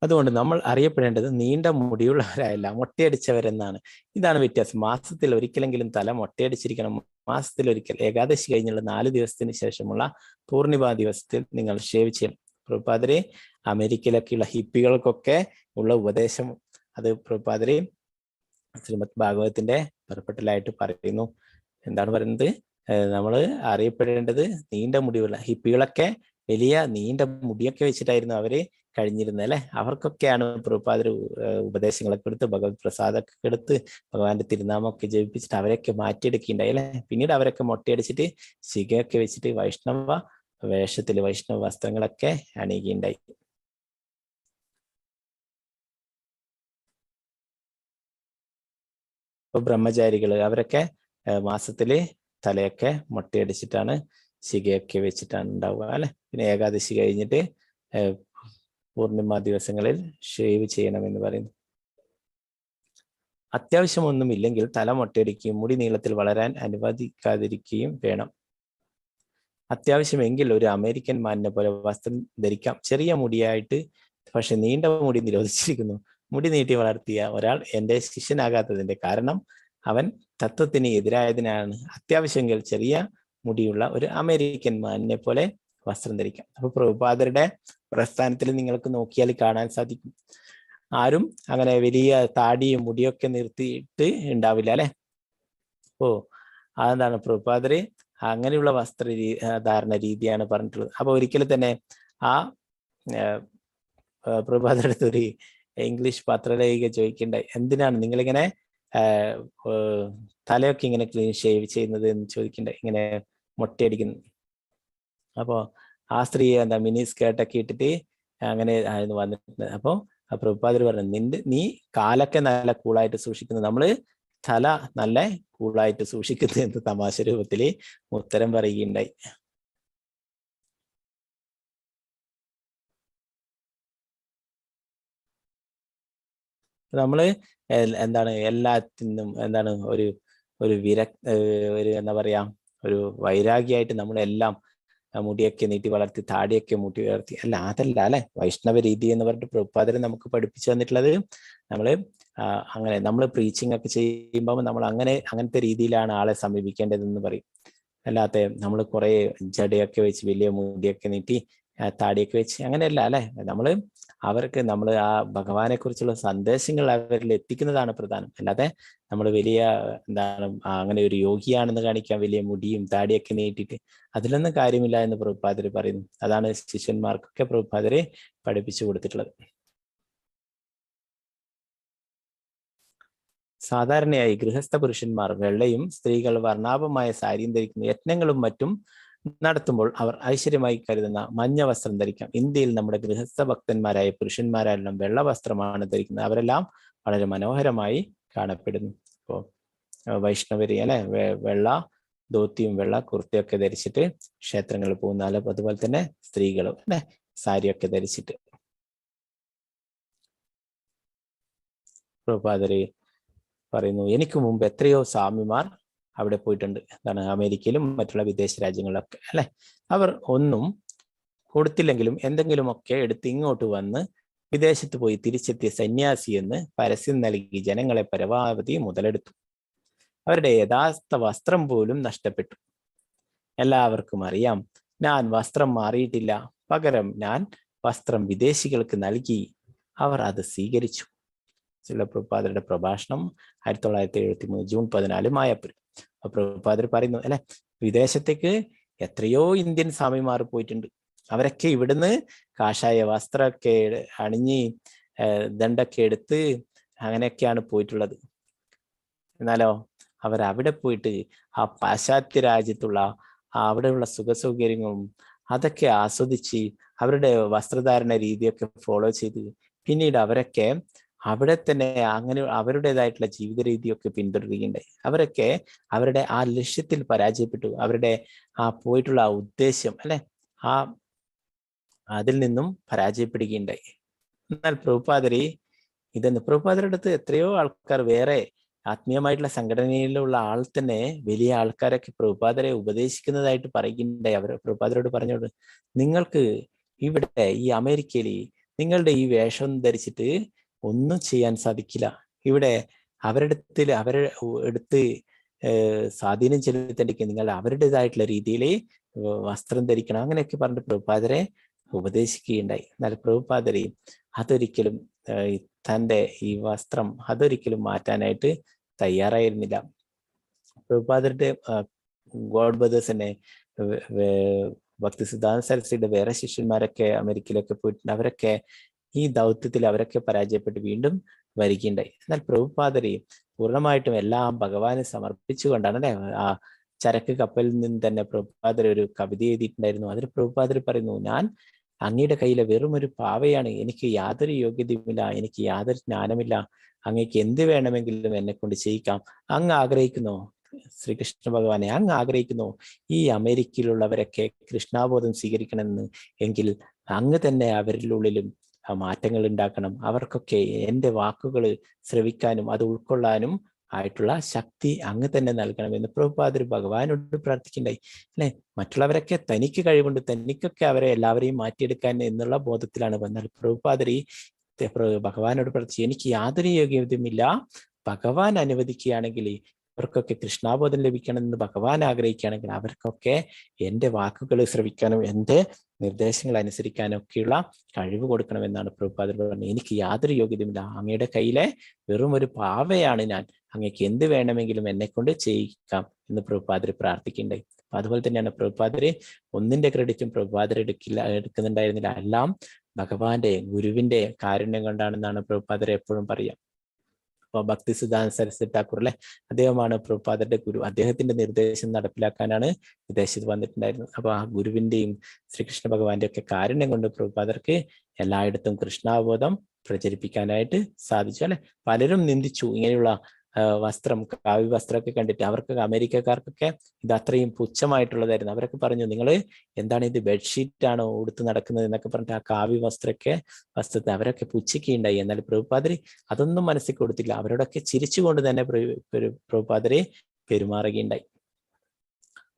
അതുകൊണ്ട് നമ്മൾ അറിയപ്പെടേണ്ടത് നീണ്ട മുടിയുള്ളവരായല്ല, മൊട്ടയടിച്ചവരെന്നാണ്. ഇതാണ് വ്യത്യാസം. മാസത്തിൽ ഒരിക്കലെങ്കിലും തല മൊട്ടയടിച്ചിരിക്കണം. മാസത്തിൽ ഒരിക്കൽ ഏകാദശി കഴിഞ്ഞുള്ള 4 ദിവസത്തിന് ശേഷമുള്ള പൂർണിമ ദിവസത്തിൽ നിങ്ങൾ ഷേവ് ചെയ്യണം. പ്രഭുപാദരെ അമേരിക്കയിലൊക്കെയുള്ള ഹിപ്പികൾക്കൊക്കെ ഉള്ള ഉപദേശം അത് പ്രഭുപാദരെ ശ്രീമദ് ഭാഗവതത്തിന്റെ പുറപ്പെടലായിട്ട് പറയുന്നു. എന്താണ് പറയുന്നത്, നമ്മൾ അറിയപ്പെടേണ്ടത് നീണ്ട മുടിയുള്ള ഹിപ്പികളൊക്കെ വലിയ നീണ്ട മുടിയൊക്കെ വെച്ചിട്ടായിരുന്നു അവര് കഴിഞ്ഞിരുന്നത് അല്ലെ. അവർക്കൊക്കെയാണ് പ്രഭുപാദർ ഉപദേശങ്ങളൊക്കെ എടുത്ത് ഭഗവത് പ്രസാദമൊക്കെ എടുത്ത് ഭഗവാന്റെ തിരുനാമൊക്കെ ജപിപ്പിച്ചിട്ട് അവരൊക്കെ മാറ്റിയെടുക്കുകയുണ്ടായി അല്ലെ. പിന്നീട് അവരൊക്കെ മൊട്ടയടിച്ചിട്ട് ശിഖയൊക്കെ വെച്ചിട്ട് വൈഷ്ണവ വേഷത്തിൽ വൈഷ്ണവ വസ്ത്രങ്ങളൊക്കെ അണിയുകയുണ്ടായി. ഇപ്പൊ ബ്രഹ്മചാരികള് അവരൊക്കെ മാസത്തില് തലയൊക്കെ മൊട്ടയടിച്ചിട്ടാണ് ശിഖയൊക്കെ വെച്ചിട്ടാണ് ഉണ്ടാവുക അല്ലെ. പിന്നെ ഏകാദശി കഴിഞ്ഞിട്ട് പൂർണിമ ദിവസങ്ങളിൽ ഷേവ് ചെയ്യണമെന്ന് പറയുന്നു. അത്യാവശ്യമൊന്നുമില്ലെങ്കിൽ തല മൊട്ടയടിക്കുകയും മുടി നീളത്തിൽ വളരാൻ അനുവദിക്കാതിരിക്കുകയും വേണം. അത്യാവശ്യമെങ്കിൽ ഒരു അമേരിക്കൻ മാനിനെ പോലെ വസ്ത്രം ധരിക്കാം. ചെറിയ മുടിയായിട്ട് പക്ഷെ നീണ്ട മുടി നിരോധിച്ചിരിക്കുന്നു. മുടി നീട്ടി വളർത്തിയ ഒരാൾ എൻ്റെ ശിഷ്യനാകാത്തതിന്റെ കാരണം അവൻ തത്വത്തിന് എതിരായതിനാണ്. അത്യാവശ്യമെങ്കിൽ ചെറിയ മുടിയുള്ള ഒരു അമേരിക്കൻ മാനിനെ പോലെ വസ്ത്രം ധരിക്കാം. അപ്പൊ പ്രഭുപാദരുടെ പ്രസ്ഥാനത്തിൽ നിങ്ങൾക്ക് നോക്കിയാൽ കാണാൻ സാധിക്കും, ആരും അങ്ങനെ വലിയ താടിയും മുടിയൊക്കെ നിർത്തിയിട്ട് ഉണ്ടാവില്ല അല്ലെ. ഓ അതെന്താണ് പ്രഭുപാദര് അങ്ങനെയുള്ള ധാരണ രീതിയാണ് പറഞ്ഞിട്ടുള്ളത്. അപ്പൊ ഒരിക്കലും തന്നെ ആ പ്രഭുപാദരുടെ അടുത്തൊരു ഇംഗ്ലീഷ് പത്രലേഖിക ചോദിക്കണ്ടായി, എന്തിനാണ് നിങ്ങളിങ്ങനെ തലയൊക്കെ ഇങ്ങനെ ക്ലീൻ ഷേവ് ചെയ്യുന്നത് എന്ന് ചോദിക്കണ്ടായി, ഇങ്ങനെ മൊട്ടയടിക്കുന്നു. അപ്പോ ആ സ്ത്രീ എന്താ മിനി സ്കേർട്ടൊക്കെ ഇട്ടിട്ട് അങ്ങനെ ആയിരുന്നു വന്നിട്ടുണ്ട്. അപ്പോൾ പ്രഭുപാദർ പറഞ്ഞു, നീ കാലൊക്കെ നല്ല കൂളായിട്ട് സൂക്ഷിക്കുന്നു, നമ്മള് തല നല്ല കൂളായിട്ട് സൂക്ഷിക്കുന്നു എന്ന് തമാശ രൂപത്തിൽ ഉത്തരം പറയുകയുണ്ടായി. നമ്മള് എന്താണ് എല്ലാത്തിനും എന്താണ് ഒരു എന്താ പറയാ, ഒരു വൈരാഗ്യമായിട്ട് നമ്മളെല്ലാം മുടിയൊക്കെ നീട്ടി വളർത്തി, താടിയൊക്കെ മുടി വളർത്തി, അല്ല അതല്ല അല്ലെ വൈഷ്ണവ രീതി എന്ന് പറഞ്ഞിട്ട് പ്രഭുപാദർ നമുക്ക് പഠിപ്പിച്ചു തന്നിട്ടുള്ളത്. നമ്മള് അങ്ങനെ നമ്മൾ പ്രീച്ചിങ് ഒക്കെ ചെയ്യുമ്പോൾ നമ്മൾ അങ്ങനത്തെ രീതിയിലാണ് ആളെ സമീപിക്കേണ്ടതെന്ന് പറയും. അല്ലാതെ നമ്മൾ കുറെ ജടയൊക്കെ വെച്ച് വലിയ മുടിയൊക്കെ നീട്ടി താടിയൊക്കെ വെച്ച് അങ്ങനെയല്ല അല്ലെ. നമ്മൾ ആ ഭഗവാനെ കുറിച്ചുള്ള സന്ദേശങ്ങൾ അവരിൽ എത്തിക്കുന്നതാണ് പ്രധാനം. അല്ലാതെ നമ്മൾ വലിയ എന്താണ് അങ്ങനെ ഒരു യോഗിയാണെന്ന് കാണിക്കാൻ വലിയ മുടിയും താടിയൊക്കെ നീട്ടിയിട്ട് അതിലൊന്നും കാര്യമില്ല എന്ന് പ്രഭുപാദർ പറയുന്നു. അതാണ് ശിഷ്യന്മാർക്കൊക്കെ പ്രഭുപാദർ പഠിപ്പിച്ചു കൊടുത്തിട്ടുള്ളത്. സാധാരണയായി ഗൃഹസ്ഥ പുരുഷന്മാർ വെള്ളയും സ്ത്രീകൾ വർണ്ണാഭമായ സാരിയും ധരിക്കുന്ന യജ്ഞങ്ങളും മറ്റും നടത്തുമ്പോൾ അവർ ഐശ്വര്യമായി കരുതുന്ന മഞ്ഞ വസ്ത്രം ധരിക്കാം. ഇന്ത്യയിൽ നമ്മുടെ ഗൃഹസ്ഥ ഭക്തന്മാരായ പുരുഷന്മാരെല്ലാം വെള്ള വസ്ത്രമാണ് ധരിക്കുന്നത്. അവരെല്ലാം വളരെ മനോഹരമായി കാണപ്പെടുന്നു. ഇപ്പോ വൈഷ്ണവരി അല്ലെ വെള്ള ധോത്തിയും വെള്ള കുർത്തിയൊക്കെ ധരിച്ചിട്ട് ക്ഷേത്രങ്ങളിൽ പോകുന്ന, അതുപോലെ തന്നെ സ്ത്രീകളും അല്ലെ സാരിയൊക്കെ ധരിച്ചിട്ട്. പ്രഭുപാദർ പറയുന്നു, എനിക്ക് മുമ്പ് എത്രയോ സ്വാമിമാർ അവിടെ പോയിട്ടുണ്ട്. എന്താണ് അമേരിക്കയിലും മറ്റുള്ള വിദേശ രാജ്യങ്ങളിലൊക്കെ അല്ലെ. അവർ ഒന്നും കൊടുത്തില്ലെങ്കിലും എന്തെങ്കിലുമൊക്കെ എടുത്ത് ഇങ്ങോട്ട് വന്ന് വിദേശത്ത് പോയി തിരിച്ചെത്തിയ സന്യാസി എന്ന് പരസ്യം നൽകി ജനങ്ങളെ പരമാവധി മുതലെടുത്തു. അവരുടെ യഥാർത്ഥ വസ്ത്രം പോലും നഷ്ടപ്പെട്ടു. എല്ലാവർക്കും അറിയാം, ഞാൻ വസ്ത്രം മാറിയിട്ടില്ല, പകരം ഞാൻ വസ്ത്രം വിദേശികൾക്ക് നൽകി, അവർ അത് സ്വീകരിച്ചു. ശ്രീല പ്രഭുപാദരുടെ പ്രഭാഷണം 1973 ജൂൺ 14 മായപ്പൂർ. പ്രഭുപാദർ പറയുന്നു അല്ലെ, വിദേശത്തേക്ക് എത്രയോ ഇന്ത്യൻ സ്വാമിമാർ പോയിട്ടുണ്ട്. അവരൊക്കെ ഇവിടുന്ന് കാഷായ വസ്ത്രമൊക്കെ അണിഞ്ഞ് ദണ്ടൊക്കെ എടുത്ത് അങ്ങനെയൊക്കെയാണ് പോയിട്ടുള്ളത്. എന്നാലോ അവരവിടെ പോയിട്ട് ആ പാശ്ചാത്യ രാജ്യത്തുള്ള അവിടെയുള്ള സുഖസൗകര്യങ്ങളും അതൊക്കെ ആസ്വദിച്ച് അവരുടെ വസ്ത്രധാരണ രീതിയൊക്കെ ഫോളോ ചെയ്ത് പിന്നീട് അവരൊക്കെ അവിടെ തന്നെ അങ്ങനെ അവരുടേതായിട്ടുള്ള ജീവിത രീതിയൊക്കെ പിന്തുടരുകയുണ്ടായി. അവരൊക്കെ അവരുടെ ആ ലക്ഷ്യത്തിൽ പരാജയപ്പെട്ടു. അവരുടെ ആ പോയിട്ടുള്ള ആ ഉദ്ദേശ്യം അല്ലെ അതിൽ നിന്നും പരാജയപ്പെടുകയുണ്ടായി. എന്നാൽ പ്രഭുപാദരുടെ അടുത്ത് എത്രയോ ആൾക്കാർ, വേറെ ആത്മീയമായിട്ടുള്ള സംഘടനയിലുള്ള ആൾ തന്നെ വലിയ ആൾക്കാരൊക്കെ പ്രഭുപാദരെ ഉപദേശിക്കുന്നതായിട്ട് പറയുകയുണ്ടായി. പ്രഭുപാദരോട് പറഞ്ഞോട്, നിങ്ങൾക്ക് ഇവിടെ ഈ അമേരിക്കയിൽ നിങ്ങളുടെ ഈ വേഷം ധരിച്ചിട്ട് ഒന്നും ചെയ്യാൻ സാധിക്കില്ല. ഇവിടെ അവരുടെ അടുത്ത് സ്വാധീനം ചെലുത്തേണ്ടെങ്കിൽ നിങ്ങൾ അവരുടേതായിട്ടുള്ള രീതിയിൽ വസ്ത്രം ധരിക്കണം, അങ്ങനെയൊക്കെ പറഞ്ഞിട്ട് പ്രഭുപാദരെ ഉപദേശിക്കുകയുണ്ടായി. എന്നാൽ പ്രഭുപാദർ അതൊരിക്കലും തൻ്റെ ഈ വസ്ത്രം അതൊരിക്കലും മാറ്റാനായിട്ട് തയ്യാറായിരുന്നില്ല. പ്രഭുപാദരുടെ ഗോഡ് ബ്രദേഴ്സ് തന്നെ ഭക്തി സിദ്ധാന്ത സരസ്വതിയുടെ വേറെ ശിഷ്യന്മാരൊക്കെ അമേരിക്കയിലൊക്കെ പോയിട്ടുണ്ട്. അവരൊക്കെ ഈ ദൗത്യത്തിൽ അവരൊക്കെ പരാജയപ്പെട്ട് വീണ്ടും വരികയുണ്ടായി. എന്നാൽ പ്രഭുപാദർ പൂർണ്ണമായിട്ടും എല്ലാം ഭഗവാന് സമർപ്പിച്ചുകൊണ്ടാണ് അല്ലെ. ആ ചരക്ക് കപ്പലിൽ നിന്ന് തന്നെ പ്രഭുപാദർ ഒരു കവിത എഴുതിയിട്ടുണ്ടായിരുന്നു. അതിൽ പ്രഭുപാദർ പറയുന്നു, ഞാൻ അങ്ങയുടെ കയ്യിലെ വെറും ഒരു പാവയാണ്, എനിക്ക് യാതൊരു യോഗ്യതയുമില്ല, എനിക്ക് യാതൊരു ജ്ഞാനമില്ല, അങ്ങേക്ക് എന്ത് വേണമെങ്കിലും എന്നെ കൊണ്ട് ചെയ്യിക്കാം. അങ്ങ് ആഗ്രഹിക്കുന്നോ ശ്രീകൃഷ്ണ ഭഗവാനെ, അങ്ങ് ആഗ്രഹിക്കുന്നു ഈ അമേരിക്കയിലുള്ളവരൊക്കെ കൃഷ്ണാബോധം സ്വീകരിക്കണമെന്ന്, എങ്കിൽ അങ്ങ് തന്നെ അവരിലുള്ളിലും മാറ്റങ്ങൾ ഉണ്ടാക്കണം. അവർക്കൊക്കെ എൻ്റെ വാക്കുകൾ ശ്രവിക്കാനും അത് ഉൾക്കൊള്ളാനും ആയിട്ടുള്ള ശക്തി അങ്ങ് തന്നെ നൽകണം എന്ന് പ്രഭുപാദർ ഭഗവാനോട് പ്രാർത്ഥിക്കണ്ടായി അല്ലെ. മറ്റുള്ളവരൊക്കെ തനിക്ക് കഴിവുണ്ട്, തനിക്കൊക്കെ അവരെ എല്ലാവരെയും മാറ്റിയെടുക്കാൻ എന്നുള്ള ബോധത്തിലാണ്. എന്നാൽ പ്രഭുപാദർ ഭഗവാനോട് പ്രാർത്ഥിച്ചു, എനിക്ക് യാതൊരു യോഗ്യതയുമില്ല, ഭഗവാൻ അനുവദിക്കുകയാണെങ്കിൽ അവർക്കൊക്കെ കൃഷ്ണാബോധം ലഭിക്കണമെന്ന് ഭഗവാൻ ആഗ്രഹിക്കുകയാണെങ്കിൽ അവർക്കൊക്കെ എൻ്റെ വാക്കുകൾ ശ്രവിക്കാനും എൻ്റെ നിർദ്ദേശങ്ങൾ അനുസരിക്കാനും ഒക്കെയുള്ള കഴിവ് കൊടുക്കണമെന്നാണ് പ്രഭുപാദർ പറഞ്ഞത്. എനിക്ക് യാതൊരു യോഗ്യതയുമില്ല, അങ്ങയുടെ കയ്യിലെ വെറും ഒരു പാവയാണ് ഞാൻ, അങ്ങേക്ക് എന്ത് വേണമെങ്കിലും എന്നെ കൊണ്ട് ചെയ്യിക്കാം എന്ന് പ്രഭുപാദർ പ്രാർത്ഥിക്കുന്നുണ്ടായി. അതുപോലെ തന്നെയാണ് പ്രഭുപാദർ ഒന്നിന്റെ ക്രെഡിറ്റും പ്രഭുപാദർ എടുക്കുന്നുണ്ടായിരുന്നില്ല. എല്ലാം ഭഗവാന്റെ ഗുരുവിന്റെ കാരുണ്യം കൊണ്ടാണെന്നാണ് പ്രഭുപാദരെ എപ്പോഴും പറയുക. അപ്പോൾ ഭക്തി സിദ്ധാന്ത സരസ്വതി ഠാക്കൂർ അല്ലെ, അദ്ദേഹമാണ് പ്രഭുപാദരുടെ ഗുരു. അദ്ദേഹത്തിന്റെ നിർദ്ദേശം നടപ്പിലാക്കാനാണ് വിദേശത്ത് വന്നിട്ടുണ്ടായിരുന്നത്. അപ്പൊ ആ ഗുരുവിന്റെയും ശ്രീകൃഷ്ണ ഭഗവാന്റെ ഒക്കെ കാരുണ്യം കൊണ്ട് പ്രഭുപാദർക്ക് എല്ലായിടത്തും കൃഷ്ണാവബോധം പ്രചരിപ്പിക്കാനായിട്ട് സാധിച്ചു അല്ലെ. പലരും നിന്ദിച്ചു ഇങ്ങനെയുള്ള വസ്ത്രം, കാവ്യ വസ്ത്രമൊക്കെ കണ്ടിട്ട്. അവർക്ക് അമേരിക്കക്കാർക്കൊക്കെ ഇത് അത്രയും പുച്ഛമായിട്ടുള്ളതായിരുന്നു. അവരൊക്കെ പറഞ്ഞു, നിങ്ങൾ എന്താണ് ഇത്, ബെഡ്ഷീറ്റ് ആണോ ഉടുത്ത് നടക്കുന്നത് എന്നൊക്കെ പറഞ്ഞിട്ട് ആ കാവ്യ വസ്ത്രത്തെ അവരൊക്കെ പുച്ഛിക്കുകയുണ്ടായി. എന്നാൽ പ്രഭുപാദര് അതൊന്നും മനസ്സിൽ കൊടുത്തില്ല. അവരോടൊക്കെ ചിരിച്ചുകൊണ്ട് തന്നെ പ്രഭുപാദരെ പെരുമാറുകയുണ്ടായി.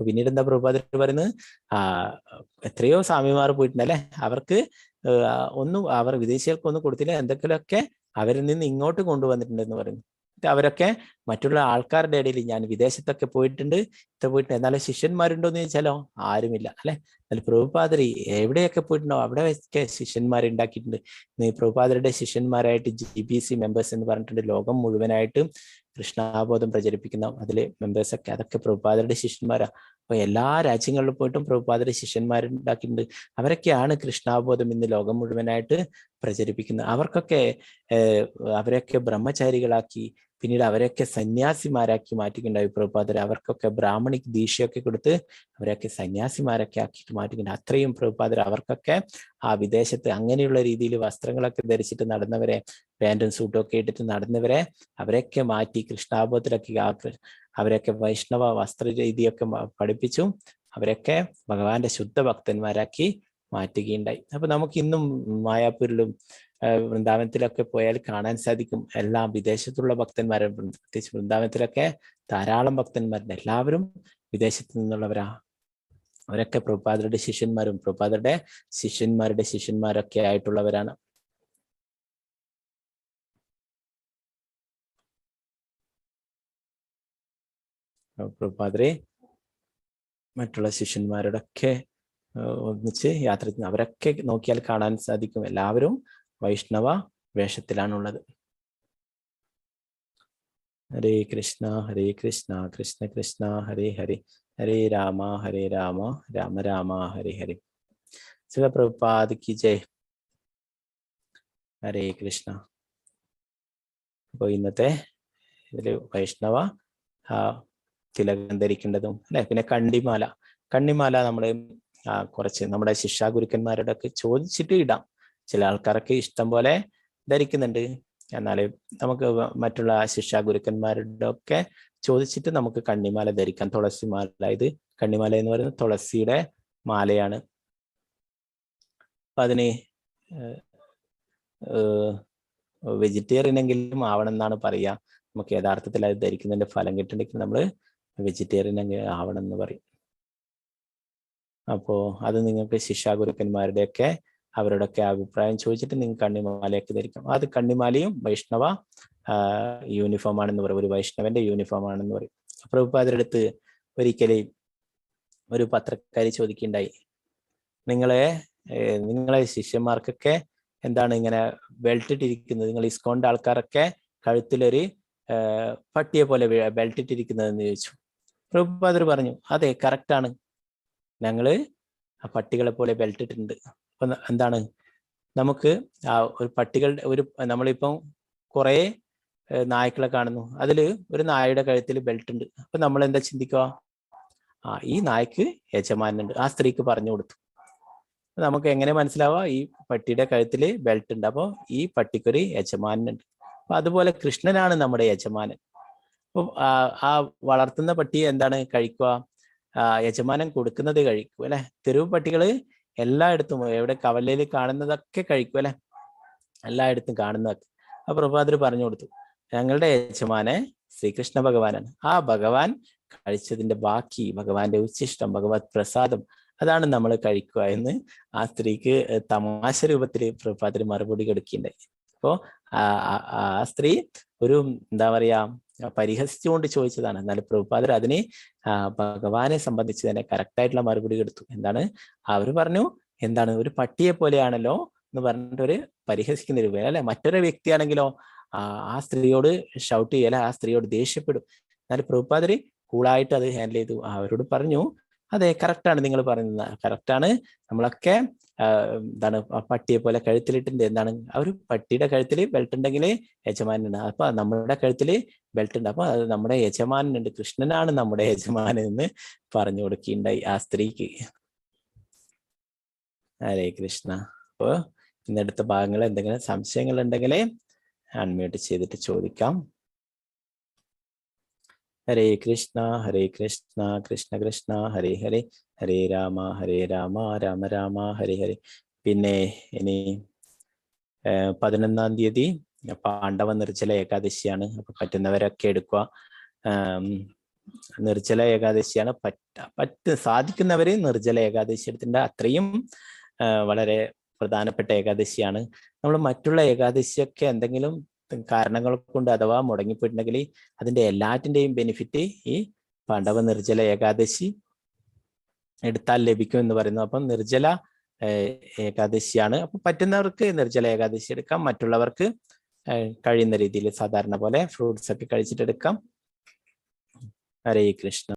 പിന്നീട് എന്താ പ്രഭുപാദര് പറയുന്നത്, എത്രയോ സ്വാമിമാർ പോയിട്ടുണ്ടല്ലേ, അവർക്ക് അവർ വിദേശികൾക്ക് ഒന്നും കൊടുത്തില്ല, എന്തൊക്കെയൊക്കെ അവരിൽ നിന്ന് ഇങ്ങോട്ട് കൊണ്ടുവന്നിട്ടുണ്ടെന്ന് പറയുന്നു. അവരൊക്കെ മറ്റുള്ള ആൾക്കാരുടെ ഇടയിൽ, ഞാൻ വിദേശത്തൊക്കെ പോയിട്ടുണ്ട്, എന്നാലും ശിഷ്യന്മാരുണ്ടോ എന്ന് ചോദിച്ചാലോ ആരുമില്ല അല്ലെ. എന്നാൽ പ്രഭുപാദര് എവിടെയൊക്കെ പോയിട്ടുണ്ടോ അവിടെയൊക്കെ ശിഷ്യന്മാരെ ഉണ്ടാക്കിയിട്ടുണ്ട്. പ്രഭുപാദരുടെ ശിഷ്യന്മാരായിട്ട് GBC മെമ്പേഴ്സ് എന്ന് പറഞ്ഞിട്ടുണ്ട്. ലോകം മുഴുവനായിട്ട് കൃഷ്ണാബോധം പ്രചരിപ്പിക്കുന്ന അതിലെ മെമ്പേഴ്സൊക്കെ, അതൊക്കെ പ്രഭുപാദരുടെ ശിഷ്യന്മാരാ. അപ്പൊ എല്ലാ രാജ്യങ്ങളിലും പോയിട്ടും പ്രഭുപാദരുടെ ശിഷ്യന്മാരുണ്ടാക്കിയിട്ടുണ്ട്. അവരൊക്കെയാണ് കൃഷ്ണാബോധം ഇന്ന് ലോകം മുഴുവനായിട്ട് പ്രചരിപ്പിക്കുന്നത്. അവരൊക്കെ ബ്രഹ്മചാരികളാക്കി, പിന്നീട് അവരെയൊക്കെ സന്യാസിമാരാക്കി മാറ്റിയിട്ടുണ്ടായി പ്രഭുപാദര്. അവർക്കൊക്കെ ബ്രാഹ്മണിക് ദീക്ഷയൊക്കെ കൊടുത്ത് അവരെയൊക്കെ സന്യാസിമാരൊക്കെ ആക്കിയിട്ട് മാറ്റിയിട്ടുണ്ട്. അത്രയും പ്രഭുപാദര് അവർക്കൊക്കെ ആ വിദേശത്ത് അങ്ങനെയുള്ള രീതിയിൽ വസ്ത്രങ്ങളൊക്കെ ധരിച്ചിട്ട് നടന്നവരെ, പാൻറ്റും സൂട്ടും ഒക്കെ ഇട്ടിട്ട് നടന്നവരെ അവരെയൊക്കെ മാറ്റി കൃഷ്ണാബോധത്തിലൊക്കെ അവരെയൊക്കെ വൈഷ്ണവ വസ്ത്ര രീതിയൊക്കെ പഠിപ്പിച്ചു. അവരൊക്കെ ഭഗവാന്റെ ശുദ്ധ ഭക്തന്മാരാക്കി മാറ്റുകയുണ്ടായി. അപ്പൊ നമുക്ക് ഇന്നും മായാപൂരിലും വൃന്ദാവനത്തിലൊക്കെ പോയാൽ കാണാൻ സാധിക്കും. എല്ലാം വിദേശത്തുള്ള ഭക്തന്മാരെ, പ്രത്യേകിച്ച് വൃന്ദാവനത്തിലൊക്കെ ധാരാളം ഭക്തന്മാരുണ്ട്. എല്ലാവരും വിദേശത്ത് നിന്നുള്ളവരാ. അവരൊക്കെ പ്രഭുപാദരുടെ ശിഷ്യന്മാരും പ്രഭുപാദരുടെ ശിഷ്യന്മാരൊക്കെ ആയിട്ടുള്ളവരാണ്. പ്രഭുപാദരെ മറ്റുള്ള ശിഷ്യന്മാരോടൊക്കെ ഒന്നിച്ച് യാത്ര ചെയ്യുന്ന അവരൊക്കെ നോക്കിയാൽ കാണാൻ സാധിക്കും. എല്ലാവരും വൈഷ്ണവ വേഷത്തിലാണുള്ളത്. ഹരേ കൃഷ്ണ കൃഷ്ണ കൃഷ്ണ ഹരേ ഹരേ, ഹരേ രാമ രാമ രാമ ഹരേ ഹരേ. ശ്രീല പ്രഭുപാദ് കി ജയ്. ഹരേ കൃഷ്ണ. അപ്പോൾ ഇന്നത്തെ ഇതില് വൈഷ്ണവ തിലകം ധരിക്കേണ്ടതും അല്ലെ, പിന്നെ കണ്ണിമാല നമ്മള് കുറച്ച് നമ്മുടെ ശിഷ്യാഗുരുക്കന്മാരുടെ ഒക്കെ ചോദിച്ചിട്ട് ഇടാം. ചില ആൾക്കാരൊക്കെ ഇഷ്ടം പോലെ ധരിക്കുന്നുണ്ട്. എന്നാൽ നമുക്ക് മറ്റുള്ള ശിഷ്യാഗുരുക്കന്മാരുടെ ഒക്കെ ചോദിച്ചിട്ട് നമുക്ക് കണ്ണിമാല ധരിക്കാം. തുളസി മാല, ഇത് കണ്ണിമാല എന്ന് പറയുന്നത് തുളസിയുടെ മാലയാണ്. അപ്പൊ അതിന് വെജിറ്റേറിയൻ എങ്കിലും ആവണം എന്നാണ് പറയുക. നമുക്ക് യഥാർത്ഥത്തിൽ അത് ധരിക്കുന്നതിന്റെ ഫലം കിട്ടണമെങ്കിൽ നമ്മൾ വെജിറ്റേറിയൻ ആവണം എന്ന് പറയും. അപ്പോൾ അത് നിങ്ങൾക്ക് ശിഷ്യാഗുരുക്കന്മാരുടെയൊക്കെ അവരോടൊക്കെ അഭിപ്രായം ചോദിച്ചിട്ട് നിങ്ങൾക്ക് കണ്ണിമാലയൊക്കെ ധരിക്കാം. അത് കണ്ണിമാലയും വൈഷ്ണവ യൂണിഫോം ആണെന്ന് പറയും, ഒരു വൈഷ്ണവന്റെ യൂണിഫോം ആണെന്ന് പറയും. പ്രഭുപാദരുടെ അടുത്ത് ഒരിക്കലും ഒരു പത്രക്കാരി ചോദിക്കുകയുണ്ടായി, നിങ്ങളെ ശിഷ്യന്മാർക്കൊക്കെ എന്താണ് ഇങ്ങനെ ബെൽറ്റ് ഇട്ടിരിക്കുന്നത്? നിങ്ങൾ ഇസ്കോണിന്റെ ആൾക്കാരൊക്കെ കഴുത്തിലൊരു പട്ടിയെ പോലെ ബെൽറ്റ് ഇട്ടിരിക്കുന്നതെന്ന് ചോദിച്ചു. പ്രഭുപാദർ പറഞ്ഞു, അതെ കറക്റ്റാണ്, ഞങ്ങള് ആ പട്ടികളെ പോലെ ബെൽറ്റ് ഇട്ടിട്ടുണ്ട്. അപ്പൊ എന്താണ്, നമുക്ക് ഒരു പട്ടികളുടെ നമ്മളിപ്പം കുറെ നായ്ക്കളെ കാണുന്നു, അതില് ഒരു നായയുടെ കഴുത്തിൽ ബെൽറ്റ് ഉണ്ട്. അപ്പൊ നമ്മൾ എന്താ ചിന്തിക്കുക, ഈ നായ്ക്ക് യജമാനുണ്ട്. ആ സ്ത്രീക്ക് പറഞ്ഞു കൊടുത്തു. നമുക്ക് എങ്ങനെ മനസ്സിലാവുക, ഈ പട്ടിയുടെ കഴുത്തില് ബെൽറ്റ് ഉണ്ട്, അപ്പൊ ഈ പട്ടിക്കൊരു യജമാനുണ്ട്. അപ്പൊ അതുപോലെ കൃഷ്ണനാണ് നമ്മുടെ യജമാനൻ. അപ്പൊ ആ വളർത്തുന്ന പട്ടി എന്താണ് കഴിക്കുക, യജമാനൻ കൊടുക്കുന്നത് കഴിക്കും അല്ലെ. തെരുവ് പട്ടികള് എല്ലായിടത്തും എവിടെ കവലയിൽ കാണുന്നതൊക്കെ കഴിക്കും അല്ലെ, എല്ലായിടത്തും കാണുന്നതൊക്കെ. ആ പ്രഭുപാദർ പറഞ്ഞു കൊടുത്തു, ഞങ്ങളുടെ യജമാനെ ശ്രീകൃഷ്ണ ഭഗവാനാണ്. ആ ഭഗവാൻ കഴിച്ചതിന്റെ ബാക്കി, ഭഗവാന്റെ ഉച്ഛിഷ്ടം, ഭഗവത് പ്രസാദം, അതാണ് നമ്മൾ കഴിക്കുക എന്ന് ആ സ്ത്രീക്ക് തമാശ രൂപത്തിൽ പ്രഭുപാദർ മറുപടി കൊടുക്കുകയുണ്ടായി. അപ്പോ ആ സ്ത്രീ ഒരു എന്താ പറയാ പരിഹസിച്ചുകൊണ്ട് ചോദിച്ചതാണ്. എന്നാൽ പ്രഭുപാദർ അതിന് ഭഗവാനെ സംബന്ധിച്ച് തന്നെ കറക്റ്റായിട്ടുള്ള മറുപടി കൊടുത്തു. എന്താണ്, അവർ പറഞ്ഞു, എന്താണ് ഒരു പട്ടിയെ പോലെയാണല്ലോ എന്ന് പറഞ്ഞിട്ട് ഒരു പരിഹസിക്കുന്ന രൂപ അല്ലെ. മറ്റൊരു വ്യക്തിയാണെങ്കിലോ ആ സ്ത്രീയോട് ഷൗട്ട് ചെയ്യല, ആ സ്ത്രീയോട് ദേഷ്യപ്പെടും. എന്നാൽ പ്രഭുപാദർ കൂളായിട്ട് അത് ഹാൻഡിൽ ചെയ്തു. അവരോട് പറഞ്ഞു, അതെ, കറക്റ്റാണ് നിങ്ങൾ പറയുന്നത്, കറക്റ്റാണ്. നമ്മളൊക്കെ എന്താണ് പട്ടിയെ പോലെ കഴുത്തിലിട്ടുണ്ട്. എന്താണ് ആ ഒരു പട്ടിയുടെ കഴുത്തിൽ ബെൽറ്റ് ഉണ്ടെങ്കിൽ യജമാനുണ്ട്. അപ്പൊ നമ്മുടെ കഴുത്തിൽ ബെൽറ്റ് ഉണ്ട്, അപ്പൊ അത് നമ്മുടെ യജമാനുണ്ട്, കൃഷ്ണനാണ് നമ്മുടെ യജമാനൻ എന്ന് പറഞ്ഞു കൊടുക്കുകയുണ്ടായി ആ സ്ത്രീക്ക്. ഹരേ കൃഷ്ണ. അപ്പോ ഇന്നെടുത്ത ഭാഗങ്ങൾ എന്തെങ്കിലും സംശയങ്ങൾ ഉണ്ടെങ്കിൽ അൺമ്യൂട്ട് ചെയ്തിട്ട് ചോദിക്കാം. ഹരേ കൃഷ്ണ കൃഷ്ണ കൃഷ്ണ ഹരേ ഹരേ, ഹരേ രാമ രാമ രാമ ഹരേ ഹരേ. പിന്നെ ഇനി 11-ാം തീയതി പാണ്ഡവ നിർജ്ജല ഏകാദശിയാണ്. അപ്പൊ പറ്റുന്നവരൊക്കെ എടുക്കുക. നിർജ്ജല ഏകാദശിയാണ്. സാധിക്കുന്നവര് നിർജ്ജല ഏകാദശി എടുത്തിട്ടുണ്ട്. അത്രയും വളരെ പ്രധാനപ്പെട്ട ഏകാദശിയാണ്. നമ്മൾ മറ്റുള്ള ഏകാദശിയൊക്കെ എന്തെങ്കിലും കാരണങ്ങൾ കൊണ്ട് അഥവാ മുടങ്ങിപ്പോയിട്ടുണ്ടെങ്കിൽ അതിന്റെ എല്ലാറ്റിന്റെയും ബെനിഫിറ്റ് ഈ പാണ്ഡവ നിർജ്ജല ഏകാദശി എടുത്താൽ ലഭിക്കും എന്ന് പറയുന്നു. അപ്പം നിർജ്ജല ഏകാദശിയാണ്. അപ്പൊ പറ്റുന്നവർക്ക് നിർജ്ജല ഏകാദശി എടുക്കാം, മറ്റുള്ളവർക്ക് കഴിയുന്ന രീതിയിൽ സാധാരണ പോലെ ഫ്രൂട്ട്സ് ഒക്കെ കഴിച്ചിട്ട് എടുക്കാം. ഹരേ കൃഷ്ണ.